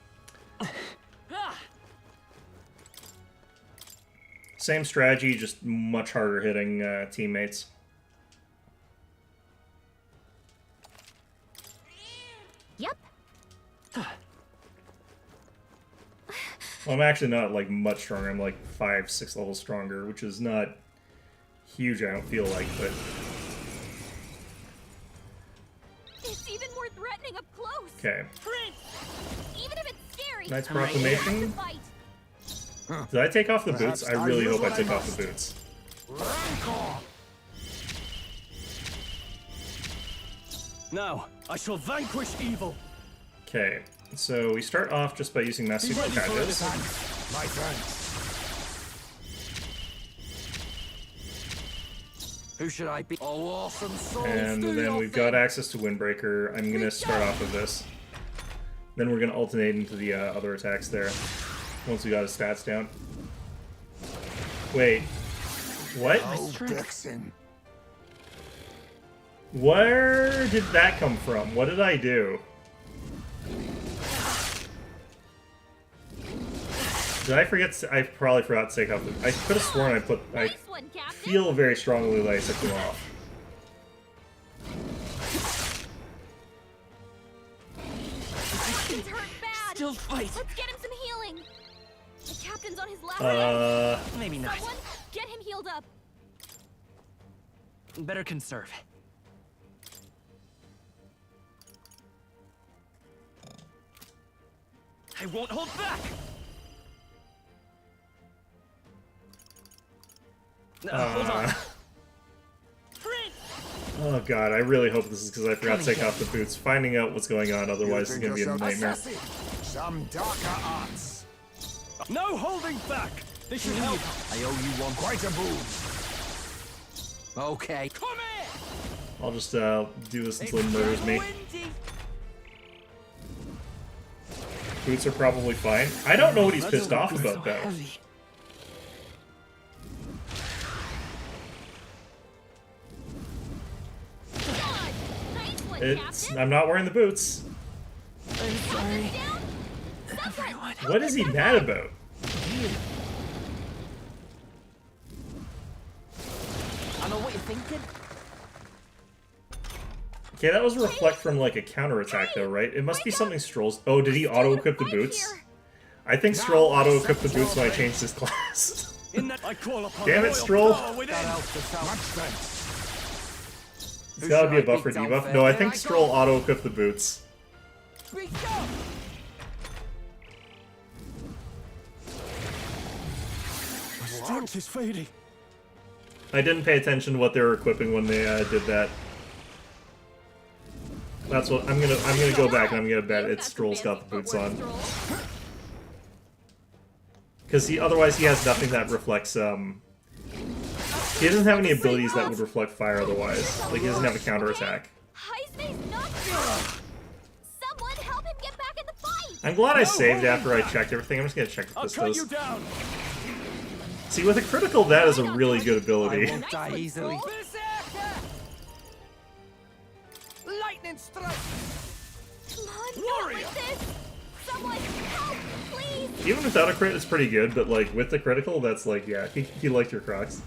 Same strategy, just much harder hitting teammates. Yep. Well, I'm actually not, like, much stronger. I'm, like, 5-6 levels stronger, which is not huge, I don't feel like, but Okay. Even if it's scary. Knight's Proclamation. Did I take off the boots? I really hope I took off the boots. Now, I shall vanquish evil. Okay, so we start off just by using Mass Super Gadgets. My thanks. Who should I be? Oh, awesome souls. And then we've got access to Windbreaker. I'm gonna start off with this. Then we're gonna alternate into the other attacks there. Once we got his stats down. Wait. What? Where did that come from? What did I do? Did I forget? I probably forgot to take off the... I could have sworn I put... I feel very strongly that I took them off. Captain's hurt bad. Still fight. Let's get him some healing. The captain's on his last leg. Maybe not. Someone get him healed up. Better conserve. I won't hold back. Hold on. Oh god, I really hope this is because I forgot to take off the boots. Finding out what's going on, otherwise it's gonna be a nightmare. Some darker arts. No holding back. This should help. I owe you one. Quite a boon. Okay. Come here. I'll just do this until it murders me. Boots are probably fine. I don't know what he's pissed off about though. I'm not wearing the boots. I'm sorry. Everyone. What is he mad about? I know what you're thinking. Okay, that was a reflect from like a counterattack though, right? It must be something Stroll's... Oh, did he auto-equip the boots? I think Stroll auto-equipped the boots when I changed his class. Damn it, Stroll! It's gotta be a buff or debuff. No, I think Stroll auto-equipped the boots. My strength is fading. I didn't pay attention to what they were equipping when they did that. That's what I'm gonna go back and I'm gonna bet it's Stroll's got the boots on. Because otherwise he has nothing that reflects he doesn't have any abilities that would reflect fire otherwise. Like he doesn't have a counterattack. Someone help him get back in the fight. I'm glad I saved after I checked everything. I'm just gonna check what this does. See, with a critical, that is a really good ability. I won't die easily. Lightning strike. Come on, not like this. Someone help, please. Even without a crit, it's pretty good, but like with the critical, that's like, yeah, he liked your Crocs.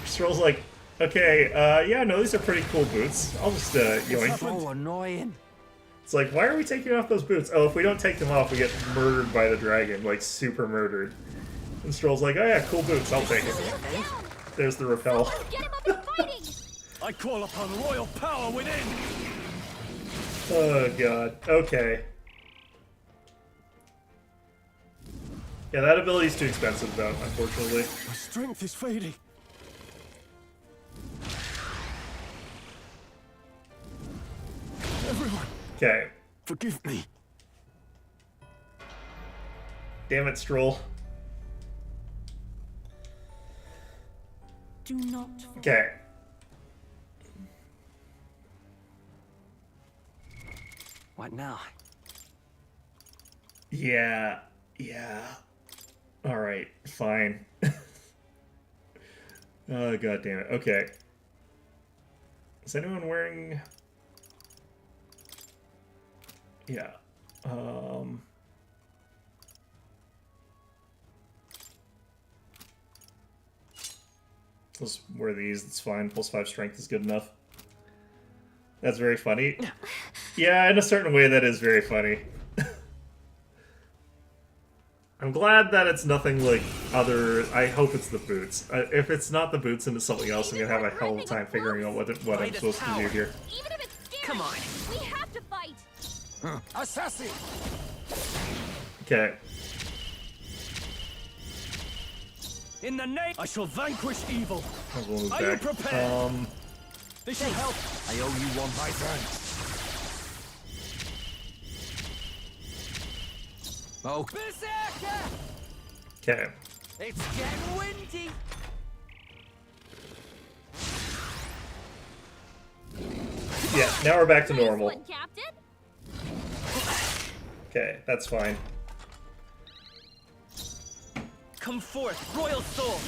Stroll's like, okay, yeah, no, these are pretty cool boots. I'll just, yoink. So annoying. It's like, why are we taking off those boots? Oh, if we don't take them off, we get murdered by the dragon, like super murdered. And Stroll's like, oh yeah, cool boots, I'll take it. There's the repel. I call upon royal power within. Oh god. Okay. Yeah, that ability's too expensive though, unfortunately. My strength is fading. Everyone. Okay. Forgive me. Damn it, Stroll. Do not. Okay. What now? Yeah. Alright, fine. Oh, god damn it. Okay. Is anyone wearing... Yeah. Let's wear these, it's fine. +5 strength is good enough. That's very funny. Yeah, in a certain way that is very funny. I'm glad that it's nothing like other... I hope it's the boots. If it's not the boots and it's something else, I'm gonna have a hell of a time figuring out what I'm supposed to do here. Even if it's scary, Come on. we have to fight. Assassin! Okay. In the name, I shall vanquish evil. We'll move Are you back. prepared? This should help. I owe you one. My thanks. Oh. Berserker! Okay. It's getting windy. Yeah, now we're back to Nice normal. one, Captain. Okay, that's fine. Come forth, royal soul.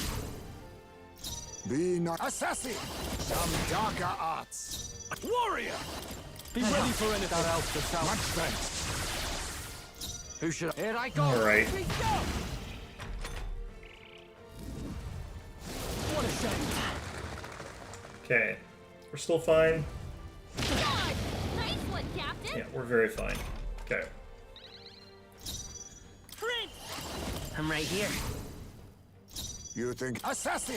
Be not Assassin! Some darker arts. Warrior! Be ready for anything. That helps us out. Much thanks. Who should Here I go. All right. We go. What a shame. Okay. We're still fine. God, nice one, Captain. Yeah, we're very fine. Okay. Prince! I'm right here. you think Assassin!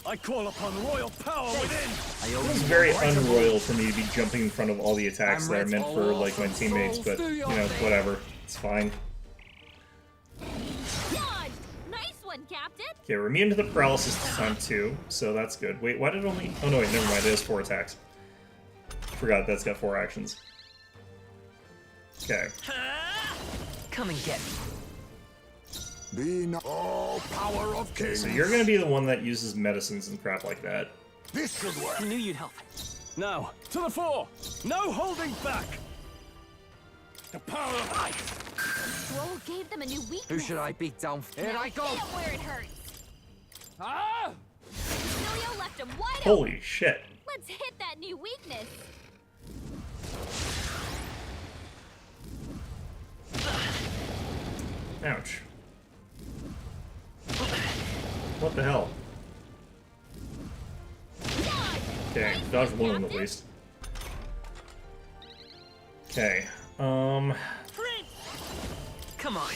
I call upon royal power within. I owe It's you very one. unroyal for me to be jumping in front of all the attacks I'm that are ready. meant for like my teammates, but you know, whatever. It's fine. God, nice one, Captain. Okay, we're immune to the paralysis this time too, so that's good. Wait, why did it only... Oh no, wait, never mind. It has 4 attacks. Forgot that's got 4 actions. Okay. Come and get me. be not Oh, power of kings. So you're gonna be the one that uses medicines and crap like that. This should work. I knew you'd help. Now, to the fore. No holding back. The power of ice. Roll gave them a new weakness. Who should I beat down? Here Now I go. hit 'em where it hurts. Ah! Basilio left him wide open. Holy shit. Let's hit that new weakness. Ouch. What the hell? Okay, dodged one of them at least. Okay, Prince! Come on.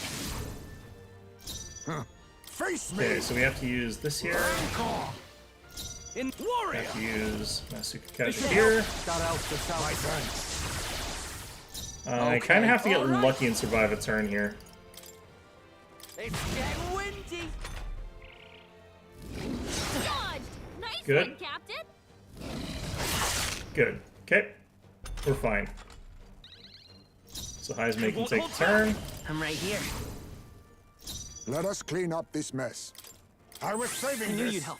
Face me. okay, so we have to use this here. Rancor. In We warrior. have to use Masuka here. That helps us out. My thanks. I kind of have to get lucky and survive a turn here. It's getting windy. Dodged. Nice Good. one, Captain. Good. Okay, we're fine. So Heisman can take a turn. I'm right here. let us clean up this mess. I was I saving knew this. you'd help.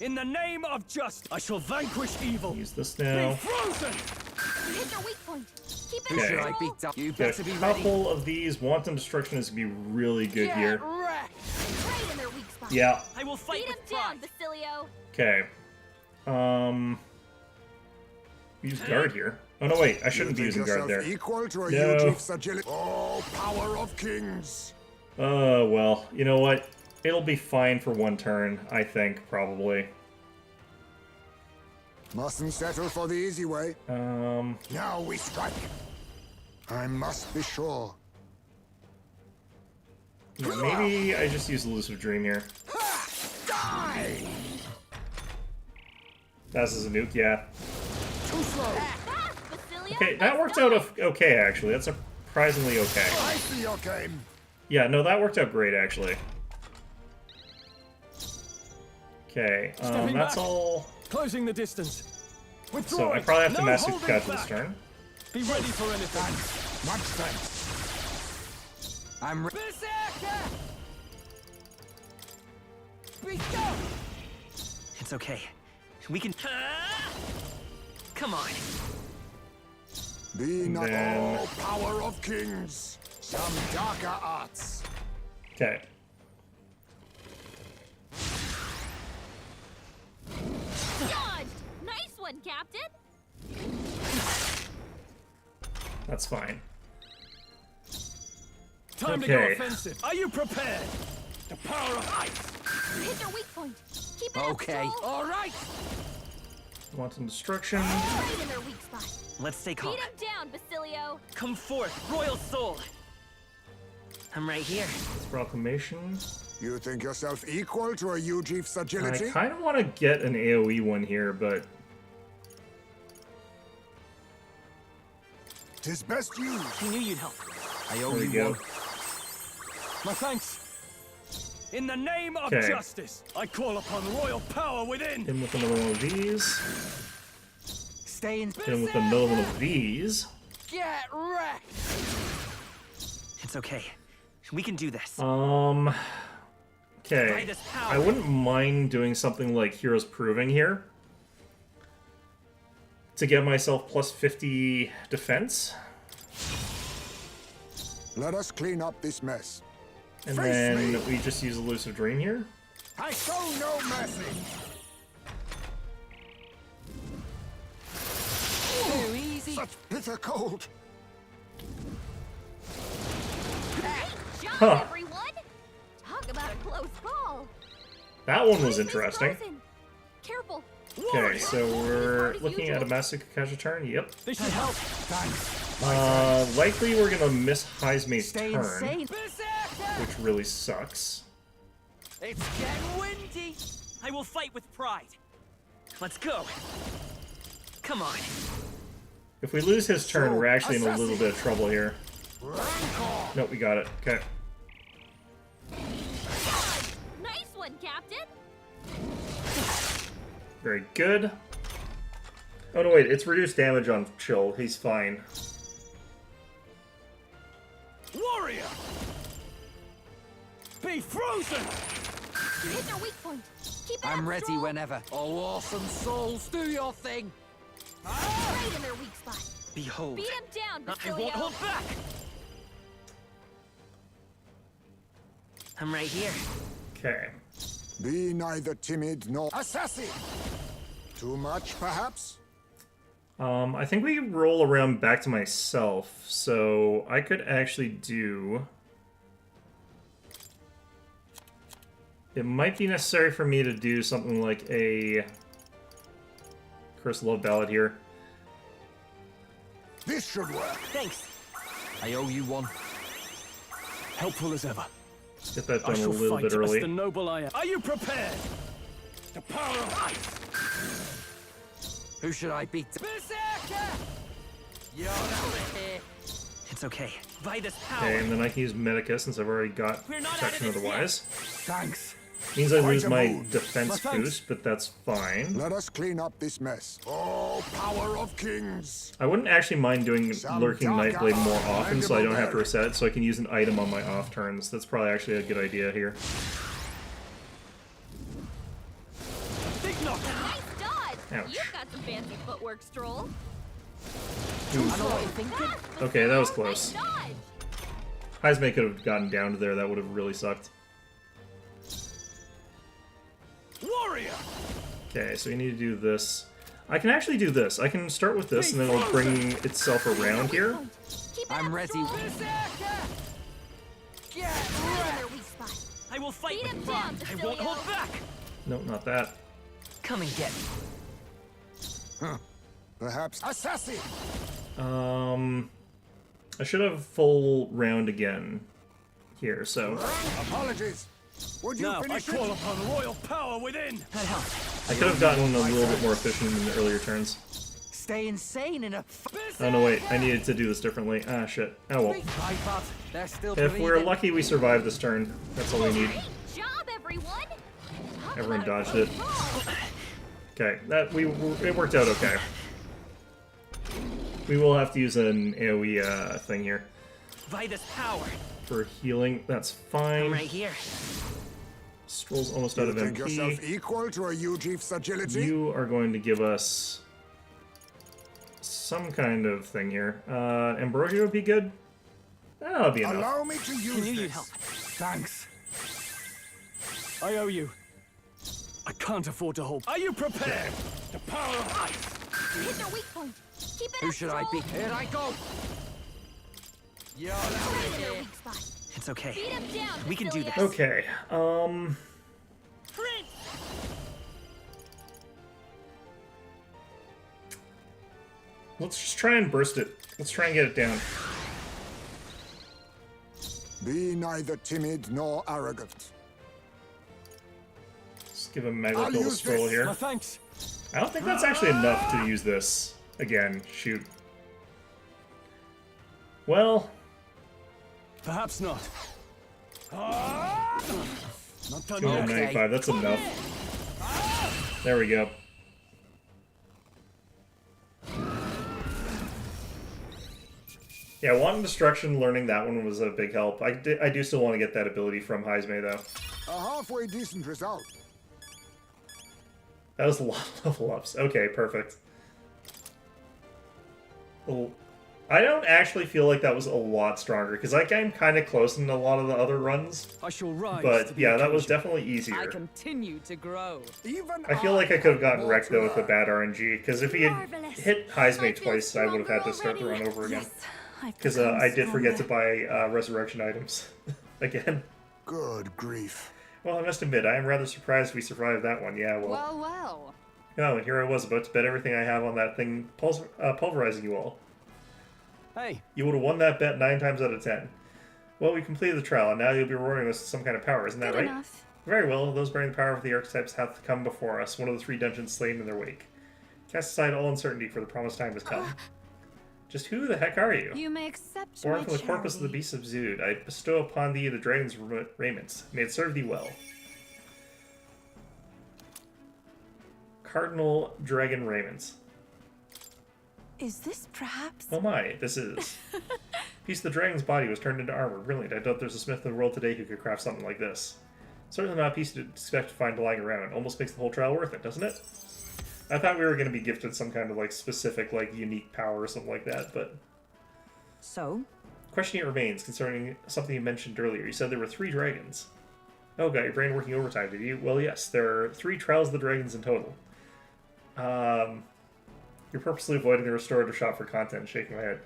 In the name of justice, I shall vanquish evil. Use this Be now. frozen. You hit their weak point. Keep it Who Okay. should in I control. beat down? You Got better a be ready. couple of these. Wanton Destruction is going to be really good here. Get wrecked. Right in their weak spot. Yeah. I will fight Beat him with down, pride. Basilio. Okay. Use guard here. Oh no, wait. I shouldn't be You using think guard yourself there. equal to a No. Eugif's agility? Oh, power of kings. Well, you know what? It'll be fine for one turn, I think, probably. Mustn't settle for the easy way. Now we strike. I must be sure. Yeah, maybe I just use Elusive Dream here. Die. That's as a nuke, yeah. Too slow. Ah, Basilio. Okay, that worked out okay, actually. That's surprisingly okay. I see your game. Yeah, no, that worked out great, actually. Okay, Stepping that's back. all. Closing the distance. Withdrawing. So I probably have to No Master holding Catch back. this turn. Be ready for anything. Much thanks. I'm ready. Berserker! We go! It's okay. We can. Come on. Be not Then- Oh, power of kings. Some darker arts. Okay. Dodged. Nice one, Captain. That's fine. Time to go Okay. offensive. Are you prepared? The power of ice. Hit their weak point. Keep it Okay. up, Soul. All right. Wanton Destruction. Right in their weak spot. Let's stay calm. Beat him down, Basilio. Come forth, royal soul. I'm right here. Proclamation. You think yourself equal to a Eugif's I agility? kind of want to get an AoE one here, but 'Tis best used. I knew you'd help. I owe There we you go. one. My thanks. In the name of Okay. justice, I call upon royal power within. In with another one of these. Stay in. In with another one of these. Get wrecked! It's okay. We can do this. Okay. I wouldn't mind doing something like Heroes Proving here. To get myself plus 50 defense. Let us clean up this mess. And Face then me. we just use Elusive Dream here. I show no mercy. Too easy. Such bitter cold. Great job, Huh. everyone! Talk about a close call. That one was Time is interesting. frozen. Careful. Okay, so we're looking at a Massive Kakaja turn. Yep. This should help. Thanks. Likely we're gonna miss Heismay's Stay turn, insane. which really sucks. It's getting windy. I will fight with pride. Let's go. Come on. If we lose his turn, we're actually in a little bit of trouble here. Nope, we got it. Okay. Nice one, Captain. Very good. Oh no, wait, it's reduced damage on Chill. He's fine. Warrior! Be frozen! You hit their weak point. Keep it I'm up, ready Stroll. whenever. Oh, awesome souls, do your thing. Right in their weak spot. Behold. Beat him down, I Basilio. won't hold back. I'm right here. Okay. Be neither timid nor assassin. Too much, perhaps? I think we roll around back to myself, so I could actually do... It might be necessary for me to do something like a Curse Love Ballad here. This should work. Thanks. I owe you one. Helpful as ever. Let's get that I done a shall little fight bit as early. the noble I am. Are you prepared? The power of ice. Who should I beat? Berserker! You're out of here. It's okay. By this power. Okay, and then I can use Medica since I've already got We're not protection out of this otherwise. Thanks. Means I Quite lose a my mood. defense My thanks. boost, but that's fine. Let us clean up this mess. Oh, power of kings. I wouldn't actually mind doing Some Lurking dark Nightblade more art, often, so I don't have to mandible reset it, so I can use an item on my off turns. That's probably actually a good idea here. Big knock. Nice dodge. Ouch. You've got some fancy footwork, Stroll. I know what you're thinking. Fast, Okay, that was Basilio. close. Nice dodge. Heismay could have gotten down to there, that would have really sucked. Warrior! Okay, so we need to do this. I can actually do this. I can start with this, and then it'll bring itself around here. Keep it I'm up, ready. Stroll. Berserker! Get Right in wrecked! their weak spot. I will fight Beat him with down, pride. I won't Basilio. hold back. Nope, not that. Come and get me. Perhaps assassin. I should have full round again here, so Apologies. Would you Now I finish call it? upon royal power within. That helps. I could have gotten a little bit more efficient in the earlier turns. Stay insane in a. Oh no, wait, I needed to do this differently. Ah, shit. Oh well. Tripod. They're still If we're breathing. lucky, we survive this turn. That's all we need. Great job, everyone. Talk Everyone about a dodged it. close call. Okay, it worked out okay. We will have to use an AoE thing here By this power. for healing. That's I'm fine. right here. Stroll's almost out You of think yourself MP. equal to a Ujief's agility? You are going to give us some kind of thing here. Ambrosia would be good. That'll be enough. Allow me to use I knew you'd this. help. Thanks. I owe you. I can't afford to hold. Are you prepared? The power of ice. You hit their weak point. Keep it Who up, should I Stroll. be? Here I go. You're out Right of in their here. weak spot. It's okay. Beat him down, We can do Basilio. this. Okay, Prince! let's just try and burst it. Let's try and get it down. Be neither timid nor arrogant. Let's give a I'll Maglefield a use scroll this. here. My thanks. I don't think that's actually enough to use this again. Shoot. Well, perhaps not. Not done yet. 295, that's enough. There we go. Yeah, Wanton Destruction, learning that one was a big help. I do still want to get that ability from Heisme, though. A halfway decent result. That was a lot of level ups. Okay, perfect. Well, I don't actually feel like that was a lot stronger, because I came kind of close in a lot of the other runs. I shall rise but yeah, that was definitely easier. I continue to grow. I feel like I could have gotten wrecked, though, with the bad RNG, because if he had hit Heisme twice, I would have had to start the run over again. Because I did forget to buy resurrection items again. Good grief. Well, I must admit, I am rather surprised we survived that one. Yeah, well. Well. Oh, and here I was about to bet everything I have on that thing pulverizing you all. Hey. You would have won that bet 9 times out of 10. Well, we completed the trial, and now you'll be rewarding us with some kind of power, isn't that right? Enough. Very well, those bearing the power of the archetypes have come before us, one of the 3 dungeons slain in their wake. Cast aside all uncertainty, for the promised time has come. Just who the heck are you? You may accept Born my from the corpus of the beast subdued, I bestow upon thee the dragon's raiments. May it serve thee well. Cardinal Dragon Raiments. Is this perhaps... Oh my, this is. Piece of the dragon's body was turned into armor. Brilliant. I doubt there's a smith in the world today who could craft something like this. Certainly not a piece to expect to find lying around. Almost makes the whole trial worth it, doesn't it? I thought we were going to be gifted some kind of, like, specific, like, unique power or something like that, but... So? Question yet remains concerning something you mentioned earlier. You said there were 3 dragons. Oh, got your brain working overtime, did you? Well, yes. There are 3 trials of the dragons in total. You're purposely avoiding the restorative shop for content, shaking my head.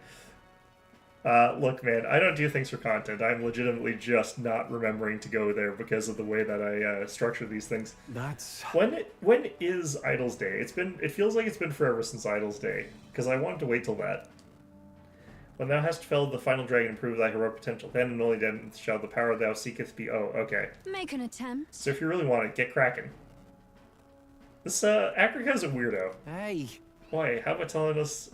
Look, man, I don't do things for content. I'm legitimately just not remembering to go there because of the way that I structure these things. That's... When is Idol's Day? It feels like it's been forever since Idol's Day, because I wanted to wait till that. When thou hast felled the final dragon and proved thy heroic potential, then and only then shall the power thou seeketh be... Oh, okay. Make an attempt. So if you really want it, get cracking. This, Africa's a weirdo. Hey. Why? How about telling us...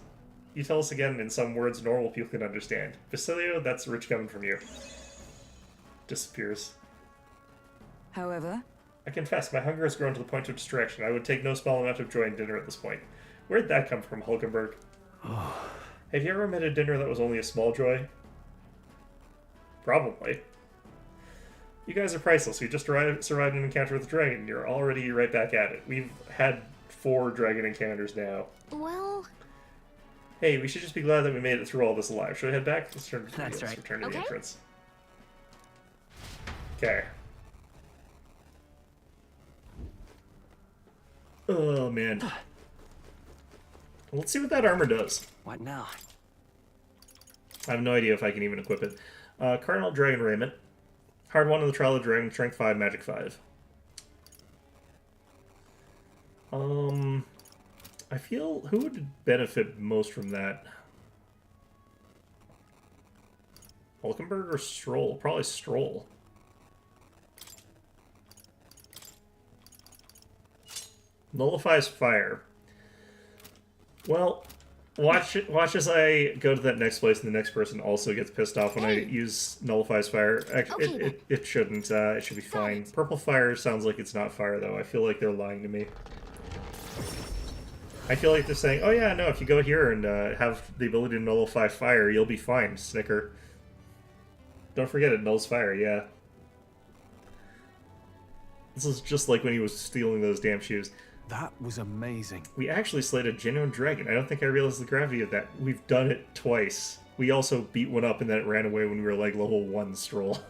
You tell us again in some words normal people can understand. Basilio, that's rich coming from you. Disappears. However? I confess, my hunger has grown to the point of distraction. I would take no small amount of joy in dinner at this point. Where'd that come from, Hulkenberg? Have you ever met a dinner that was only a small joy? Probably. You guys are priceless. We just survived an encounter with a dragon. You're already right back at it. We've had 4 dragon encounters now. Well... Hey, we should just be glad that we made it through all this alive. Should we head back? Let's turn to the That's right. return to the entrance. Okay. Oh, man. Let's see what that armor does. What now? I have no idea if I can even equip it. Cardinal Dragon Raiment. Hard 1 on the Trial of the Dragon, Strength 5, Magic 5. I feel... Who would benefit most from that? Hulkenberg or Stroll? Probably Stroll. Nullifies fire. Well, watch as I go to that next place and the next person also gets pissed off when I use Nullifies fire. Actually, it shouldn't. It should be fine. Purple fire sounds like it's not fire, though. I feel like they're lying to me. I feel like they're saying, oh yeah, no, if you go here and have the ability to nullify fire, you'll be fine, Snicker. Don't forget it nulls fire, yeah. This is just like when he was stealing those damn shoes. That was amazing. We actually slayed a genuine dragon. I don't think I realized the gravity of that. We've done it twice. We also beat one up and then it ran away when we were like level 1 Stroll.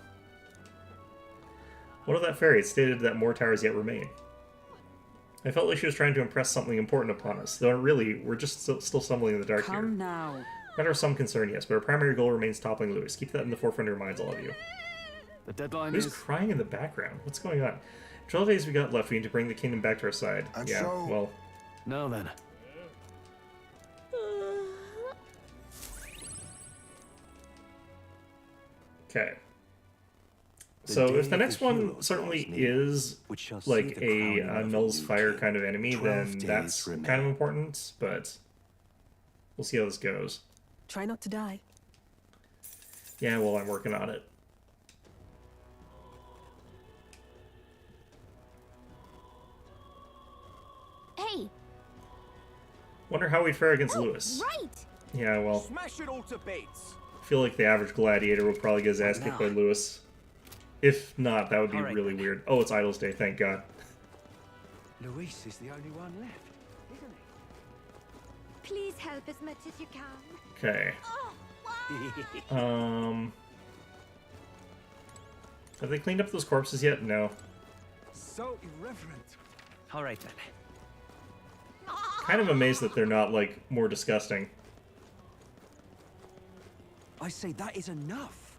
What of that fairy? It stated that more towers yet remain. I felt like she was trying to impress something important upon us, though really, we're just still stumbling in the dark here. Come now. Matter of some concern, yes, but our primary goal remains toppling Lewis. Keep that in the forefront of your minds, all of you. The deadline Who's is... crying in the background? What's going on? 12 days we got left. We need to bring the kingdom back to our side. And yeah, so... well... Now then. Okay. So if the next one certainly is like a Null's Fire kind of enemy, then that's kind of important, but we'll see how this goes. Try not to die. Yeah, well, I'm working on it. Hey. Wonder how we'd fare against Lewis. Right. Yeah, well, Smash it all to bits. I feel like the average gladiator will probably get his ass kicked by Lewis. If not, that would be All right, really weird. Oh, it's Idol's Day, thank God. Luis is the only one left, isn't Please help as much as you can. Okay. Have they cleaned up those corpses yet? No. So irreverent. All right then. Kind of amazed that they're not, like, more disgusting. I say that is enough.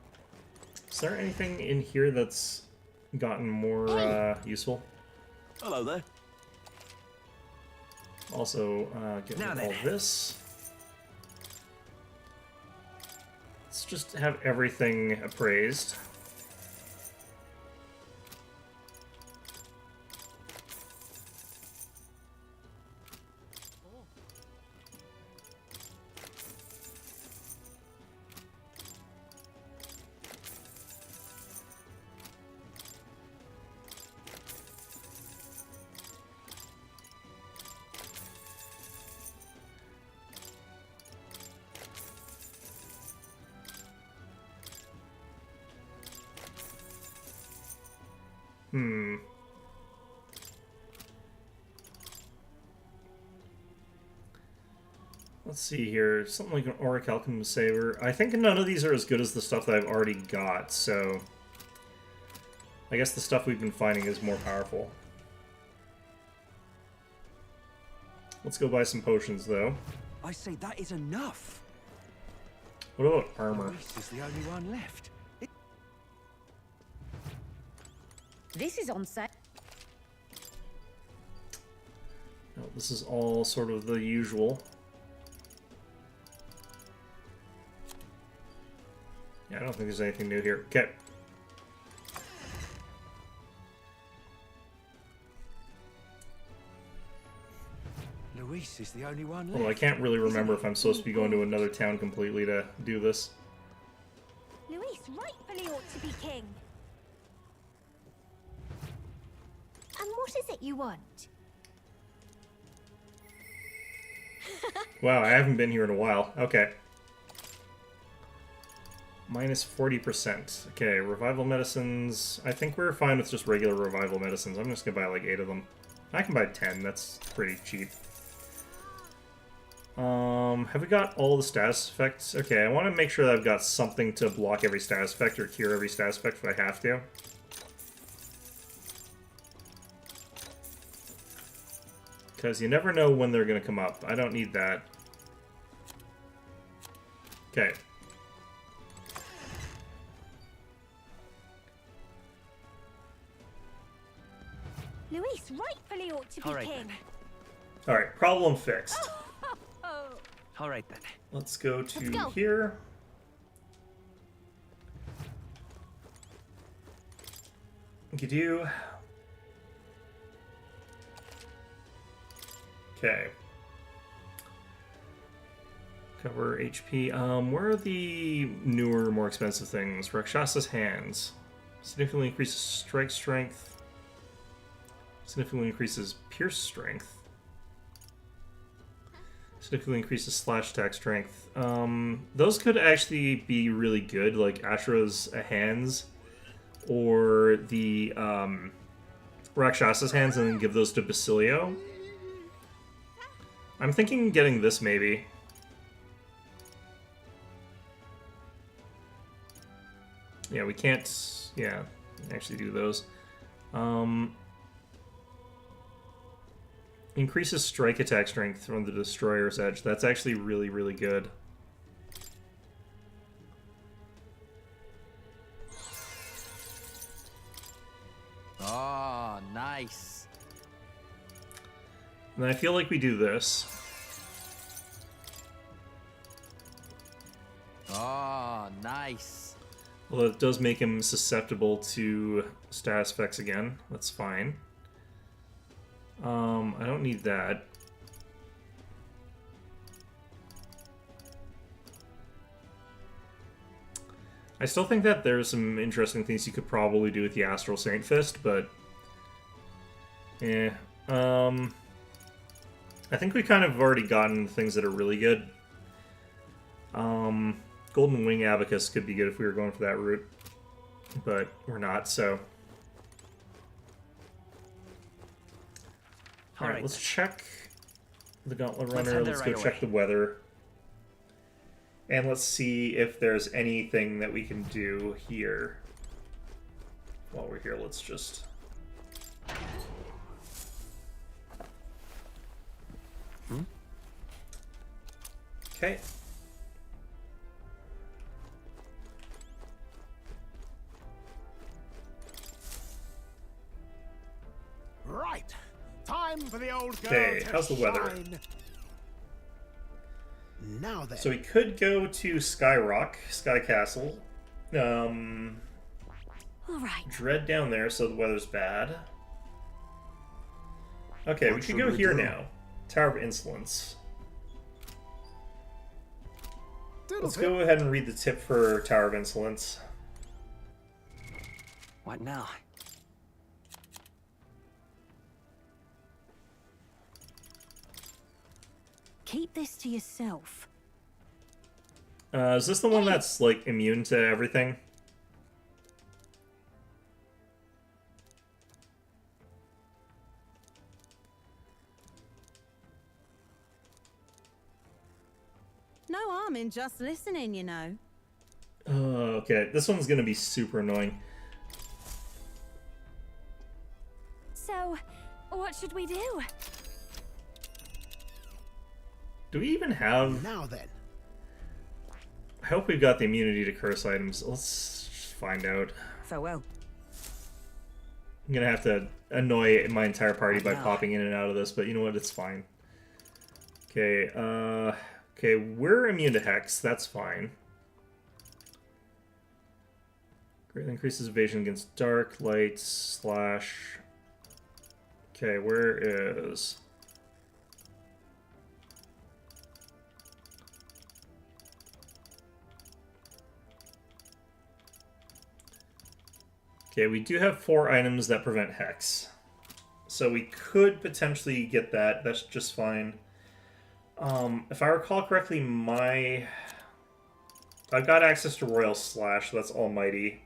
Is there anything in here that's gotten more useful? Hello there. Also, get rid of all this. Let's just have everything appraised. Let's see here. Something like an Orichalcum Saber. I think none of these are as good as the stuff that I've already got, so I guess the stuff we've been finding is more powerful. Let's go buy some potions, though. I say that is enough. What about armor? Luis is the only one left. This is on set. No, this is all sort of the usual. Yeah, I don't think there's anything new here. Okay. Luis is the only one left. Well, I can't really remember if I'm supposed to be going to another town completely to do this. Luis rightfully ought to be king. And what is it you want? Wow, I haven't been here in a while. Okay. Minus 40%. Okay, revival medicines. I think we're fine with just regular revival medicines. I'm just gonna buy like 8 of them. I can buy 10, that's pretty cheap. Have we got all the status effects? Okay, I want to make sure that I've got something to block every status effect or cure every status effect if I have to. Because you never know when they're going to come up. I don't need that. Okay. Luis rightfully ought to be king. Alright, problem fixed. All right then. Let's go to here. Gidoo. Okay. Cover HP. Where are the newer, more expensive things? Rakshasa's Hands. Significantly increases strike strength. Significantly increases pierce strength. Significantly increases slash attack strength. Those could actually be really good, like Ashura's Hands, or the Rakshasa's Hands, and then give those to Basilio. I'm thinking getting this, maybe. Yeah, we can't, actually do those. Increases strike attack strength from the Destroyer's Edge. That's actually really, really good. Oh, nice. And I feel like we do this. Oh, nice. Although it does make him susceptible to status effects again. That's fine. I don't need that. I still think that there's some interesting things you could probably do with the Astral Saint Fist, but... yeah. I think we kind of have already gotten things that are really good. Golden Wing Abacus could be good if we were going for that route, but we're not, so... Alright, let's check the Gauntlet Runner, let's go check the weather. And let's see if there's anything that we can do here. While we're here, let's just... Okay. Right. Time for the old girl. Okay, how's the weather? Shine. Now then. So we could go to Skyrock, Sky Castle. All right. Dread down there, so the weather's bad. Okay, we could go here now. Tower of Insolence. Let's go ahead and read the tip for Tower of Insolence. What now? Keep this to yourself. Is this the one that's, like, immune to everything? No harm in just listening, you know. Okay, this one's gonna be super annoying. So, what should we do? Do we even have... Now then. I hope we've got the immunity to curse items. Let's just find out. Farewell. I'm gonna have to annoy my entire party by popping in and out of this, but you know what? It's fine. Okay, okay, we're immune to Hex. That's fine. Greatly increases evasion against dark, light, slash... Okay, where is... Okay, we do have 4 items that prevent Hex. So we could potentially get that. That's just fine. If I recall correctly, I've got access to Royal Slash, so that's Almighty.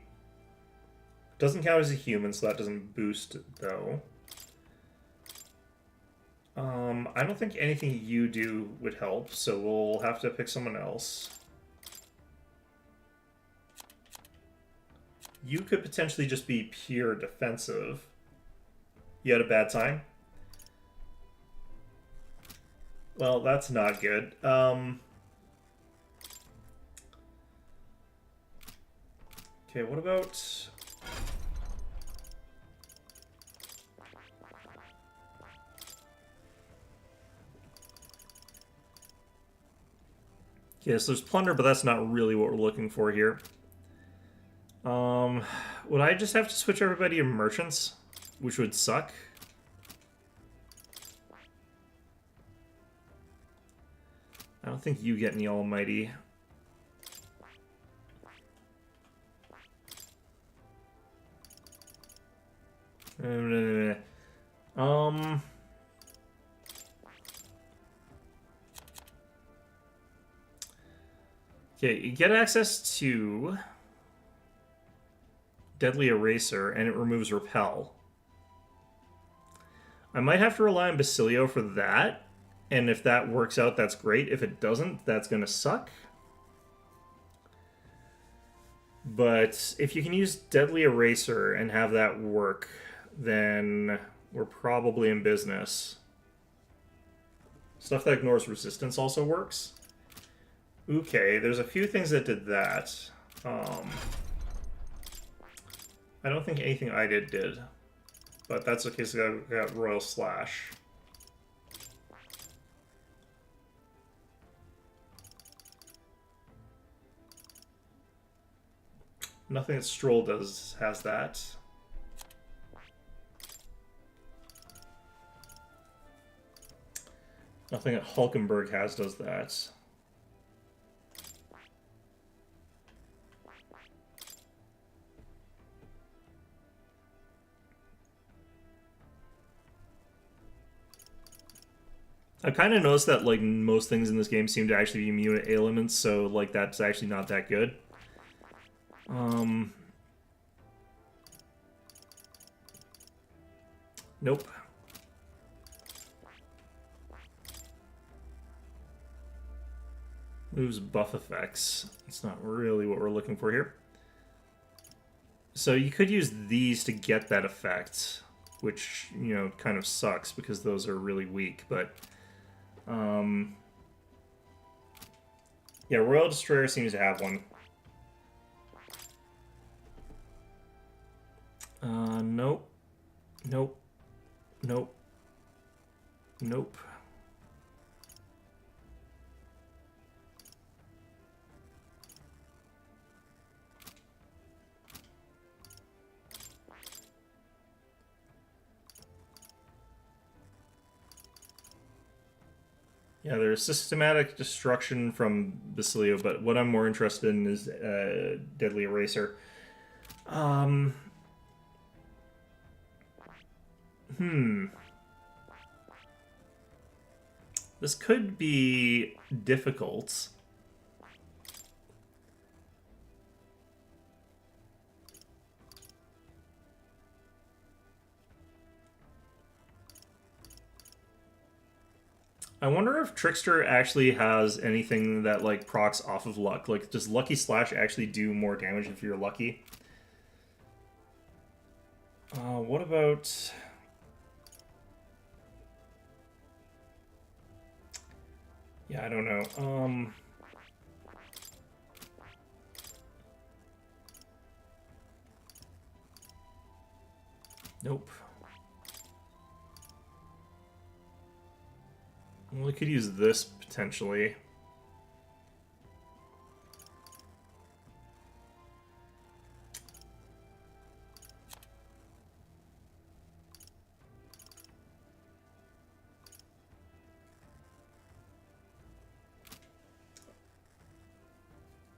Doesn't count as a human, so that doesn't boost, though. I don't think anything you do would help, so we'll have to pick someone else. You could potentially just be pure defensive. You had a bad time? Well, that's not good. Okay, what about... Okay, so there's plunder, but that's not really what we're looking for here. Would I just have to switch everybody to merchants? Which would suck. I don't think you get any almighty. Okay, you get access to Deadly Eraser, and it removes Repel. I might have to rely on Basilio for that, and if that works out, that's great. If it doesn't, that's gonna suck. But if you can use Deadly Eraser and have that work, then we're probably in business. Stuff that ignores resistance also works. Okay, there's a few things that did that. I don't think anything I did. But that's okay, so I got Royal Slash. Nothing that Stroll does has that. Nothing that Hulkenberg has does that. I kind of noticed that like most things in this game seem to actually be immune to ailments, so like that's actually not that good. Nope. Moves buff effects. That's not really what we're looking for here. So you could use these to get that effect, which, you know, kind of sucks because those are really weak, but yeah, Royal Destroyer seems to have one. Nope. Nope. Nope. Nope. Yeah, there's systematic destruction from Basilio, but what I'm more interested in is Deadly Eraser. This could be difficult. I wonder if Trickster actually has anything that, like, procs off of luck. Like, does Lucky Slash actually do more damage if you're lucky? What about... Yeah, I don't know. Nope. Well, we could use this, potentially.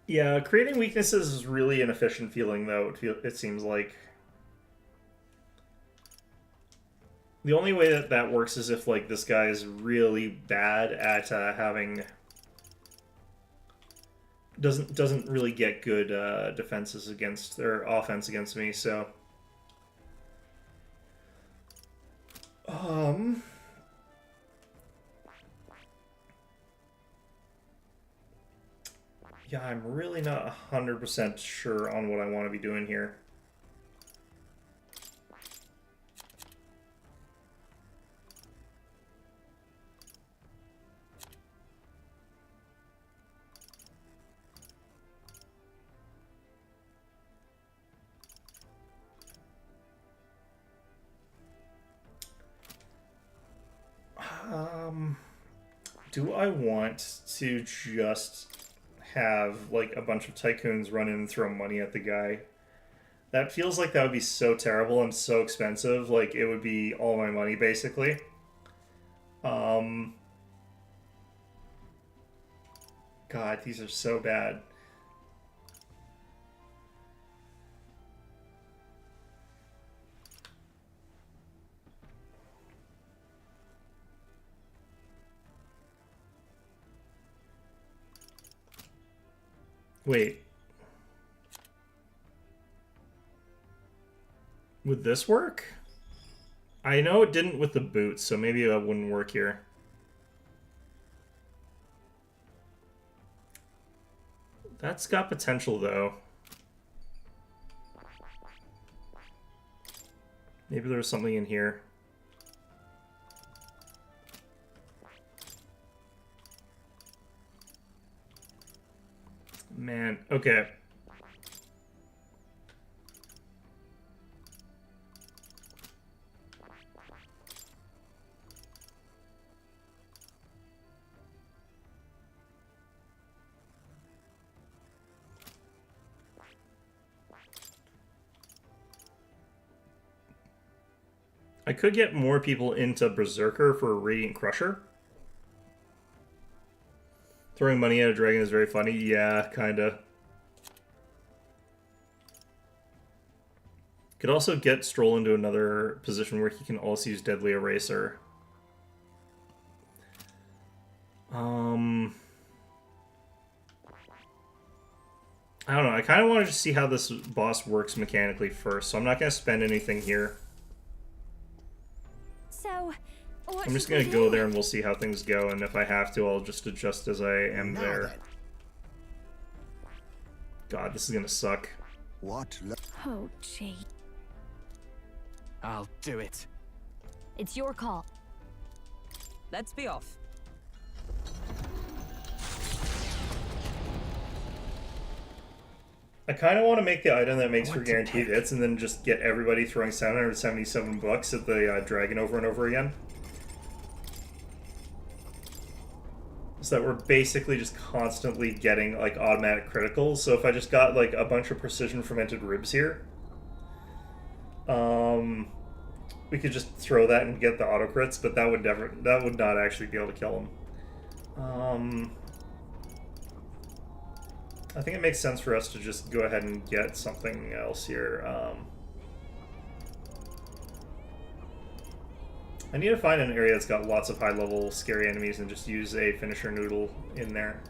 Yeah, creating weaknesses is really an efficient feeling, though, it seems like. The only way that that works is if, like, this guy is really bad at having... Doesn't really get good defenses against, or offense against me, so... Yeah, I'm really not 100% sure on what I want to be doing here. Do I want to just have, like, a bunch of tycoons run in and throw money at the guy? That feels like that would be so terrible and so expensive. Like, it would be all my money, basically. God, these are so bad. Wait. Would this work? I know it didn't with the boots, so maybe that wouldn't work here. That's got potential, though. Maybe there's something in here. Man, okay. I could get more people into Berserker for Radiant Crusher. Throwing money at a dragon is very funny. Yeah, kinda. Could also get Stroll into another position where he can also use Deadly Eraser. I don't know. I kind of want to just see how this boss works mechanically first, so I'm not going to spend anything here. So, I'm just going to go there and we'll see how things go, and if I have to, I'll just adjust as I am there. God, this is going to suck. What? Oh, Jade. I'll do it. It's your call. Let's be off. I kind of want to make the item that makes for guaranteed hits and then just get everybody throwing 777 bucks at the dragon over and over again. So that we're basically just constantly getting like automatic criticals. So if I just got like a bunch of precision fermented ribs here, we could just throw that and get the auto crits, but that would not actually be able to kill him. I think it makes sense for us to just go ahead and get something else here. I need to find an area that's got lots of high-level scary enemies and just use a finisher noodle in there.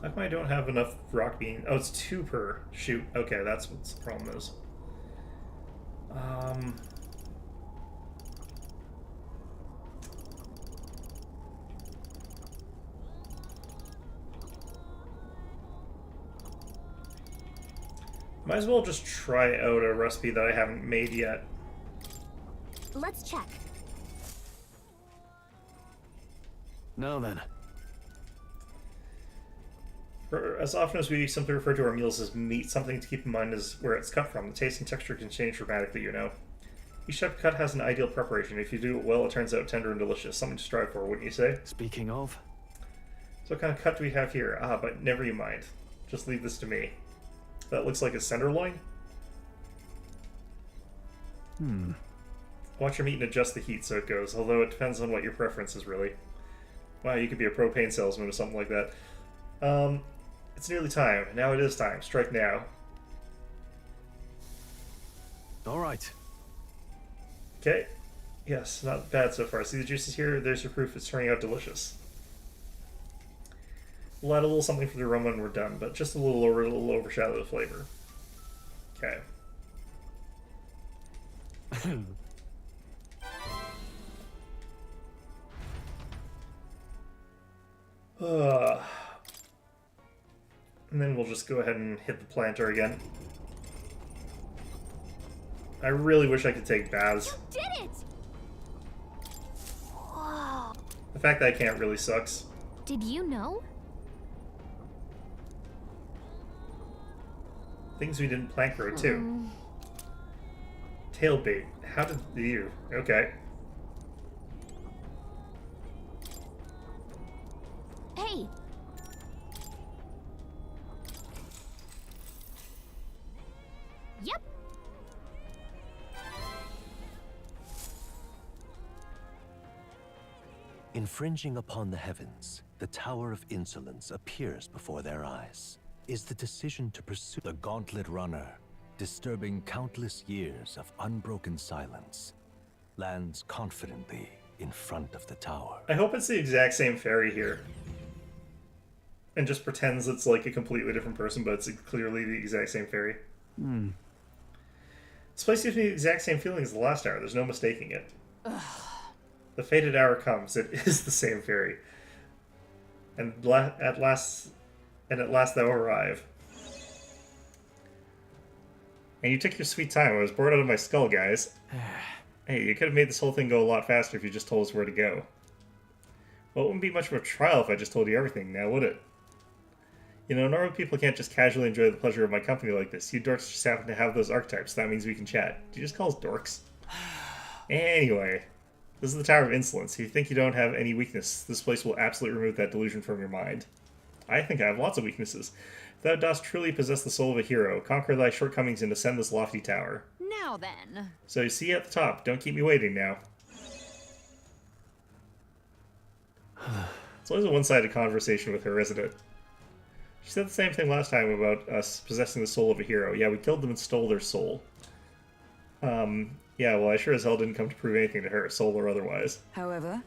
How come I don't have enough rock bean? Oh, it's 2 per. Shoot. Okay, that's what the problem is. Might as well just try out a recipe that I haven't made yet. Let's check. Now then. As often as we simply refer to our meals as meat, something to keep in mind is where it's cut from. The taste and texture can change dramatically, you know. Each type of cut has an ideal preparation. If you do it well, it turns out tender and delicious. Something to strive for, wouldn't you say? Speaking of... So what kind of cut do we have here? Ah, but never you mind. Just leave this to me. That looks like a tenderloin? Watch your meat and adjust the heat so it goes, although it depends on what your preference is, really. Wow, you could be a propane salesman or something like that. It's nearly time. Now it is time. Strike now. All right. Okay. Yes, not bad so far. See the juices here? There's your proof it's turning out delicious. We'll add a little something for the aroma when we're done, but just a little overshadow the flavor. Okay. And then we'll just go ahead and hit the planter again. I really wish I could take baths. You did it! Whoa. The fact that I can't really sucks. Did you know? Things we didn't plant grow too. Tailbait. How did you? Okay. Hey! Yep. Infringing upon the heavens, the Tower of Insolence appears before their eyes. Is the decision to pursue the Gauntlet Runner, disturbing countless years of unbroken silence, lands confidently in front of the tower. I hope it's the exact same fairy here. And just pretends it's like a completely different person, but it's clearly the exact same fairy. This place gives me the exact same feeling as the last tower. There's no mistaking it. The fated hour comes. It is the same fairy. And at last thou arrive. And you took your sweet time. I was bored out of my skull, guys. Hey, you could have made this whole thing go a lot faster if you just told us where to go. Well, it wouldn't be much of a trial if I just told you everything now, would it? You know, normal people can't just casually enjoy the pleasure of my company like this. You dorks just happen to have those archetypes. That means we can chat. Do you just call us dorks? Anyway, this is the Tower of Insolence. If you think you don't have any weakness, this place will absolutely remove that delusion from your mind. I think I have lots of weaknesses. If thou dost truly possess the soul of a hero, conquer thy shortcomings and ascend this lofty tower. Now then. So you see you at the top. Don't keep me waiting now. It's always a one-sided conversation with her, isn't it? She said the same thing last time about us possessing the soul of a hero. Yeah, we killed them and stole their soul. Yeah, well, I sure as hell didn't come to prove anything to her, soul or otherwise. However,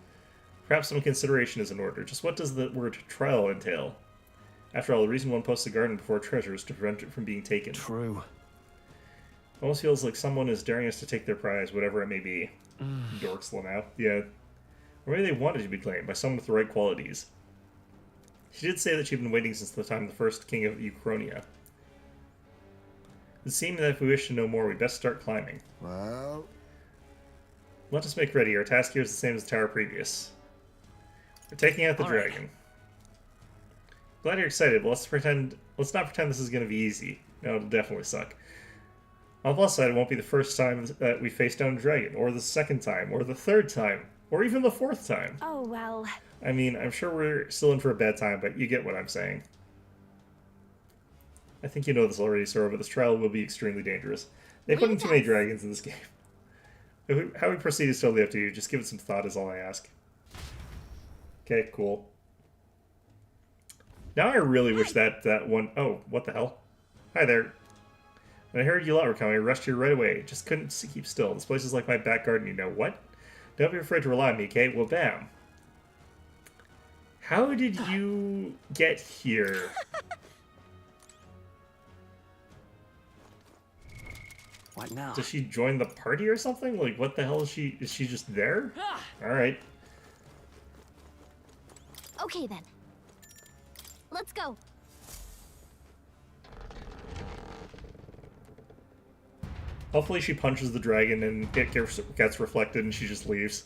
perhaps some consideration is in order. Just what does the word trial entail? After all, the reason one posts a garden before treasure is to prevent it from being taken. True. It almost feels like someone is daring us to take their prize, whatever it may be. Dorks Lamau. Yeah. Or maybe they wanted to be claimed by someone with the right qualities. She did say that she'd been waiting since the time of the first king of Euchronia. It seemed that if we wish to know more, we'd best start climbing. Well... Let us make ready. Our task here is the same as the tower previous. We're taking out the dragon. Glad you're excited, but let's not pretend this is going to be easy. No, it'll definitely suck. On the plus side, it won't be the first time that we face down a dragon, or the second time, or the third time, or even the fourth time. Oh, well. I mean, I'm sure we're still in for a bad time, but you get what I'm saying. I think you know this already, Sora, but this trial will be extremely dangerous. They put in too many dragons in this game. How we proceed is totally up to you. Just give it some thought is all I ask. Okay, cool. Now I really wish that one... Oh, what the hell? Hi there. When I heard you lot were coming, I rushed here right away. Just couldn't keep still. This place is like my back garden, you know. What? Don't be afraid to rely on me, Kate. Well, bam. How did you get here? What now? Does she join the party or something? Like, what the hell is she? Is she just there? Alright. Okay, then. Let's go. Hopefully she punches the dragon and it gets reflected and she just leaves.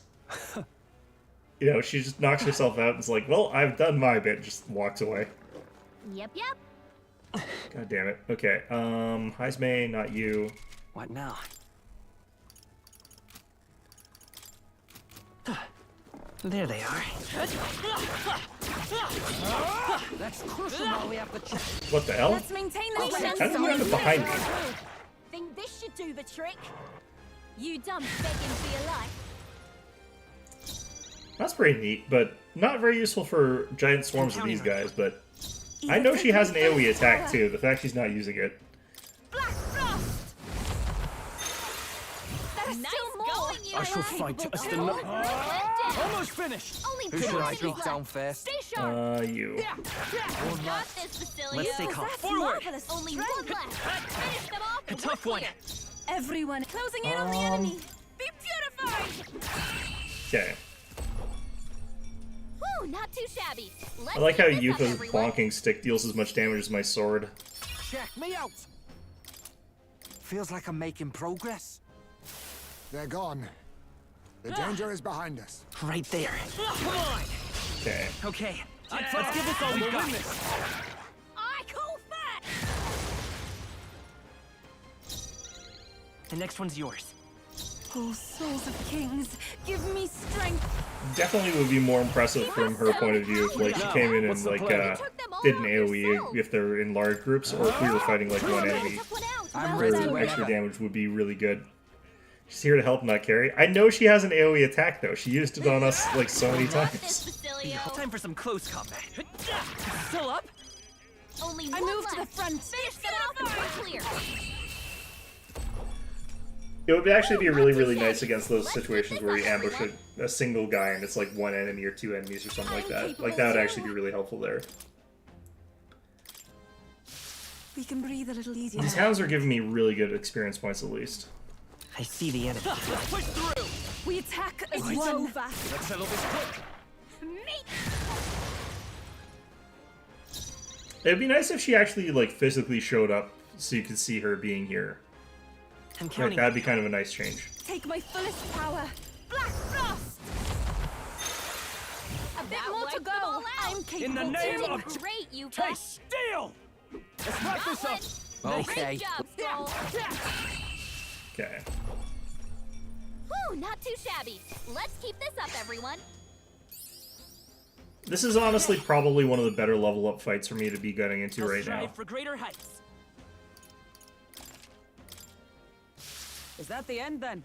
You know, she just knocks herself out and is like, well, I've done my bit, just walks away. Yep. God damn it. Okay, Heismay, not you. What now? There they are. Let's crush them while we have the chance. What the hell? Let's maintain this How did you end up behind me? Think this should do the trick? You done begging for your life. That's pretty neat, but not very useful for giant swarms of these guys, but I know she has an AoE attack too, the fact she's not using it. I shall fight to us the Almost finished. Who should I beat down first? You. Got this, Basilio. Let's take off. Forward. Only one left. Finish them off. A tough one. Everyone closing in on the enemy. Be beautified. Okay. Whew, not too shabby. Let's I like how keep this up, Yuka's everyone. bonking stick deals as much damage as my sword. Check me out. Feels like I'm making progress. They're gone. The danger is behind us. Right there. Come on. Okay. Okay. Let's give this all we got. I call that. The next one's yours. Oh, souls of kings, give me strength. Definitely would be more impressive from her point of view if like she came in and like did an AoE if they're in large groups, or if we were fighting like one enemy. Her extra damage would be really good. She's here to help, not carry. I know she has an AoE attack though. She used it on us like so many times. Time for some close combat. Still up? Only I one move to the left. front. Finish them off and we're clear. It would actually be really, really nice against those situations where you ambush a single guy and it's like one enemy or two enemies or something like that. Like that would actually be really helpful there. We can breathe a little easier. These hounds are giving me really good experience points at least. I see the enemy. Let's push through. We attack as It's one. over. Let's settle this quick. It'd be nice if she actually like physically showed up so you could see her being here. I'm Like, counting. that'd be kind of a nice change. Take my fullest power. Black Frost. A bit more to go. I'm capable. In the name of Great, you Taste steel. Let's wrap this up. Okay. Great job, Skull. Okay. Whew, not too shabby. Let's keep this up, everyone. This is honestly probably one of the better level up fights for me to be getting into right now. Strive for greater heights. Is that the end then?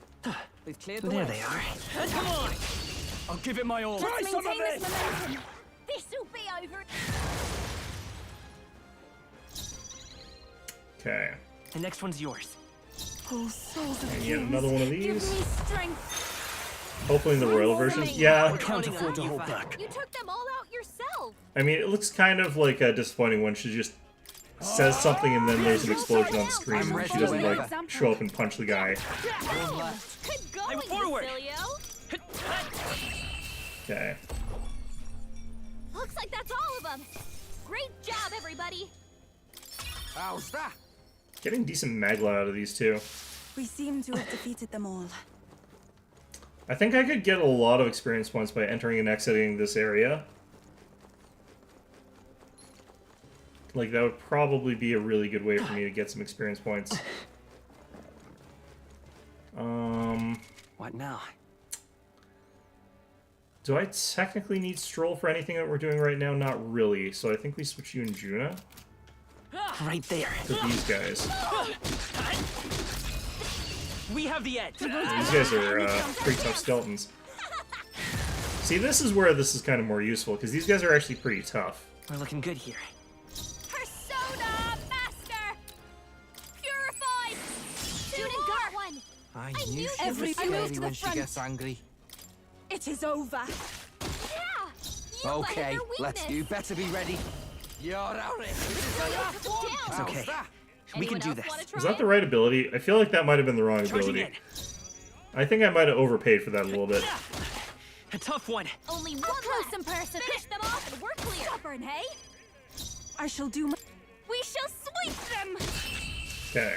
We've cleared the There way. they are. Come on. I'll give it my all. Let's Try some of maintain this this. momentum. This'll be over. Okay. The next one's yours. Oh, souls of And yet kings, another one of give these. me strength. Hopefully in the royal version. Yeah. I can't afford to hold back. You took them all out yourself. I mean, it looks kind of like disappointing when she just says something and then there's an explosion on screen and she doesn't like show up and punch the guy. Good going, Basilio. Okay. Looks like that's all of them. Great job, everybody. How's that? Getting decent magla out of these two. We seem to have defeated them all. I think I could get a lot of experience points by entering and exiting this area. Like, that would probably be a really good way for me to get some experience points. What now? Do I technically need Stroll for anything that we're doing right now? Not really. So I think we switch you and Juna. Right there. To these guys. We have the edge. These guys are pretty tough skeletons. See, this is where this is kind of more useful, because these guys are actually pretty tough. We're looking good here. Persona Master! Purified! Juna got one! I knew she every- was I moved scary to the when she front. gets angry. It is over. Yeah! You Okay, you better be ready. You're out it. This is the last one. It's okay. How's that? We can do this. Is that the right ability? I feel like that might have been the wrong Charging ability. in. I think I might have overpaid for that a little bit. A tough one. Only one close in person. Finish them off and we're clear. Stubborn, hey? I shall do my... We shall sweep them! Okay.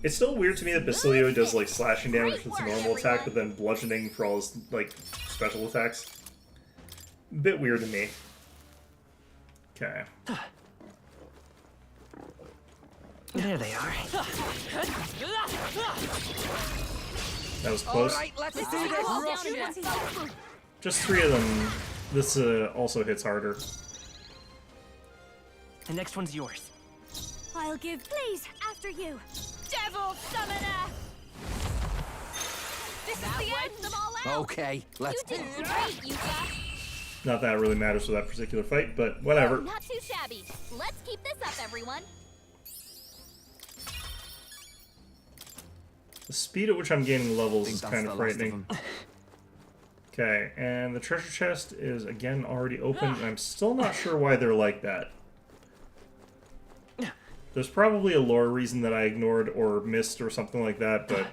It's still weird to me that Basilio does like slashing damage with his normal attack, but then bludgeoning for all his like special attacks. Bit weird to me. Okay. There they are. That was close. All right, let's do this. Just 3 of them. This also hits harder. The next one's yours. I'll give, please, after you. Devil Summoner! This is the end! Them all out. Okay, let's You did great, Yuka. Not that it really matters for that particular fight, but whatever. Not too shabby. Let's keep this up, everyone. The speed at which I'm gaining levels is that's kind the of last of frightening. Okay, and the treasure chest is again already open, and I'm still not sure why they're like that. There's probably a lore reason that I ignored or missed or something like that, but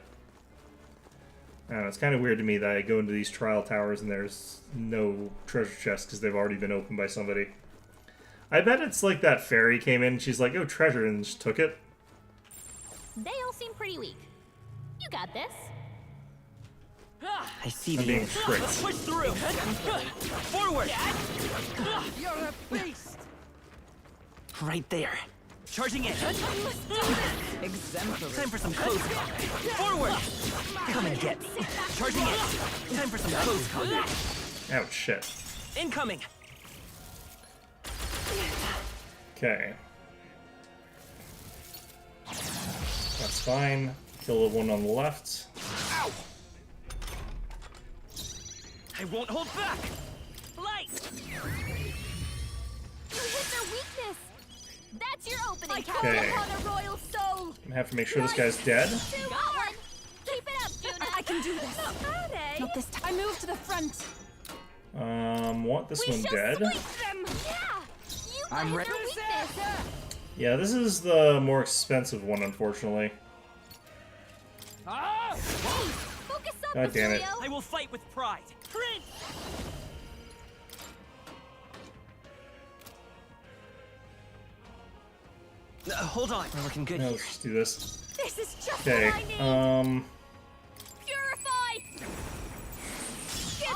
I don't know, it's kind of weird to me that I go into these trial towers and there's no treasure chests because they've already been opened by somebody. I bet it's like that fairy came in and she's like, oh, treasure, and just took it. They all seem pretty weak. You got this. I see I'm the being edge. tricked. Let's push through. Forward. You're a beast. Right there. Charging in. Exemplary. Time for some close combat. Forward. Come and get me. Charging in. Time for some close combat. Ouch, shit. Incoming. Okay. That's fine. Kill the one on the left. Ow. I won't hold back. Light. You hit their weakness. That's your opening. Okay. Upon a royal soul. I have to make sure this guy's dead. Got one. Keep it up, Juna. I can do this. Not bad, eh? Not this time. I move to the front. Want this one dead? Them. Yeah. You I'm hit ready. their weakness. Yeah, this is the more expensive one, unfortunately. Focus up, God damn it. Basilio. I will fight with pride. Prince. Hold on. We're looking good No, here. let's just do this. This is just Okay, what I need. Purified. Get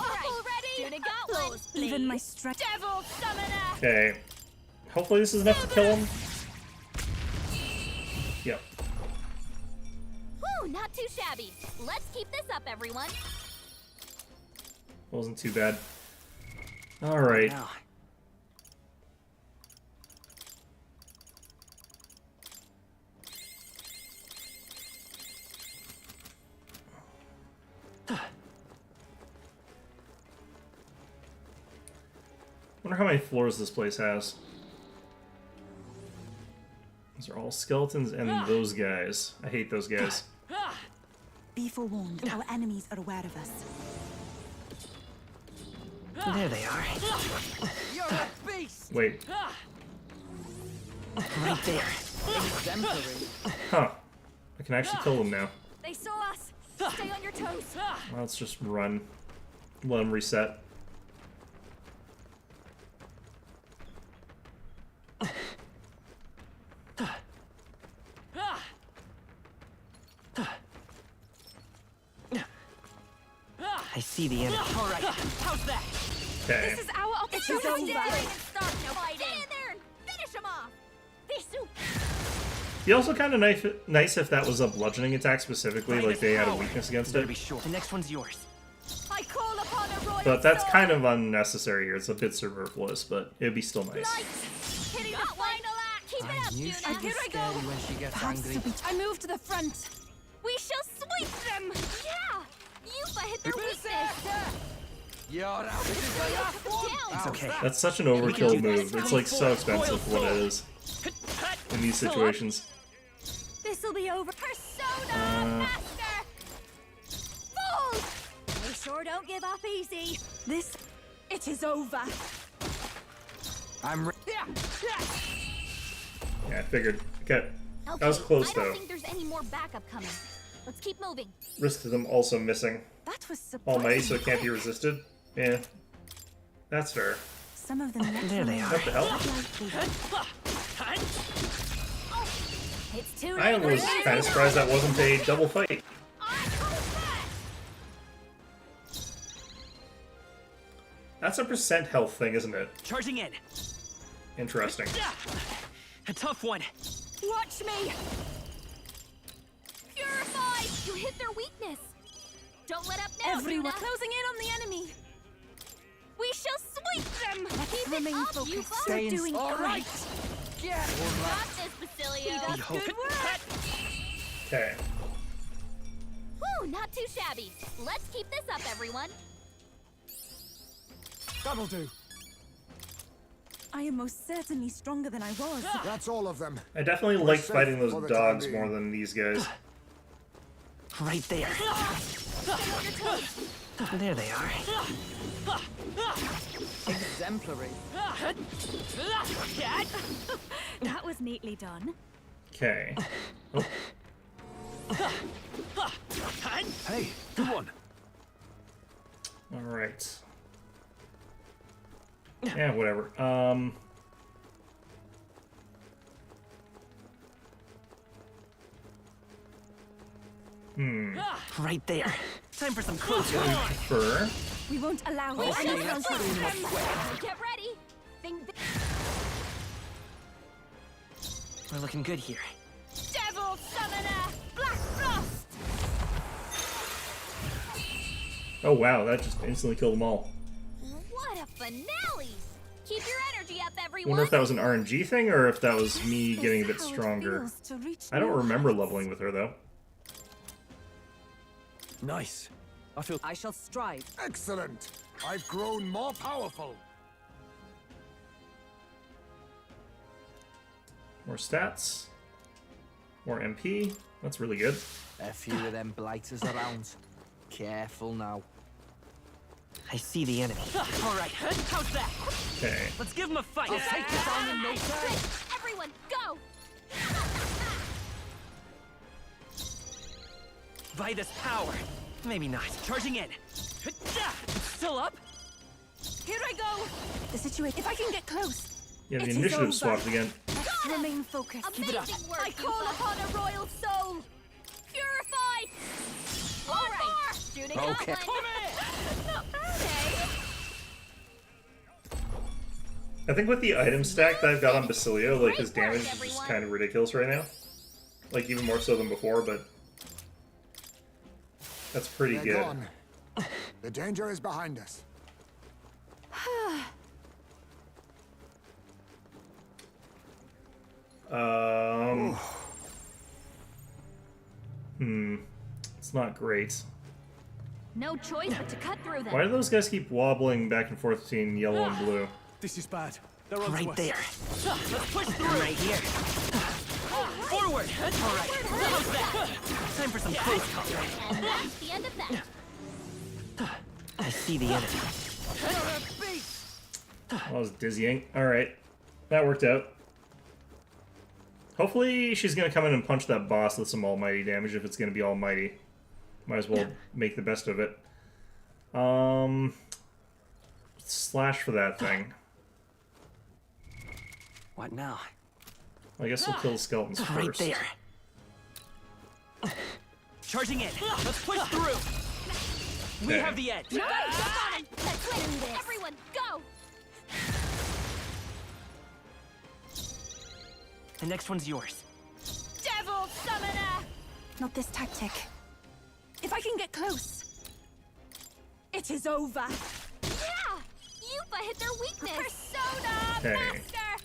ready. Juna got one. Even my strength. Devil Summoner. Okay. Hopefully this is enough to kill him. Yep. Whew, not too shabby. Let's keep this up, everyone. Wasn't too bad. Alright. Now. Wonder how many floors this place has. These are all skeletons and those guys. I hate those guys. Be forewarned, our enemies are aware of us. There they are. You're a beast! Wait. Right there. Exemplary. Huh. I can actually kill them now. They saw us. Stay on your toes. Well, let's just run. Let them reset. I see the enemy. All right, how's that? Okay. This is our opportunity. over. Start fighting. Get in there and finish them off. Be also kind of nice if that was a bludgeoning attack specifically, like they had a weakness against Better it. be sure. The next one's yours. I call upon a royal But that's sword. kind of unnecessary here. It's a bit superfluous, but it'd be still nice. Hitting the final act. Keep it up, Knew Juna. she'd be Here I go. scary when she gets angry. I move to the front. We shall sweep them. Yeah. Yufa hit their weakness. You're out. This is the last one. It's okay. That's such an overkill move. It's like so expensive for what it is in these situations. This'll be over. Persona Master. Fools! They sure don't give up easy. It is over. I'm Yeah, I figured. Okay. Okay, That was close, I don't though. think there's any more backup coming. Let's keep moving. Risk to them also missing That was almighty, surprising. so it can't be resisted. Yeah. That's fair. Some of them left There they remain are. What the hell? It's too late. I was kind of surprised that wasn't a double fight. That's a percent health thing, isn't it? Charging in. Interesting. A tough one. Watch me. Purify. You hit their weakness. Don't let up now. Everyone Juna. closing in on the enemy. We shall sweep them. Keep it remain up, focused. Yufa. Stay in- doing All great. right. Get Got this, Basilio. Be hope. Okay. Whew, not too shabby. Let's keep this up, everyone. That'll do. I am most certainly stronger than I was. That's all of them. I definitely like safe fighting for those the dogs time more being. than these guys. Right there. There they are. exemplary. That was neatly done. Okay. Oh, Hey, good one. alright. Yeah, whatever. Right there. Time for some close I work. prefer. We won't allow Okay, any that's counter. Get ready. We're looking good here. Devil Summoner! Black Frost! Oh wow, that just instantly killed them all. What a finale! Keep your energy up, I everyone! wonder if that was an RNG thing or if that was me getting a bit This is how it stronger. feels to reach I don't new remember heights. leveling with her though. Nice. I feel. I shall strive. Excellent. I've grown more powerful. More stats. More MP. That's really good. A few of them blighters around. Careful now. I see the enemy. All right, how's that? Okay. Let's give him a fight. I'll take this on in no time. Everyone, go! By this power. Maybe not. Charging in. Still up? Here I go! The situation. If I can get close. Yeah, the It is initiative over. swapped again. Let's remain focused. Amazing work, I call upon a royal soul! Purify! All right, shooting Okay. Not bad, eh? I think with the item stack that I've got on Basilio, like his damage is just kind of ridiculous right now. Like even more so than before, but that's pretty They're good. gone. The danger is behind us. It's not great. No choice but to cut through them. Why do those guys keep wobbling back and forth between yellow and blue? This is bad. They're on Right to us. there. Let's push through. Right here. Forward. All right. How's that? Time for some close combat. And that's the end of that. I see the enemy. That was dizzying. Alright. That worked out. Hopefully she's going to come in and punch that boss with some almighty damage if it's going to be almighty. Might as well make the best of it. Slash for that thing. What now? I guess we'll kill the skeletons first. Right there. Charging in. Let's push through. We Okay. have the edge. Nice! Let's do this! Everyone, go! The next one's yours. Devil Summoner! Not this tactic. If I can get close. It is over! Yeah! Yupa hit their weakness! Persona Okay. Master!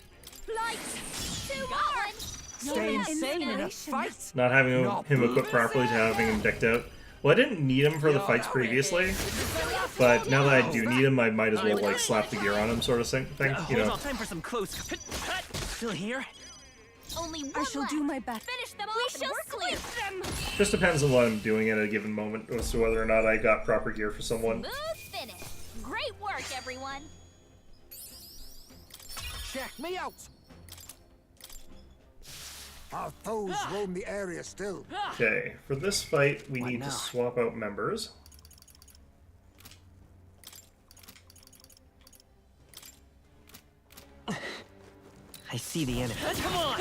Light! Too hard! Stay insane in a fight. Not having him equipped properly to having him decked out. Well, I didn't need him for the fights previously, but now that I do need him, I might as well like slap the gear on him, sort of thing. You know. Time for some close. Still here? Only one I shall left. do my best. Finish them off and we're clear! Them. Just depends on what I'm doing at a given moment as to whether or not I got proper gear for someone. Smooth finish! Great work, everyone! Check me out. Our foes roam the area still. Okay, for this fight, we need to swap out members. I see the enemy. Come on!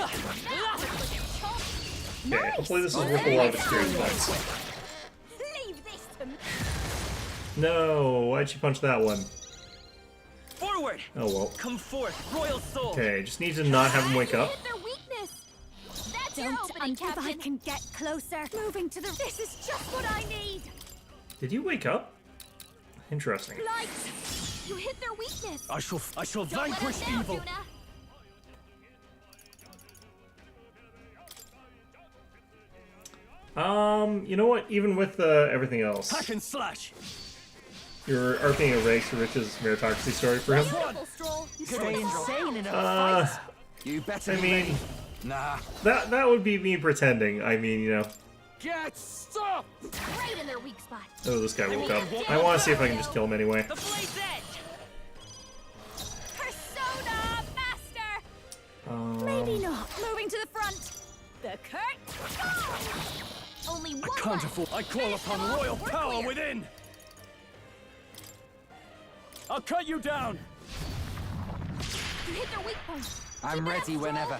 Okay, hopefully this is worth a lot of experience points. Leave this to me! No, why'd she punch that one? Forward! Oh well. Come forth, royal soul! Okay, just need to not have him wake up. Hit their weakness! That's your Don't opening, until Captain! I can get closer. Moving to the... This is just what I need! Did you wake up? Interesting. Light! You hit their weakness! I shall Don't let vanquish them down, evil. Juna. You know what? Even with everything else, Hack and slash. you're arcing a race to Rich's meritocracy story for him. Beautiful stroll! You Stay insane in a Uh, fight. You better I be mean, ready. Nah. that would be me pretending. I mean, you know. Get stopped. Right in their weak spot! Oh, this guy woke up. I want to see if I can just kill him anyway. The blade's edge! Persona Master! Maybe not. Moving to the front. The curtain. Only one I can't left. afford. I call Finish upon them off, royal we're power clear. within. I'll cut you down. You hit their weak point. I'm Keep it up, ready whenever.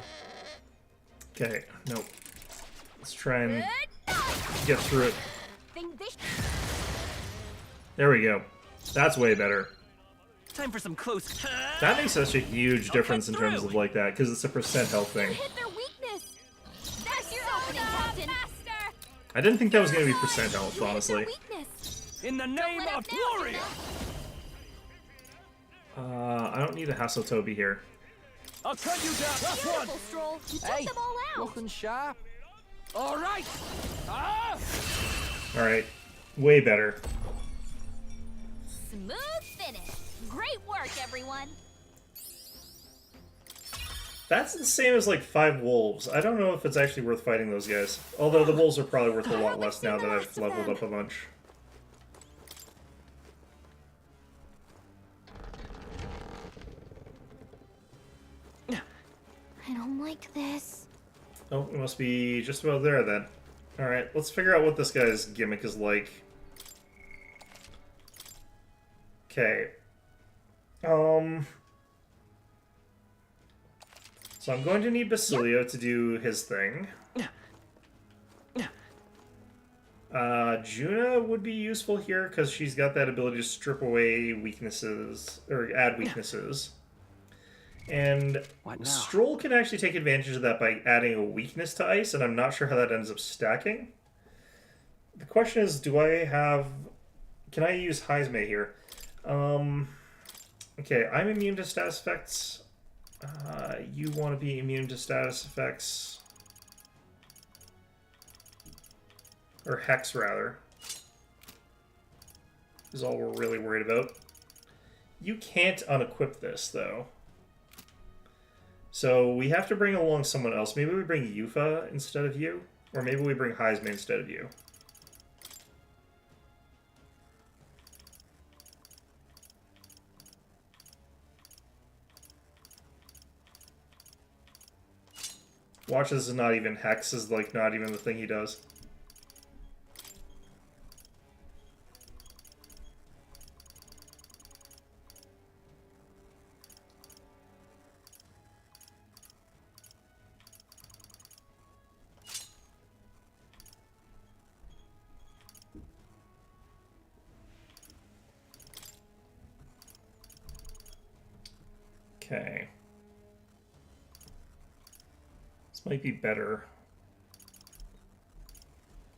Okay, nope. Let's try and Good. get through it. Think this. There we go. That's way better. Time for some close. That makes such a huge difference in terms of like that, because it's a percent health You thing. hit their weakness. That's your opening, Captain. Master. I didn't think that was going to be percent health, You hit honestly. their weakness. In the name let of up now, warrior. I don't need a hassle Toby here. I'll cut you down. Last one. Beautiful stroll. You took Hey, them all out. looking sharp. All right. Ah! Alright, way better. Smooth finish. Great work, everyone. That's the same as like 5 wolves. I don't know if it's actually worth fighting those guys. Although the wolves are probably worth a lot less now that I've leveled up a bunch. I don't like this. Oh, it must be just about there then. Alright, let's figure out what this guy's gimmick is like. Okay. So I'm going to need Basilio to do his thing. Juna would be useful here because she's got that ability to strip away weaknesses, or add weaknesses. And Stroll can actually take advantage of that by adding a weakness to ice, and I'm not sure how that ends up stacking. The question is, do I have... Can I use Heisme here? Okay, I'm immune to status effects. You want to be immune to status effects. Or Hex, rather. Is all we're really worried about. You can't unequip this, though. So we have to bring along someone else. Maybe we bring Yufa instead of you. Or maybe we bring Heisman instead of you. Watch, this is not even Hex, is like not even the thing he does. Okay. Might be better.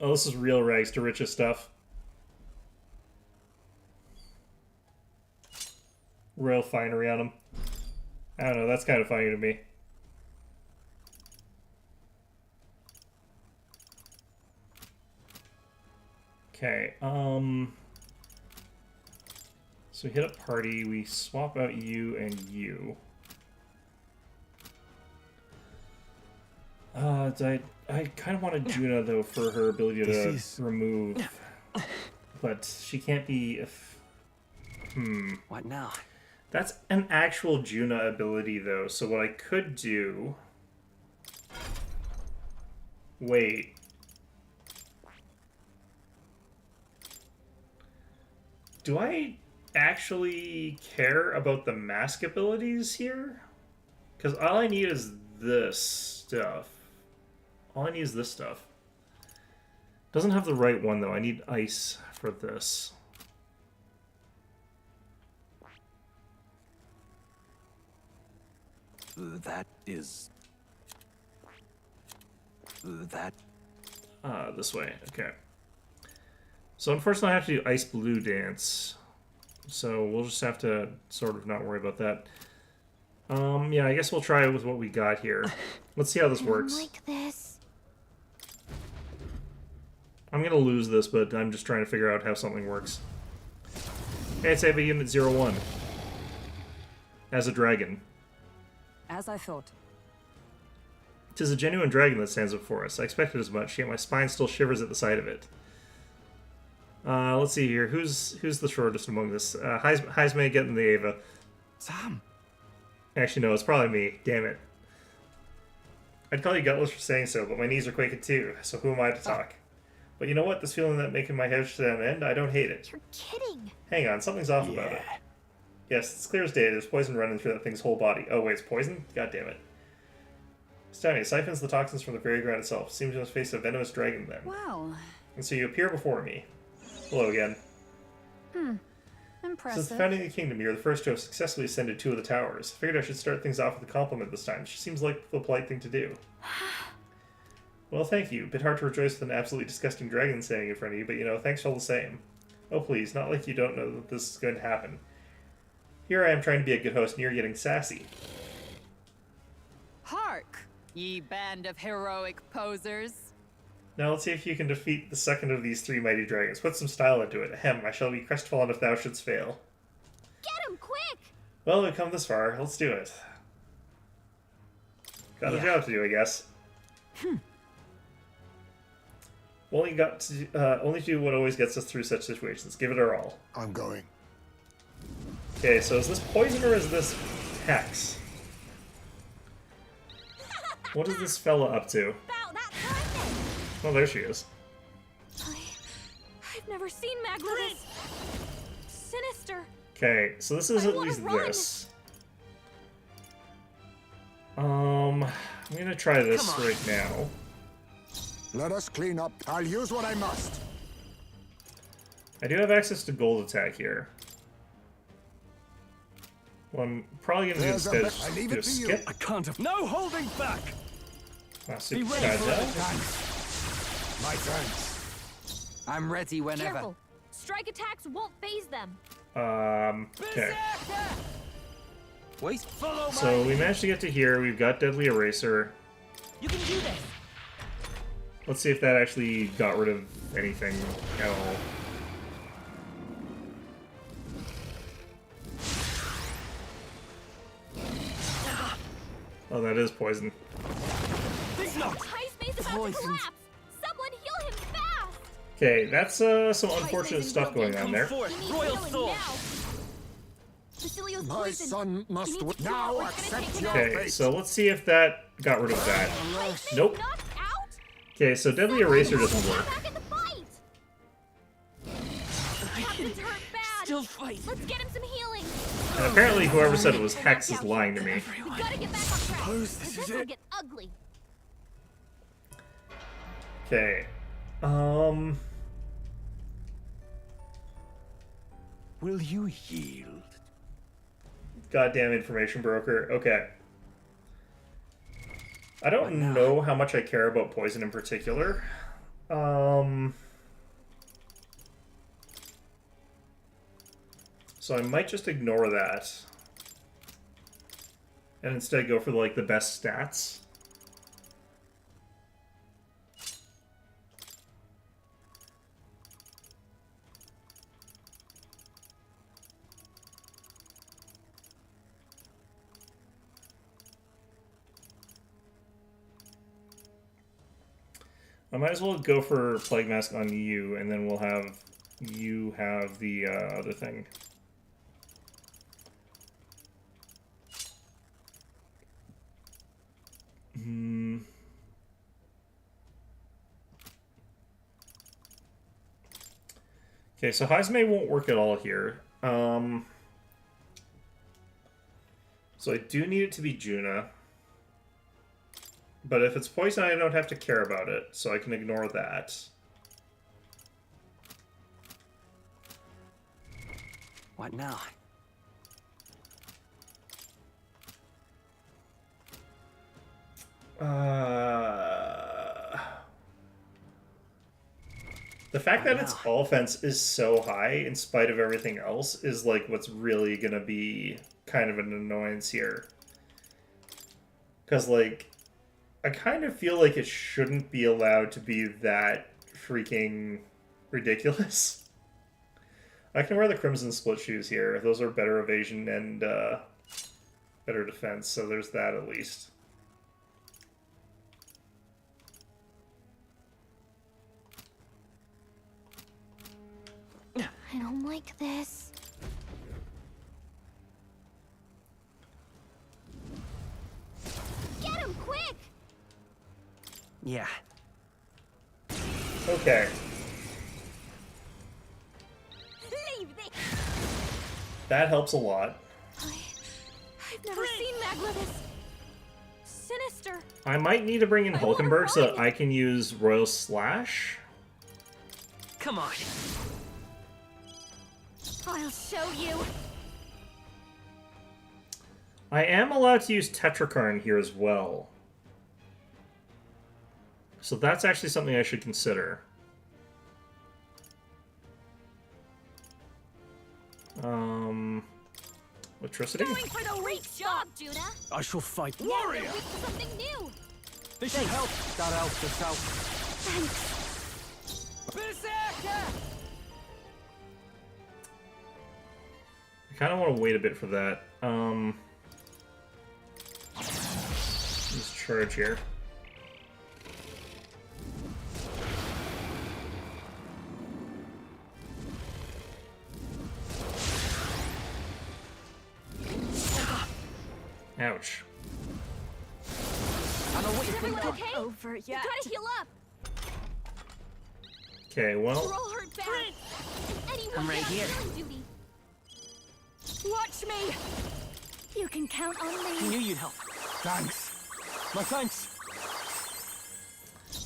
Oh, this is real rags to riches stuff. Royal finery on him. I don't know, that's kind of funny to me. Okay, so we hit a party, we swap out you and you. I kind of wanted Juna, though, for her ability to remove. But she can't be... What now? That's an actual Juna ability, though. So what I could do... Wait. Do I actually care about the mask abilities here? Because all I need is this stuff. All I need is this stuff. Doesn't have the right one, though. I need ice for this. That is... That... This way. Okay. So unfortunately I have to do ice blue dance. So we'll just have to sort of not worry about that. Yeah, I guess we'll try it with what we got here. Let's see how this works. Like this. I'm gonna lose this, but I'm just trying to figure out how something works. Okay, let's have a unit 01. As a dragon. As I thought. 'Tis a genuine dragon that stands before us. I expected as much, yet my spine still shivers at the sight of it. Let's see here. Who's the shortest among this? Heisman getting the Ava. Sam. Actually, no, it's probably me. Damn it. I'd call you gutless for saying so, but my knees are quaking too, so who am I to talk? But you know what? This feeling that making my head stand end, I don't hate it. You're kidding. Hang on, something's off about it. Yes, it's clear as day. There's poison running through that thing's whole body. Oh, wait, it's poison? God damn it. Stunning. It siphons the toxins from the very ground itself. Seems to have faced a venomous dragon then. Well. And so you appear before me. Hello again. Impressive. Since the founding of the kingdom, you're the first to have successfully ascended 2 of the towers. Figured I should start things off with a compliment this time. She seems like the polite thing to do. Well, thank you. Bit hard to rejoice with an absolutely disgusting dragon standing in front of you, but you know, thanks all the same. Oh please, not like you don't know that this is going to happen. Here I am trying to be a good host, and you're getting sassy. Hark, ye band of heroic posers. Now let's see if you can defeat the second of these 3 mighty dragons. Put some style into it. Ahem, I shall be crestfallen if thou shouldst fail. Get him, quick! Well, we've come this far. Let's do it. Got a job to do, I guess. Only to do what always gets us through such situations. Give it our all. I'm going. Okay, so is this poison or is this hex? What is this fella up to? About that time. Oh, there she is. I've never seen Magma this sinister. Okay, so this is at least this. I'm gonna try this right now. Let us clean up. I'll use what I must. I do have access to gold attack here. Well, I'm probably gonna do instead is do a skip. I can't have no holding back. Super Be ready for it. My thanks. I'm ready whenever. Careful. Strike attacks won't phase them. Okay. Wait. So we managed to get to here. We've got Deadly Eraser. You can do this. Let's see if that actually got rid of anything at all. Oh, that is poison. High space about to collapse. Someone heal him fast. Okay, that's some unfortunate stuff going on there. Royal soul. My son must now accept your Okay, fate. so let's see if that got rid of that. Nope. Okay, so Deadly Eraser doesn't work. Still fight. Let's get him some healing. And apparently whoever said it was Hex is lying to me. We gotta get back on track. This will get ugly. Okay. Will you yield? Goddamn information broker. Okay. I don't know how much I care about poison in particular. So I might just ignore that. And instead go for, like, the best stats. I might as well go for Plague Mask on you, and then we'll have you have the other thing. Okay, so Heisme won't work at all here. So I do need it to be Juna. But if it's poison, I don't have to care about it, so I can ignore that. What now? The fact that its offense is so high in spite of everything else is like what's really gonna be kind of an annoyance here. Because like, I kind of feel like it shouldn't be allowed to be that freaking ridiculous. I can wear the Crimson Split Shoes here. Those are better evasion and better defense, so there's that at least. I don't like this. Get him quick! Yeah. Okay. Leave this. That helps a lot. I've never seen Maglevis. Sinister. I might need to bring in Hulkenberg so that I can use Royal Slash. Come on. I'll show you. I am allowed to use Tetrakarn here as well. So that's actually something I should consider. Electricity? Going for the great job, Judah. I shall fight. Warrior! We're weak to something new. This should help. That helps us out. Thanks. Berserker! I kind of want to wait a bit for that. Let's charge here. Ouch. Is everyone okay? Over yet. You gotta heal up. Okay, well. We're all hurt bad. Anyone I'm right got here. healing duty. Watch me. You can count on I me. knew you'd help. Thanks. My thanks.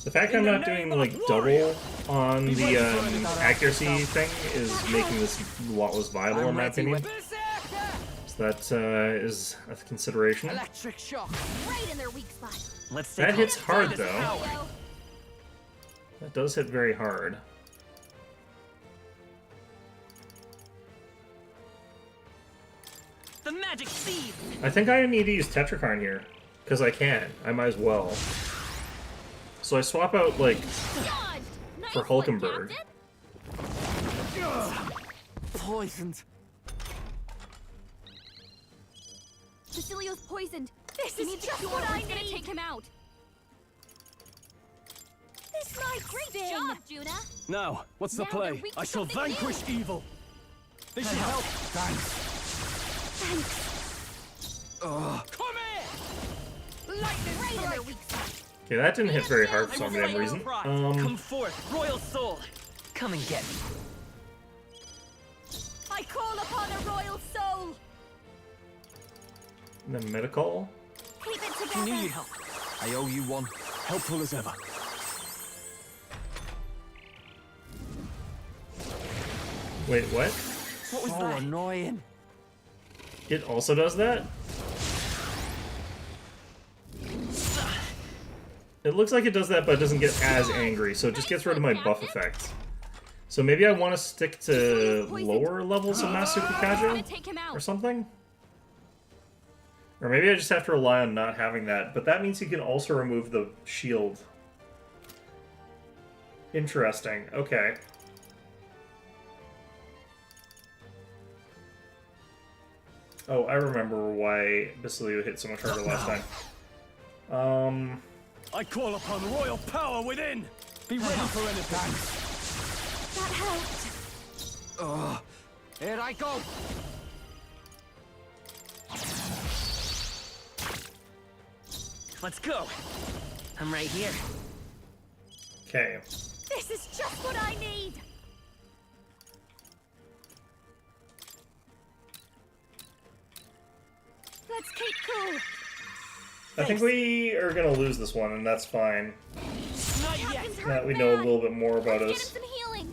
The fact I'm not doing like double on the accuracy thing is making this a lot less viable in my opinion. So that is a consideration. Electric shock. Right in their weak spot. Let's That hits hard this though. power. That does hit very hard. The magic seed. I think I need to use Tetrakarn here. Because I can. I might as well. So I swap out, like, for Hulkenberg. Poisoned. Cecilio's poisoned. This is just what I need. Take him out. This might great job, Juna. Now, what's the Now play? they're weak to I shall something vanquish new. evil. This should help. Thanks. Come here! Lightning Right in strike! their weak side. Okay, that didn't hit very hard for I some will damn fight reason. your pride. Come forth, royal soul. Come and get me. I call upon a royal soul. And then medical. Keep it together. I knew you'd help. I owe you one. Helpful as ever. Wait, what? What was that? Annoying. It also does that? It looks like it does that, but it doesn't get as angry, so it just gets rid of my buff effect. So maybe I want to stick to lower levels of Masuku Kajo or something? Or maybe I just have to rely on not having that, but that means he can also remove the shield. Interesting, okay. Oh, I remember why Basilio hit so much harder last time. I call upon royal power within. Be ready for anything. That helped. Here I go. Let's go. I'm right here. Okay. This is just what I need. Let's keep cool. I think we are gonna lose this one, and that's fine. Not yet. Now that we know a little bit more about Get him us. some healing.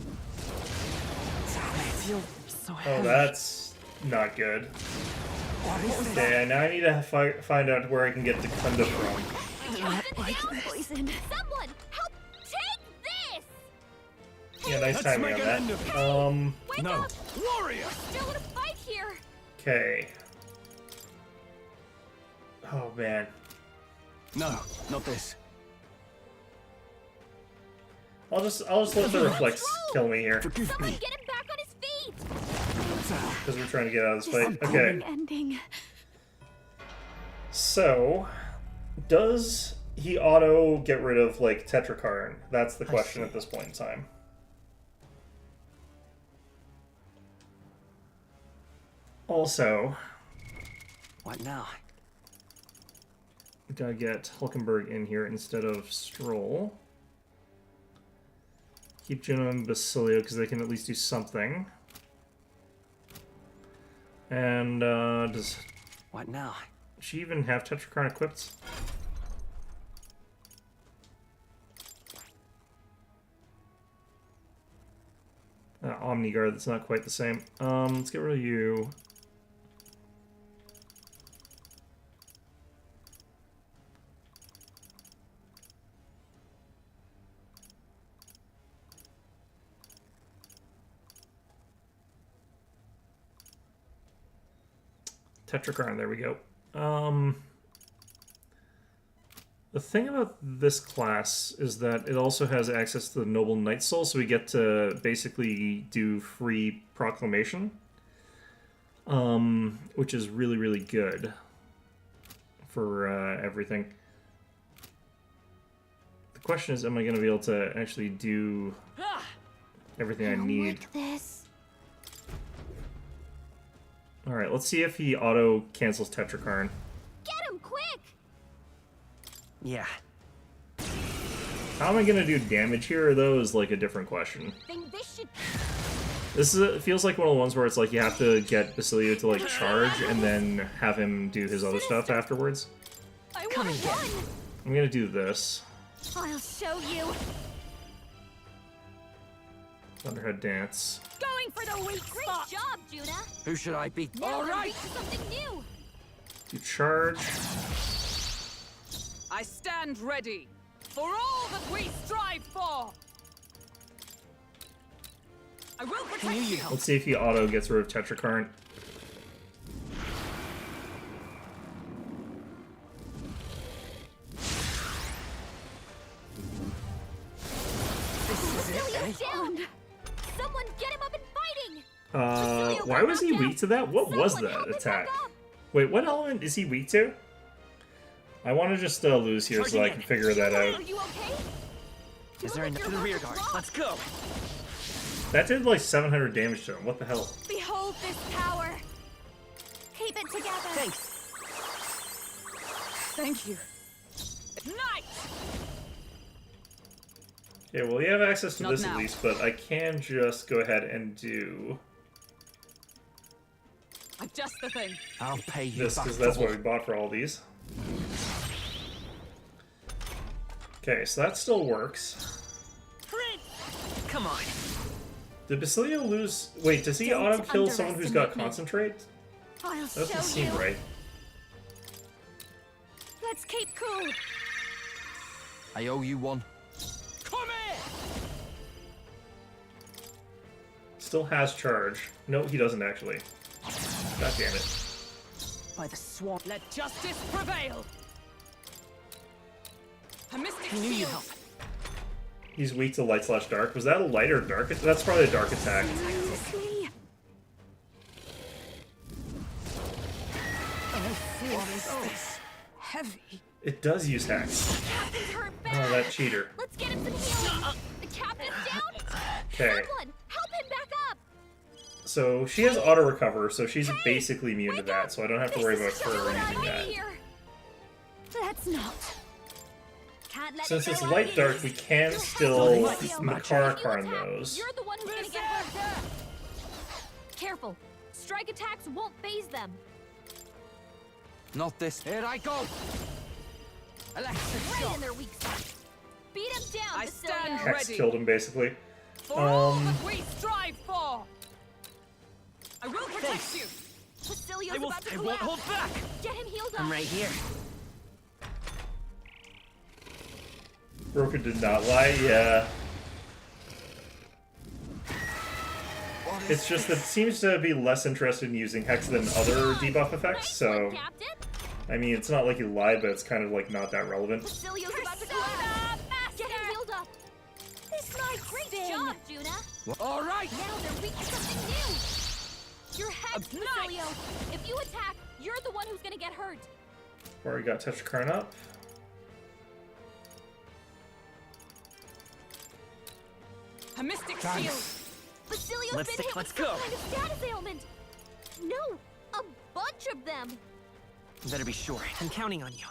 I feel so Oh, heavy. that's not good. Okay, now I need to find out where I can get Dekunda from. Poison. Someone help take this. Yeah, nice Let's timing make on an end of that. it. Wake No. up. Warrior! We're still in a fight here. Okay. Oh man. No, not this. I'll just let the reflex kill me here. Forgive Someone me. get him back on his feet. Because we're trying to get out of this fight. Okay. Ending. So, does he auto get rid of, like, Tetrakarn? That's the question at this point in time. Also, What now? we gotta get Hulkenberg in here instead of Stroll. Keep Juno and Basilio because they can at least do something. And, does What now? she even have Tetrakarn equipped? Omni Guard, that's not quite the same. Let's get rid of you. Tetrakarn, there we go. The thing about this class is that it also has access to the Noble Knight Soul, so we get to basically do free proclamation, which is really, really good for everything. The question is, am I going to be able to actually do everything I need? Like this. Alright, let's see if he auto-cancels Tetrakarn. Get him quick. Yeah. How am I going to do damage here, though, is like a different question. Think this should. This is it feels like one of the ones where it's like you have to get Basilio to like charge and then have him do his other stuff afterwards. I want to run. I'm gonna do this. I'll show you. Thunderhead Dance. Going for the weak spot. Great job, Juna. Who should I beat? Now All we're right. reaching something new. Do charge. I stand ready for all that we strive for. I will protect you. Let's see if he auto gets rid of Tetrakarn. Basilio's down. Someone get him up and fighting. Why was he weak to that? What was that attack? Wait, what element is he weak to? I want to just lose here so I can figure that out. Are you okay? Is there enough to the rear guard? Let's go. That did like 700 damage to him. What the hell? Behold this power. Keep it together. Thanks. Thank you. Nice. Okay, well, you have access to Not this now. at least, but I can just go ahead and do Just the thing. I'll pay you this back. because that's what we bought for all these. Okay, so that still works. Come on. Did Basilio lose? Wait, does he Don't auto kill someone who's got underestimate me. concentrate? I'll That doesn't show seem you. right. Let's keep cool. I owe you one. Come here. Still has charge. No, he doesn't actually. God damn it. By the swamp. Let justice prevail. A mystic I knew you'd shield. help. He's weak to light slash dark. Was that a light or dark? That's probably a dark attack. What is this? Heavy. It does use hex. Captain's hurt bad. Oh, that cheater. Let's get him some healing. The captain's down. Okay. Someone, help him back up. So she has auto recover, so she's basically immune to that, so I don't have to worry about her using that. Here. Let's not. Can't let Since it it's go light like dark, this. we can Your still health is Makar If you Karn attack, those. You're the one who's gonna get hurt. Careful. Strike attacks won't phase them. Not this. Here I go. Electric Right shock. in their weak spot. Beat him down, I Basilio. stand Hex ready. killed him, basically. For all that we strive for. I will protect you. Basilio's I about to won't collapse. hold back. Get him healed up. I'm right here. Broker did not lie, yeah. It's just that it seems to be less interested in using Hex than other debuff effects, so... I mean, it's not like he lied, but it's kind of like not that relevant. Basilio's about to collapse. Get him healed up. This might great job, Juna. All right. Now they're weak to something new. You're hexed, Basilio. If you attack, you're the one who's gonna get hurt. Already got Touch Karn up. A mystic Thanks. shield. Basilio's Let's been stick- hit let's with some go. kind of status ailment. No, a bunch of them. Better be sure. I'm counting on you.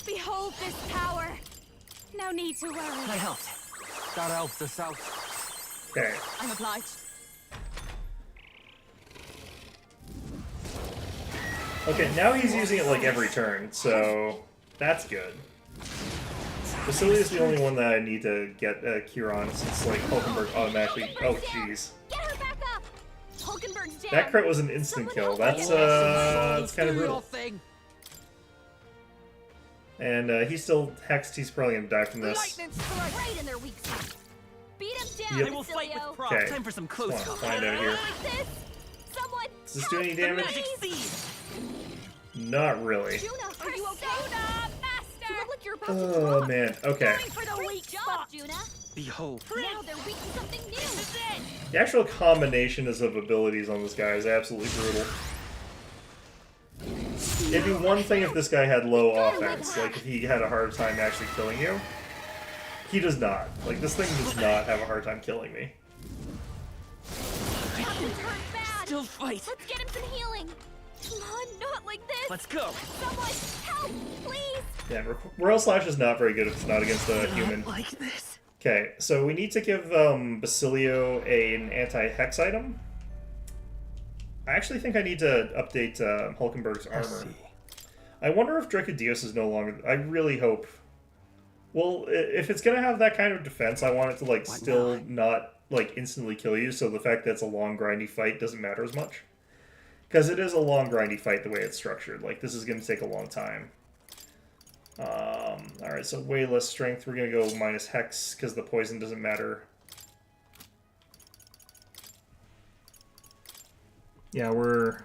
Behold this power. No need to worry. I helped. That helped us out. Okay. I'm obliged. Okay, now he's using it like every turn, so that's good. Basilio's the only one that I need to get a cure on, since like Hulkenberg automatically. Oh jeez. Get her back up. Hulkenberg's down. That crit was an instant kill. That's kind of Do your brutal. thing. And he's still hexed. He's probably gonna die from this. Lightning strike. Right in their weak spot. Beat him down, Yep. I will fight Basilio. with pride. Okay. Time for some Just close wanna combat. find out here. Like this. Someone. Does this do any The damage? magic seed. Not really. Juna, are you okay? You look like you're about to Oh drop. man. Okay. For the weak job, Juna. Behold. Now they're weak to something new. The actual combination of abilities on this guy is absolutely brutal. It'd be one thing if this guy had low offense, like if he had a hard time actually killing you. He does not. Like, this thing does not have a hard time killing me. Captain's hurt bad. Still fight. Let's get him some healing. Come on, not like this. Let's go. Someone, help, please. Yeah, Royal Slash is not very good if it's not against a human. Like this. Okay, so we need to give Basilio an anti-hex item. I actually think I need to update Hulkenberg's armor. I wonder if Dracodios is no longer... I really hope... Well, if it's gonna have that kind of defense, I want it to, like, still not, like, instantly kill you, so the fact that it's a long, grindy fight doesn't matter as much. Because it is a long, grindy fight the way it's structured. Like, this is gonna take a long time. Alright, so way less strength. We're gonna go minus hex, because the poison doesn't matter. Yeah, we're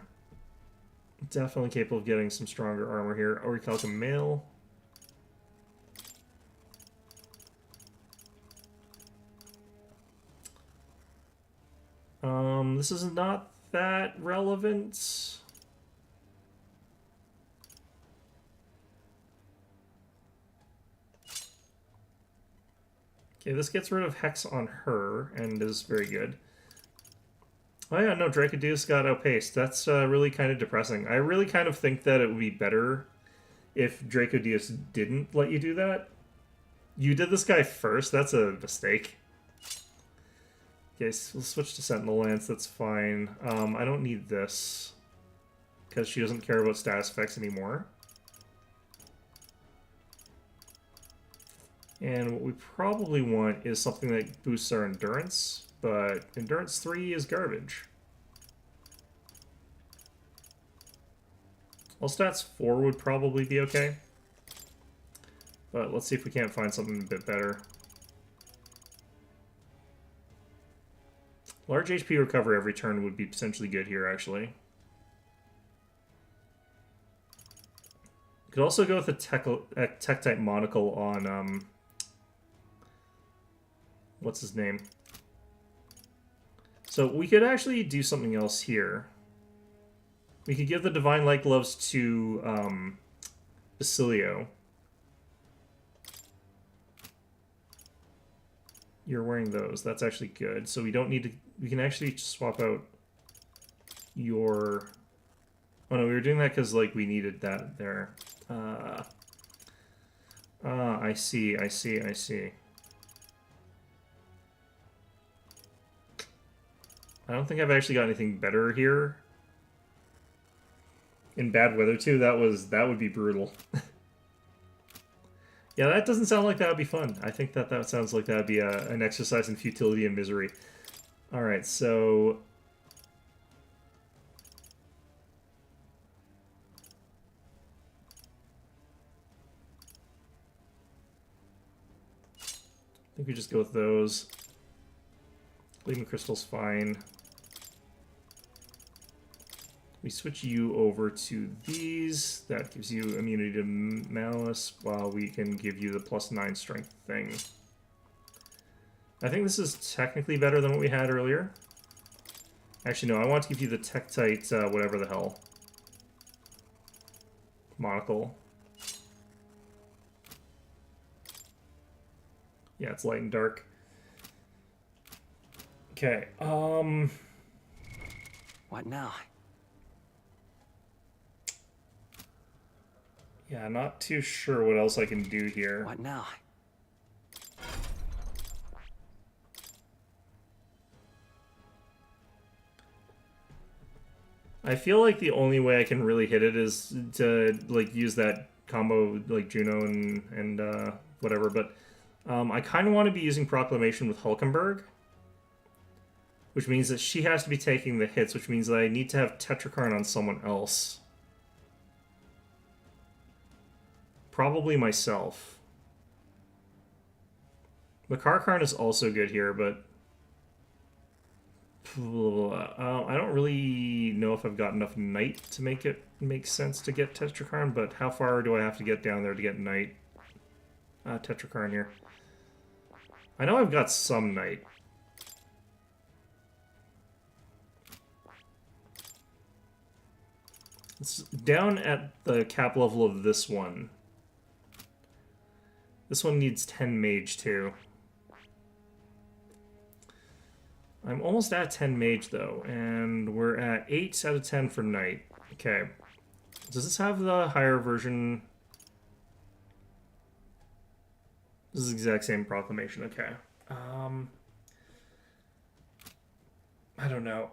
definitely capable of getting some stronger armor here. Orichalcum Mail. This is not that relevant. Okay, this gets rid of Hex on her, and is very good. Oh yeah, no, Dracodeus got outpaced. That's really kind of depressing. I really kind of think that it would be better if Dracodeus didn't let you do that. You did this guy first, that's a mistake. Okay, so we'll switch to Sentinel Lance, that's fine. I don't need this, because she doesn't care about status effects anymore. And what we probably want is something that boosts our endurance, but endurance 3 is garbage. Well, stats 4 would probably be okay. But let's see if we can't find something a bit better. Large HP recovery every turn would be potentially good here, actually. Could also go with a tech-type monocle on, what's his name? So we could actually do something else here. We could give the Divine Light Gloves to, Basilio. You're wearing those. That's actually good. So we don't need to... We can actually swap out your... Oh no, we were doing that because, like, we needed that there. I see. I don't think I've actually got anything better here. In bad weather, too, that would be brutal. Yeah, that doesn't sound like that would be fun. I think that sounds like that would be an exercise in futility and misery. Alright, so... I think we just go with those. Gleaming Crystal's fine. We switch you over to these. That gives you immunity to Malice, while we can give you the +9 strength thing. I think this is technically better than what we had earlier. Actually, no, I want to give you the Tektite, whatever the hell. Monocle. Yeah, it's light and dark. Okay, What now? Yeah, not too sure what else I can do here. What now? I feel like the only way I can really hit it is to, like, use that combo, like, Juno and whatever, but I kind of want to be using Proclamation with Hulkenberg, which means that she has to be taking the hits, which means that I need to have Tetrakarn on someone else. Probably myself. The Karkarn is also good here, but I don't really know if I've got enough Knight to make it make sense to get Tetrakarn, but how far do I have to get down there to get Knight? Tetrakarn here. I know I've got some Knight. It's down at the cap level of this one. This one needs 10 mage too. I'm almost at 10 mage though, and we're at 8 out of 10 for knight. Okay. Does this have the higher version? This is the exact same proclamation, okay. I don't know.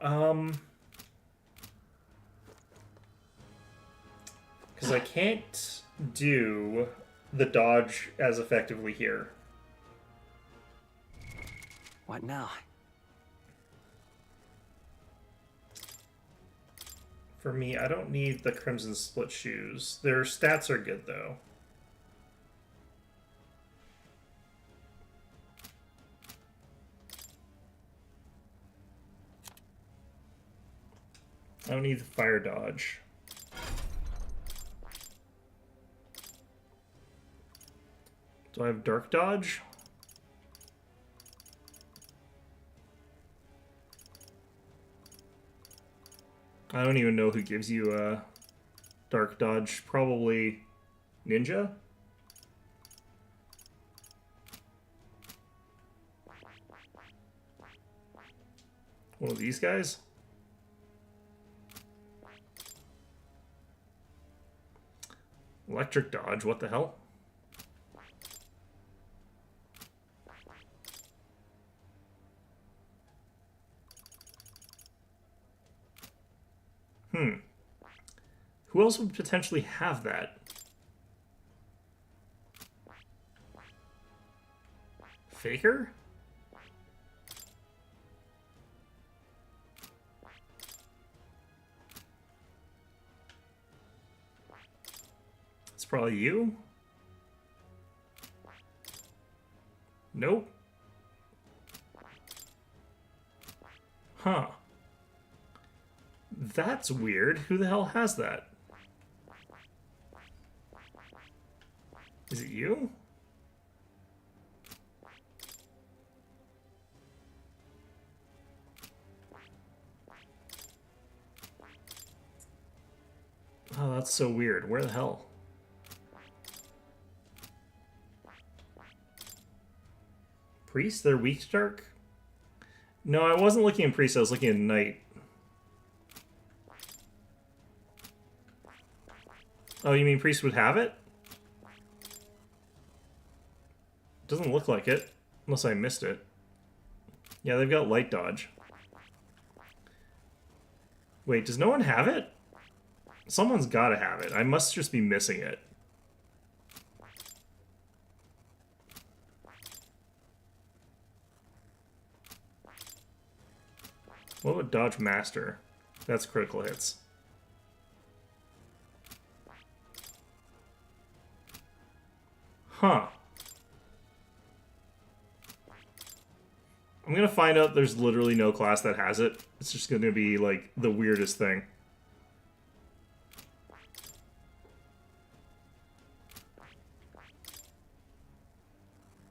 Because I can't do the dodge as effectively here. What now? For me, I don't need the Crimson Split Shoes. Their stats are good, though. I don't need the Fire Dodge. Do I have Dark Dodge? I don't even know who gives you a Dark Dodge. Probably Ninja? One of these guys? Electric dodge, what the hell? Who else would potentially have that? Faker? It's probably you? Nope. Huh. That's weird. Who the hell has that? Is it you? Oh, that's so weird. Where the hell? Priest? They're weak to dark? No, I wasn't looking at priest, I was looking at knight. Oh, you mean priest would have it? Doesn't look like it, unless I missed it. Yeah, they've got light dodge. Wait, does no one have it? Someone's gotta have it. I must just be missing it. What would dodge master? That's critical hits. Huh. I'm gonna find out there's literally no class that has it. It's just gonna be, like, the weirdest thing.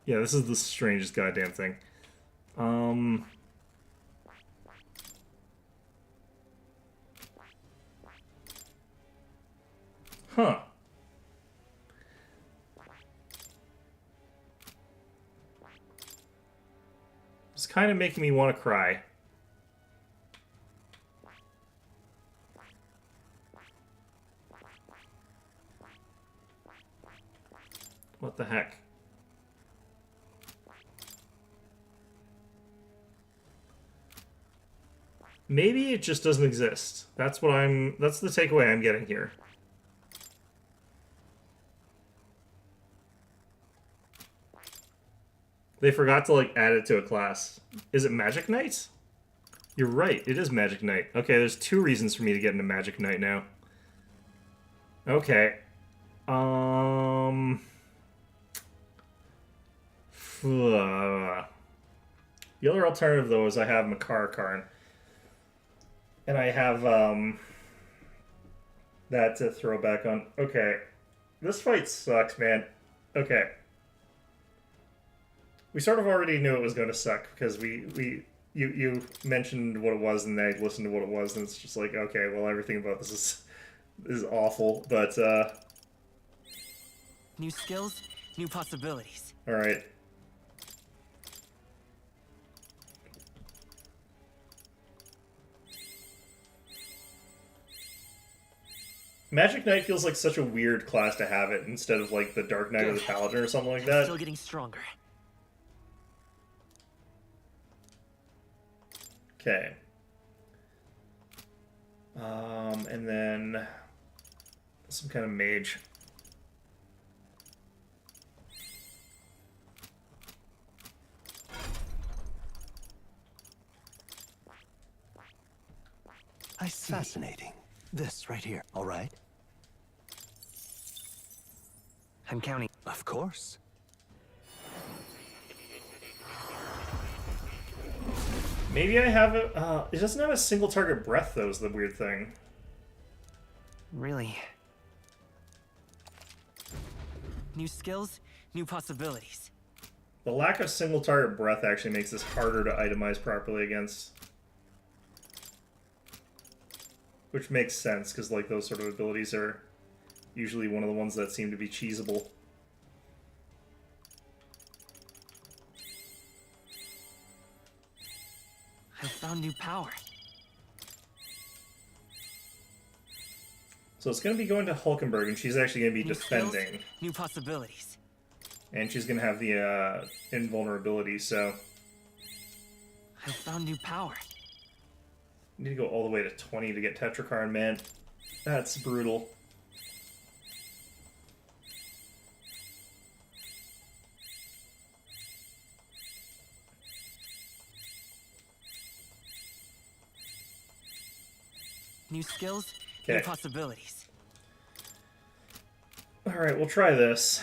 Yeah, this is the strangest goddamn thing. Huh. It's kind of making me want to cry. What the heck? Maybe it just doesn't exist. That's what that's the takeaway I'm getting here. They forgot to, like, add it to a class. Is it Magic Knight? You're right, it is Magic Knight. Okay, there's 2 reasons for me to get into Magic Knight now. Okay. The other alternative, though, is I have Makar Karn. And I have, that to throw back on. Okay. This fight sucks, man. Okay. We sort of already knew it was going to suck, because you mentioned what it was, and I listened to what it was, and it's just like, okay, well, everything about this is awful, but, New skills, new possibilities. Alright. Magic Knight feels like such a weird class to have it instead of, like, the Dark Knight or the Paladin or something like that. Still getting stronger. Okay. And then some kind of mage. Fascinating. This right here, all right? I'm counting. Of course. Maybe I have it. It doesn't have a single target breath, though, is the weird thing. Really? New skills, new possibilities. The lack of single target breath actually makes this harder to itemize properly against. Which makes sense, because, like, those sort of abilities are usually one of the ones that seem to be cheesable. I've found new power. So it's going to be going to Hulkenberg, and she's actually going to be New skills, defending. new possibilities. And she's going to have the invulnerability, so... I've found new power. Need to go all the way to 20 to get Tetrakarn, man. That's brutal. New skills, new possibilities. Alright, we'll try this.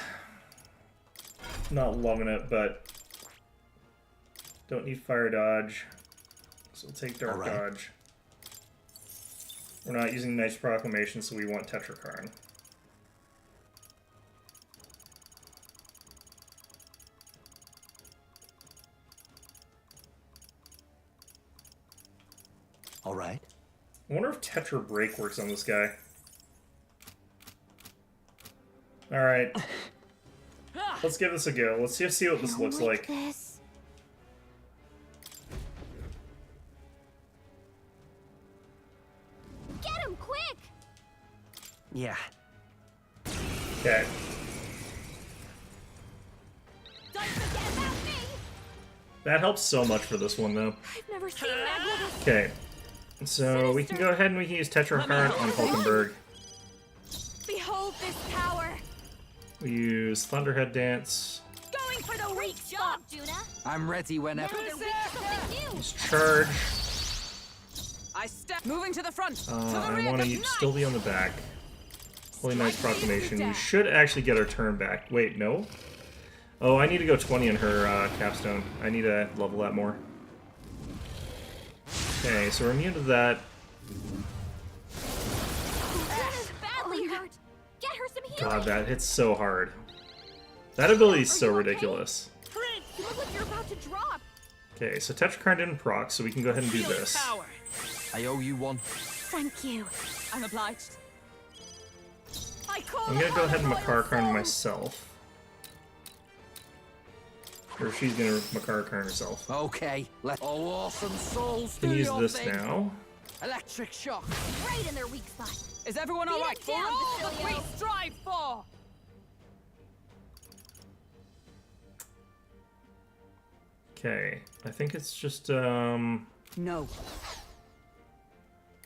Not loving it, but... Don't need fire dodge. So we'll take dark dodge. We're not using Knight's Proclamation, so we want Tetrakarn. Alright. I wonder if Tetra Break works on this guy. Alright. Let's give this a go. Let's just see what this looks like. This. Get him quick! Yeah. Okay. Don't forget about me! That helps so much for this one, though. I've never seen Magma. Okay. So we can go ahead and we can use Tetrakarn on Hulkenberg. Behold this power! We use Thunderhead Dance. Going for the weak spot, Juna! I'm ready whenever. Now they're weak to something new! Use Charge. I step moving to the front. I want to still be on the back. Holy Knight's Proclamation. We should actually get our turn back. Wait, no? Oh, I need to go 20 in her capstone. I need to level that more. Okay, so we're immune to that. Juna's badly hurt! Get her some healing! God, that hits so hard. That ability is so ridiculous. Prince, you look like you're about to drop! Okay, so Tetrakarn didn't proc, so we can go ahead and do this. I owe you one. Thank you. I'm obliged. I'm gonna go ahead and Makarkarn myself. Or she's gonna Makarkarn herself. Okay, let all awesome souls Can do use your this thing. now. Electric shock. Right in their weak spot. Is everyone Beat all right? it down, all that we Basilio. strive for. Okay, I think it's just No.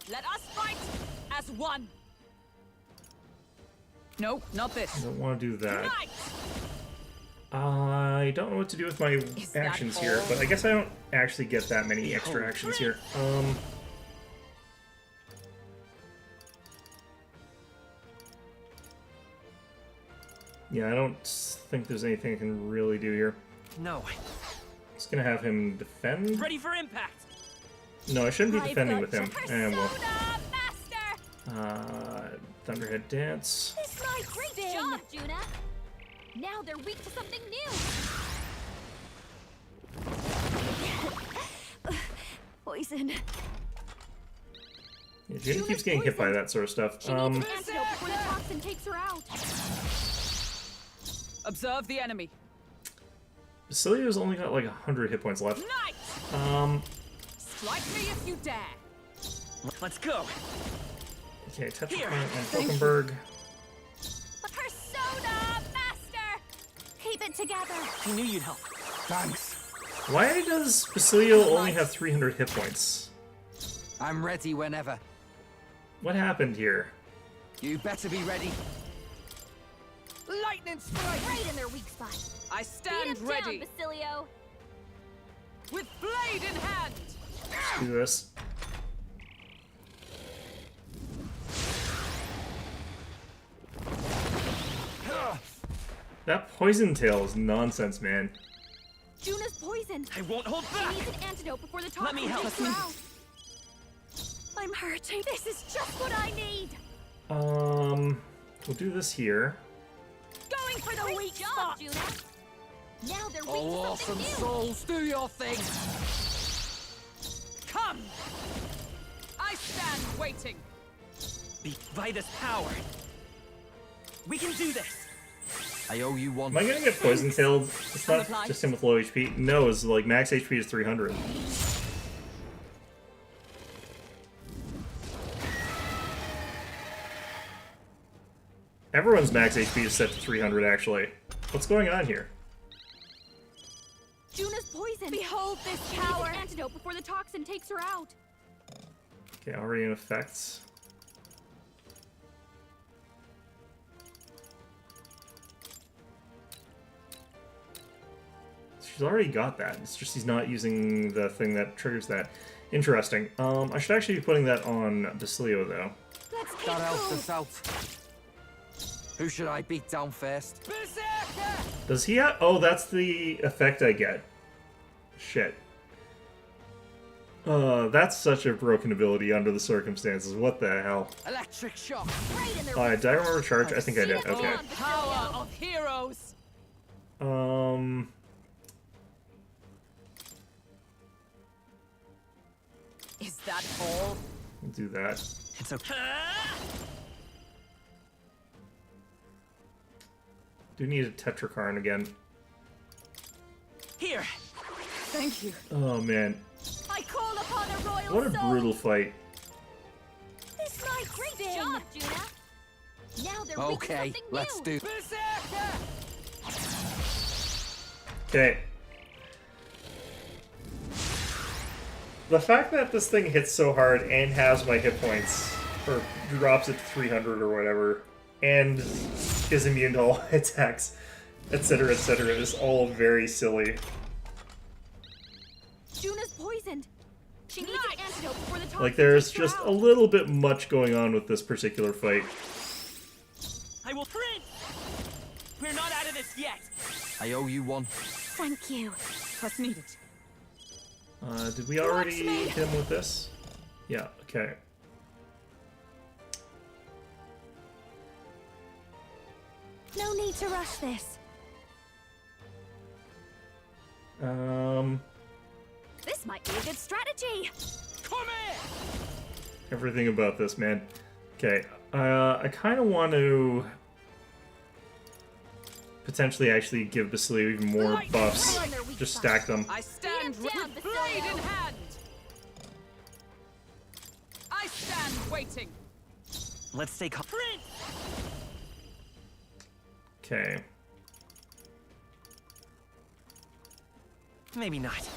Let us fight as one. No, not I this. don't want to do that. Right. I don't know what to do with my actions here, but I guess I don't actually get that many extra actions here. Yeah, I don't think there's anything I can really do here. No. Just gonna have him defend. Ready for impact. No, I shouldn't be defending with him. And well, Master! Thunderhead Dance. This might great job, Juna! Now they're weak to something new! Poison. Yeah, Judy keeps getting hit by that sort of stuff. She needs an antidote before the toxin takes her out. Observe the enemy. Basilio's only got like 100 hit points left. Knight! Strike me if you dare. Let's go. Okay, Tetrakarn on Hulkenberg. Persona Master! Keep it together! I knew you'd help. Thanks. Why does Basilio only have 300 hit points? I'm ready whenever. What happened here? You better be ready. Lightning strike! Right in their weak spot. I stand Beat him ready. down, Basilio. With blade in hand. Let's do this. That poison tail is nonsense, man. Juna's poisoned. I won't hold She back. needs an antidote before the Let toxin me help. takes her out. I'm hurting. This is just what I need. We'll do this here. Going for the weak spot, Juna. Now they're weak All to something awesome new. souls, do your thing. Come. I stand waiting. Beat by this power. We can do this. I owe you one. Am I gonna get poison tailed? It's not just him with low HP. No, it's like max HP is 300. Everyone's max HP is set to 300, actually. What's going on here? Juna's poison. Behold this power. An antidote before the toxin takes her out. Okay, already in effects. She's already got that. It's just he's not using the thing that triggers that. Interesting. I should actually be putting that on Basilio, though. That helps us out. Who should I beat down first? Berserker! Does he have... Oh, that's the effect I get. Shit. That's such a broken ability under the circumstances. What the hell? Electric shock. Did I remember charge? I think I did. Okay. Power of heroes. Is that all? We'll do that. It's okay. Do need a Tetrakarn again. Here. Thank you. Oh man. I call upon a royal What a soul. brutal fight. This might great job, Juna. Now they're Okay, let's do. Okay. The fact that this thing hits so hard and has my hit points, or drops it to 300 or whatever, and is immune to all attacks, etc., is all very silly. Juna's poisoned. She needs an antidote before the toxin Like, there's takes her just out. a little bit much going on with this particular fight. I will print. We're not out of this yet. I owe you one. Thank you. Trust needed. Did we already hit him with this? Yeah, okay. No need to rush this. This might be a good strategy. Come here. Everything about this, man. Okay, I kind of want to potentially actually give Basilio even more buffs. Just stack them. I stand with blade in hand. I stand waiting. Let's stay calm. Print. Okay. Maybe not.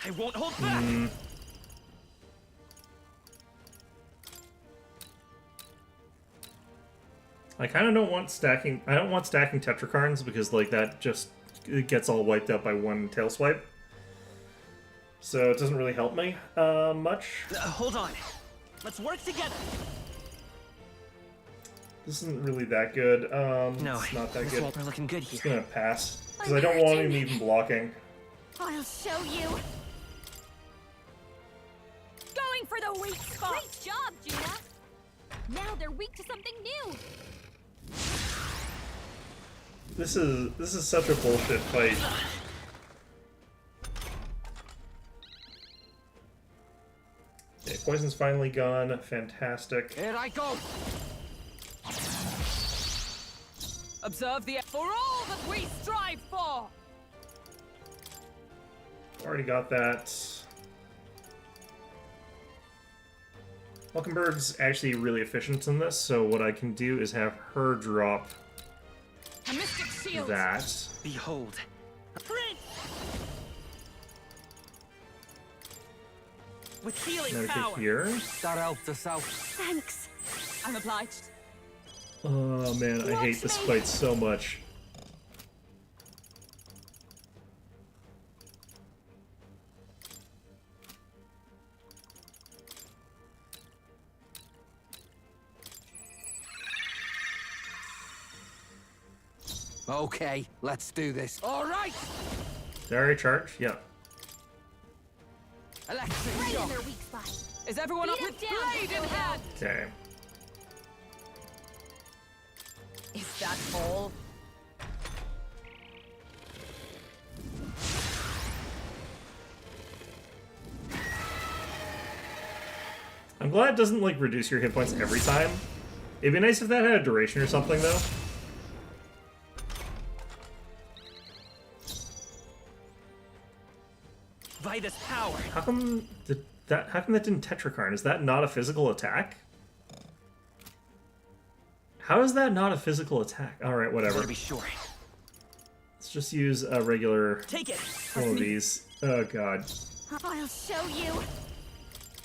I won't hold back. I kind of don't want stacking. I don't want stacking Tetrakarns because like that just it gets all wiped out by one tail swipe. So it doesn't really help me much. Hold on. Let's work together. This isn't really that good. No, it's not that this good. won't be looking good Just here. gonna pass because I don't want him even blocking. I'll show you. Going for the weak spot. Great job, Juna. Now they're weak to something new. This is such a bullshit fight. Okay, poison's finally gone. Fantastic. Here I go. Observe the for all that we strive for. Already got that. Hulkenberg's actually really efficient in this, so what I can do is have her drop A mystic shield. that. Behold. Print. With healing Meditate power. here. That helped us out. Thanks. I'm obliged. Oh man, I hate this fight so much. Okay, let's do this. All right. Did I already charge? Yeah. Electric Right in shock. their weak spot. Is everyone up Beat with him down, blade in Basilio. hand? Okay. Is that all? I'm glad it doesn't like reduce your hit points every time. It'd be nice if that had a duration or something though. By this power. How come that didn't Tetrakarn? Is that not a physical attack? How is that not a physical attack? Alright, whatever. To be sure. Let's just use a regular Take it. one of these. Oh god. I'll show you.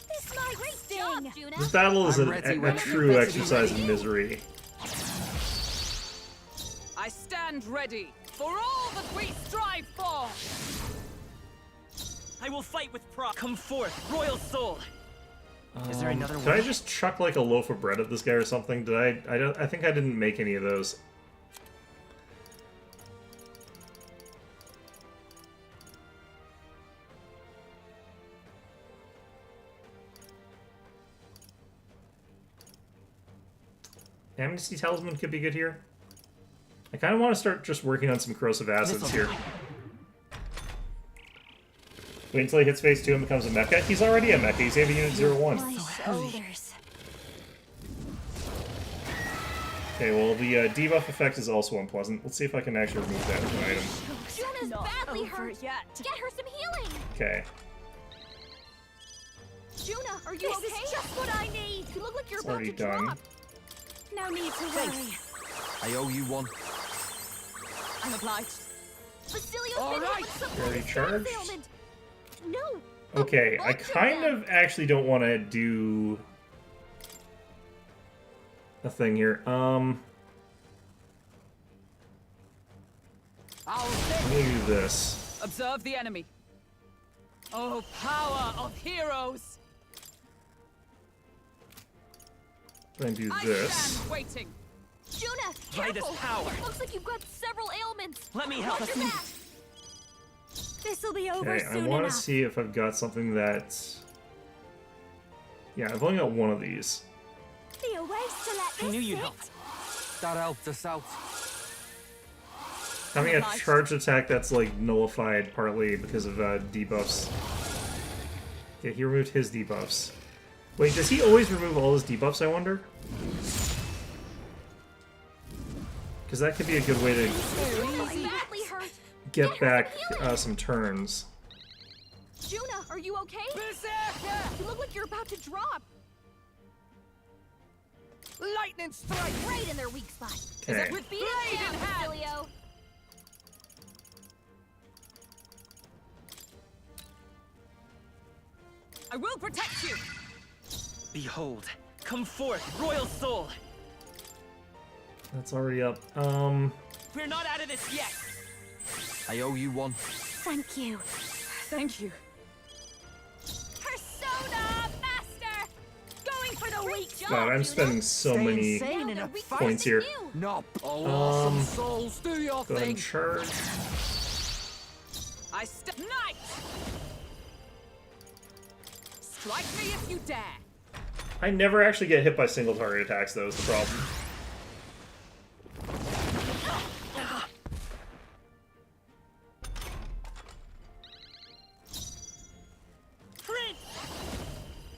This might sting. Juna. This battle is I'm a true exercise in misery. I stand ready for all that we strive for. I will fight with pride. Come forth, royal soul. Is there another Did way? I just chuck like a loaf of bread at this guy or something? Did I think I didn't make any of those. Amnesty Talisman could be good here. I kind of want to start just working on some corrosive acids here. Wait until he hits phase 2 and becomes a mecha. He's already a mecha. He's AV Unit 01. My shoulders. Okay, well, the debuff effect is also unpleasant. Let's see if I can actually remove that as an item. Juna's badly hurt. Yet. Get her some healing. Okay. Juna, are you okay? This is just what I need. You look like you're It's about already to done. drop. No need to worry. I owe you one. I'm obliged. Basilio's All been hit right. with some Already kind of charged? status ailment. No. Okay, I Both of kind them. of actually don't want to do a thing here. I'll Let me do this. Observe the enemy. Oh, power of heroes! Then do I this. stand waiting. Juna, By this careful. power. Looks like you've got several ailments. Let me help. Watch your back. This'll be over Okay, I soon want to enough. see if I've got something that... Yeah, I've only got one of these. Be a waste to let I knew this you'd sit. help. That helped us out. Having a charged attack that's like nullified partly because of debuffs. Yeah, he removed his debuffs. Wait, does he always remove all his debuffs, I wonder? Because that could be a good way to Juna's badly hurt. get back some turns. Juna, are you okay? You look like you're about to drop. Lightning strike! Right in their weak spot. Okay. With beat it down, Basilio. I will protect you. Behold, come forth, royal soul. That's already up. We're not out of this yet. I owe you one. Thank you. Thank you. Persona Master! Going for the weak job, God, I'm Juna. spending so Stay many insane in a points here. Nope. Oh, awesome souls, do your Go ahead thing. and charge. I step knight. Strike me if you dare. I never actually get hit by single target attacks, though, is the problem.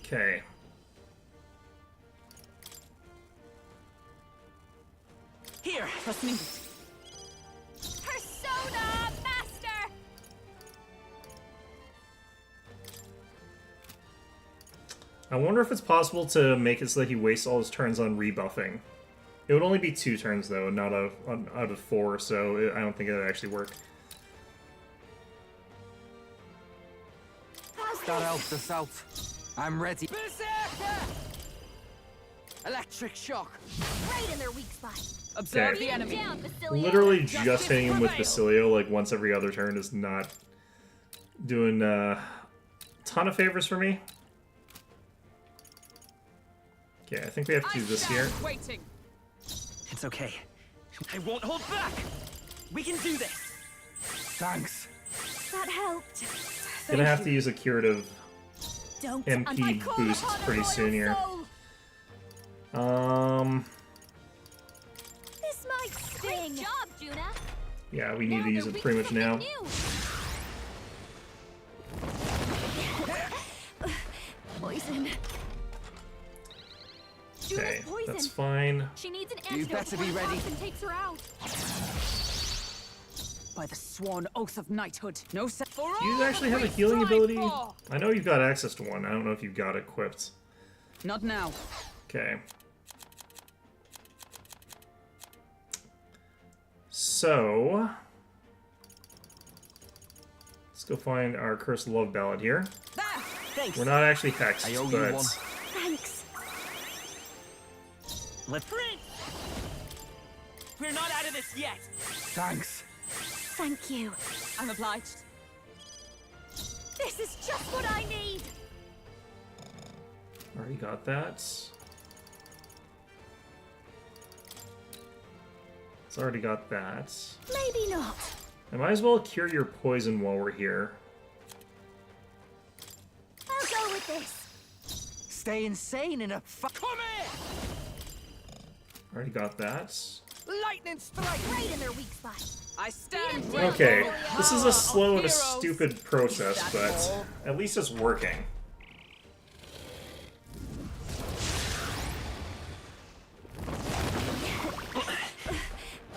Okay. Here, Trust me. Persona Master! I wonder if it's possible to make it so that he wastes all his turns on rebuffing. It would only be 2 turns, though, not out of 4, so I don't think it would actually work. That helped us out. I'm ready. Berserker! Electric shock. Right in their weak spot. Observe Okay. the enemy. Down, Basilio. Literally just hitting him with Basilio, like, once every other turn is not doing a ton of favors for me. Okay, I think we have to do this here. Waiting. it's okay. I won't hold back. We can do this. Thanks. That helped. Gonna have to use a curative Don't MP boost pretty soon here. This might sting. Great job, Juna. Yeah, we need to use it pretty much now. Poison. Okay, Juna's poison. that's fine. She needs an You antidote better before be the ready. toxin takes her out. By the sworn oath of knighthood, no set. Do you actually have a healing ability? I know you've got access to one. I don't know if you've got it equipped. Not now. Okay. So let's go find our cursed love ballad here. Thanks. We're not actually hexed, I owe you but one. Thanks. Let's print. We're not out of this yet. Thanks. Thank you. I'm obliged. This is just what I need. already got that. It's already got that. Maybe not. I might as well cure your poison while we're here. I'll go with this. Stay insane in a Come here! Already got that. lightning strike Right in their weak spot. I stand Okay, this is a slow and a stupid process, but at least it's working.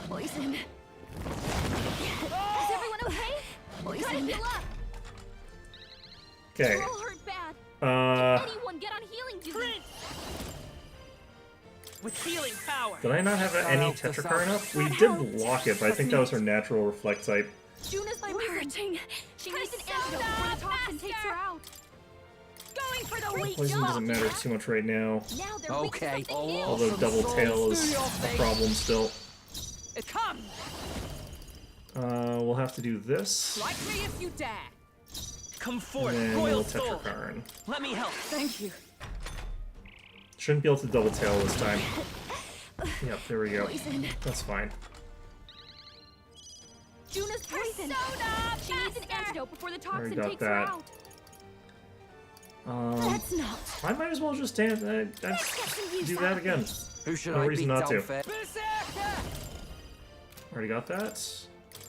Poison. Is everyone okay? Poison. Heal up. Okay. You all hurt bad. Anyone get on healing duty? With healing power. Did I not have any Tetrakarn up? We did block it, but I think that was her natural reflect type. Juna's my hurting. She needs an antidote before the toxin takes her out. Going for the weak Poison jaw. doesn't matter too much right now. Now they're weak to Okay. something new. Although double tail is a problem still. It comes. We'll have to do this. Strike me if you dare. Come forth, And royal we'll soul. Tetrakarn. Let me help. Thank you. Shouldn't be able to double tail this time. Yep, there we go. Poison. That's fine. Juna's poison. She needs an antidote before the Already toxin got takes her that. out. That's not. I might as well just do that again. Who should No I reason beat not to. down fair? Already got that.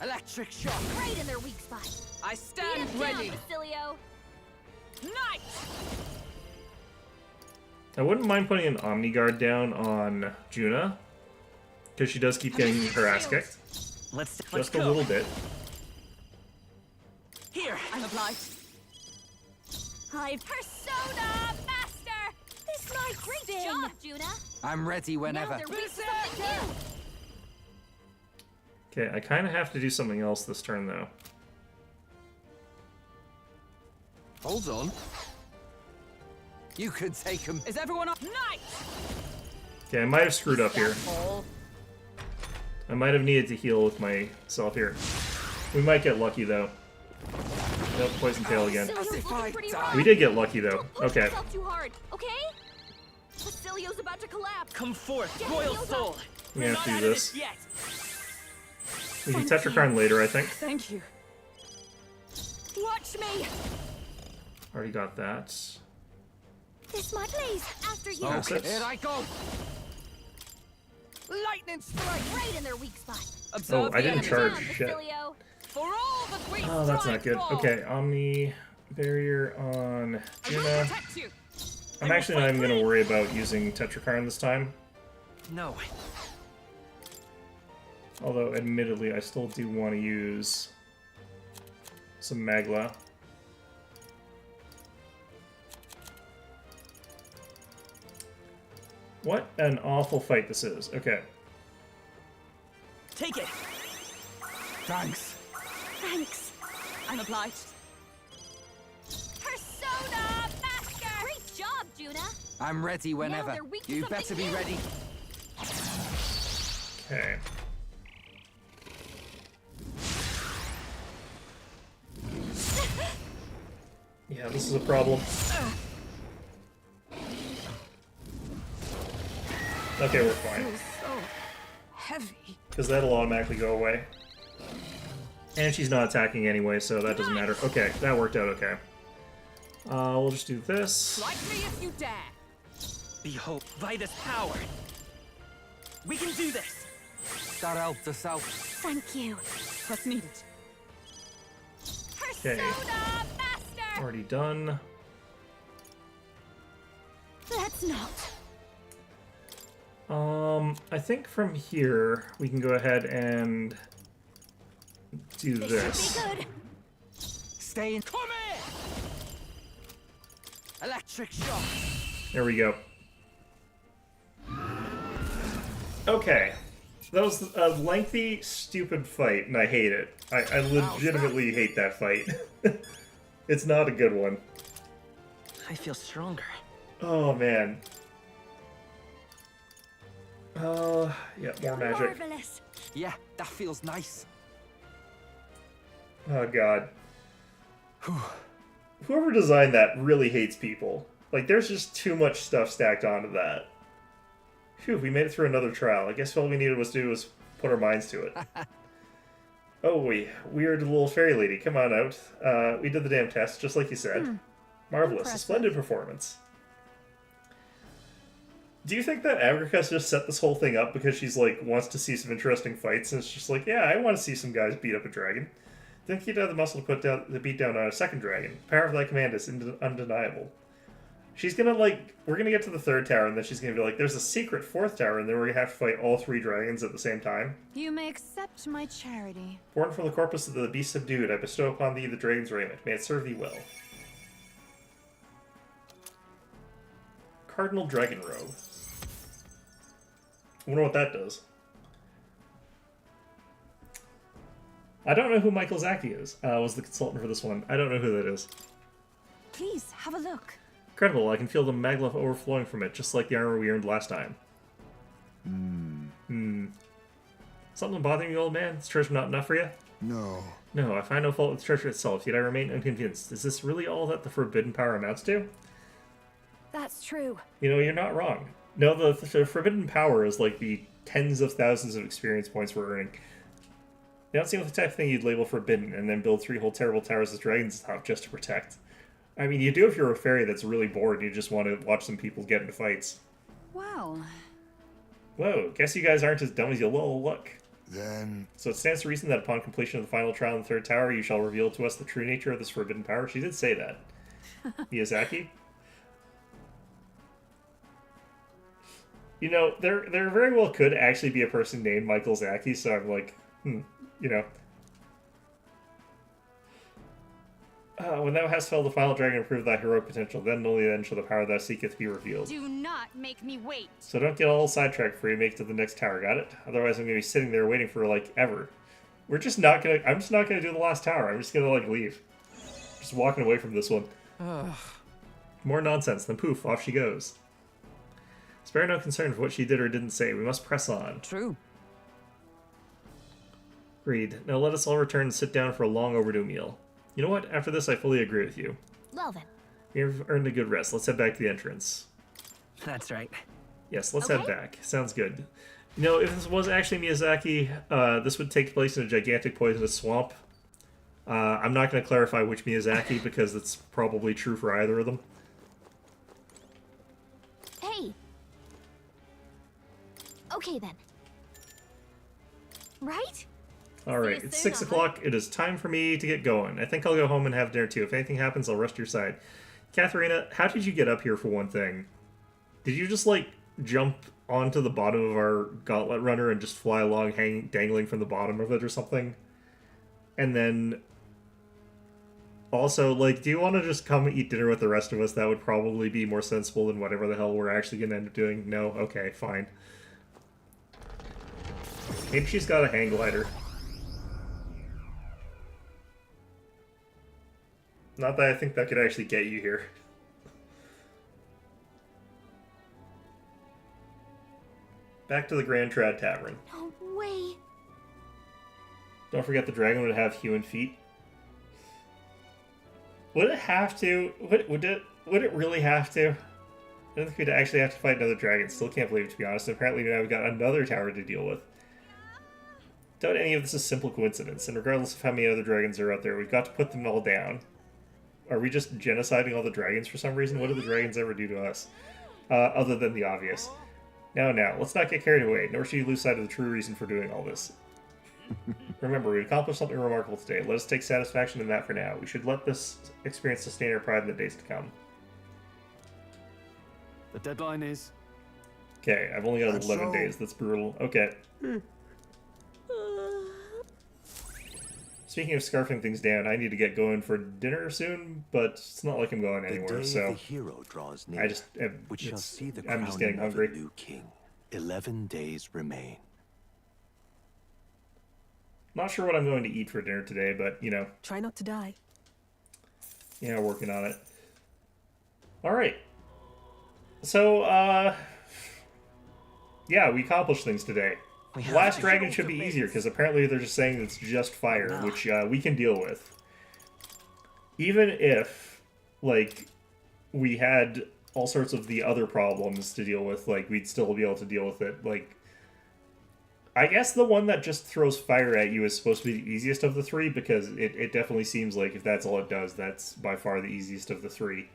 Electric shock. Right in their weak spot. I stand Beat him ready. down, Basilio. Night. I wouldn't mind putting an Omni Guard down on Juna, because she does keep getting her ass kicked. Let's Just a go. little bit. Here. I'm obliged. I've Persona Master. This might great job, Juna. I'm ready whenever. Now they're weak to something new. Okay, I kind of have to do something else this turn, though. Hold on. You could take him. Is everyone up? Night. Okay, I might have screwed up here. I might have needed to heal with myself here. We might get lucky, though. Nope, Poison Tail again. Basilio's looking pretty rough. We did get lucky, though. Don't push Okay. yourself too hard, okay? Basilio's about to collapse. Come forth, Get royal healed soul. up. We We're have not to do out of this. yet. We can Tetrakarn later, I think. Thank you. Watch me. Already got that. This might please. After you. Okay, Okay, here I go. Lightning strike. Right in their weak spot. Oh, I didn't charge. Down, Shit. Basilio. For all the great Oh, that's not good. strike Okay, Omni Barrier on I will Juna. protect you. I'm actually not even going to worry about using Tetrakarn this time. No. Although, admittedly, I still do want to use some Magla. What an awful fight this is. Okay. Take it. Thanks. Thanks. I'm obliged. Persona Master. Great job, Juna. I'm ready whenever. they're weak to You something better be new. ready. Okay. Yeah, this is a problem. Okay, we're fine. So heavy. Because that'll automatically go away. And she's not attacking anyway, so that doesn't matter. Okay, that worked out okay. We'll just do this. Strike me if you dare. Behold, by this power. We can do this. That helped us out. Thank you. What's needed? Okay. Persona Master. Already done. Let's not. I think from here we can go ahead and do this. Should be good. Stay in. Come here. Electric shock. There we go. Okay. That was a lengthy, stupid fight, and I hate it. I legitimately hate that fight. It's not a good one. I feel stronger. Oh, man. Yeah, more magic. Marvelous. Yeah, that feels nice. Oh, God. Whoever designed that really hates people. Like, there's just too much stuff stacked onto that. Phew, we made it through another trial. I guess all we needed was to do was put our minds to it. Oh, weird little fairy lady. Come on out. We did the damn test, just like you said. Marvelous. Impressive. A splendid performance. Do you think that Agricus just set this whole thing up because she's, like, wants to see some interesting fights, and it's just like, yeah, I want to see some guys beat up a dragon? Think you'd have the muscle to beat down on a second dragon. The power of thy command is undeniable. She's gonna, like, we're gonna get to the third tower, and then she's gonna be like, there's a secret fourth tower, and then we're gonna have to fight all three dragons at the same time. You may accept my charity. Born from the corpus of the beast subdued, I bestow upon thee the dragon's raiment. May it serve thee well. Cardinal Dragon Robe. I wonder what that does. I don't know who Michael Zaki is. Was the consultant for this one. I don't know who that is. Please, have a look. Incredible, I can feel the maglev overflowing from it, just like the armor we earned last time. Something bothering you, old man? Is treasure not enough for you? No. No, I find no fault with treasure itself, yet I remain unconvinced. Is this really all that the forbidden power amounts to? That's true. You know, you're not wrong. No, the forbidden power is like the tens of thousands of experience points we're earning. They don't seem like the type of thing you'd label forbidden and then build 3 whole terrible towers as dragons top just to protect. I mean, you do if you're a fairy that's really bored and you just want to watch some people get into fights. Well. Whoa, guess you guys aren't as dumb as you look. Then... So it stands to reason that upon completion of the final trial in the third tower, you shall reveal to us the true nature of this forbidden power. She did say that. Miyazaki? You know, there very well could actually be a person named Michael Zaki, so I'm like, you know. When thou hast felled the final dragon and proved thy heroic potential, then and only then shall the power thou seeketh be revealed. Do not make me wait. So don't get all sidetracked before you make it to the next tower, got it? Otherwise I'm gonna be sitting there waiting for, like, ever. I'm just not gonna do the last tower. I'm just gonna, like, leave. Just walking away from this one. More nonsense, then poof, off she goes. Spare no concern for what she did or didn't say. We must press on. True. Agreed. Now let us all return and sit down for a long overdue meal. You know what? After this, I fully agree with you. Well then. We've earned a good rest. Let's head back to the entrance. That's right. Yes, let's head back. Sounds good. You know, if this was actually Miyazaki, this would take place in a gigantic poisonous swamp. I'm not going to clarify which Miyazaki because it's probably true for either of them. Hey. Okay then. Right? Alright, it's 6 o'clock. It is time for me to get going. I think I'll go home and have dinner too. If anything happens, I'll rush to your side. Katharina, how did you get up here for one thing? Did you just, like, jump onto the bottom of our gauntlet runner and just fly along dangling from the bottom of it or something? And then... Also, like, do you want to just come eat dinner with the rest of us? That would probably be more sensible than whatever the hell we're actually going to end up doing. No? Okay, fine. Maybe she's got a hang glider. Not that I think that could actually get you here. Back to the Grand Trad Tavern. No way. Don't forget the dragon would have human feet. Would it have to? Would it really have to? I don't think we'd actually have to fight another dragon. Still can't believe it, to be honest. Apparently now we've got another tower to deal with. Doubt any of this is simple coincidence, and regardless of how many other dragons are out there, we've got to put them all down. Are we just genociding all the dragons for some reason? What do the dragons ever do to us? Other than the obvious. Now, let's not get carried away, nor should you lose sight of the true reason for doing all this. Remember, we accomplished something remarkable today. Let us take satisfaction in that for now. We should let this experience sustain our pride in the days to come. The deadline is... Okay, I've only got 11 days. That's brutal. Okay. Speaking of scarfing things down, I need to get going for dinner soon, but it's not like I'm going anywhere, so... The hero draws near, I'm just getting hungry. New king. 11 days remain. Not sure what I'm going to eat for dinner today, but, you know. Try not to die. Yeah, working on it. Alright. So, yeah, we accomplished things today. Last Dragon should be easier, because apparently they're just saying it's just fire, which we can deal with. Even if, like, we had all sorts of the other problems to deal with, like, we'd still be able to deal with it. Like, I guess the one that just throws fire at you is supposed to be the easiest of the three, because it definitely seems like if that's all it does, that's by far the easiest of the three.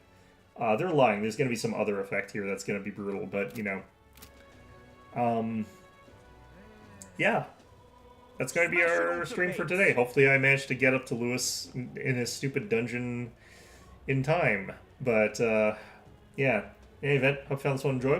They're lying. There's going to be some other effect here that's going to be brutal, but, you know. Yeah. That's going to be our stream for today. Hopefully I managed to get up to Lewis in his stupid dungeon in time. But, yeah. In any event, hope you found this one enjoyable.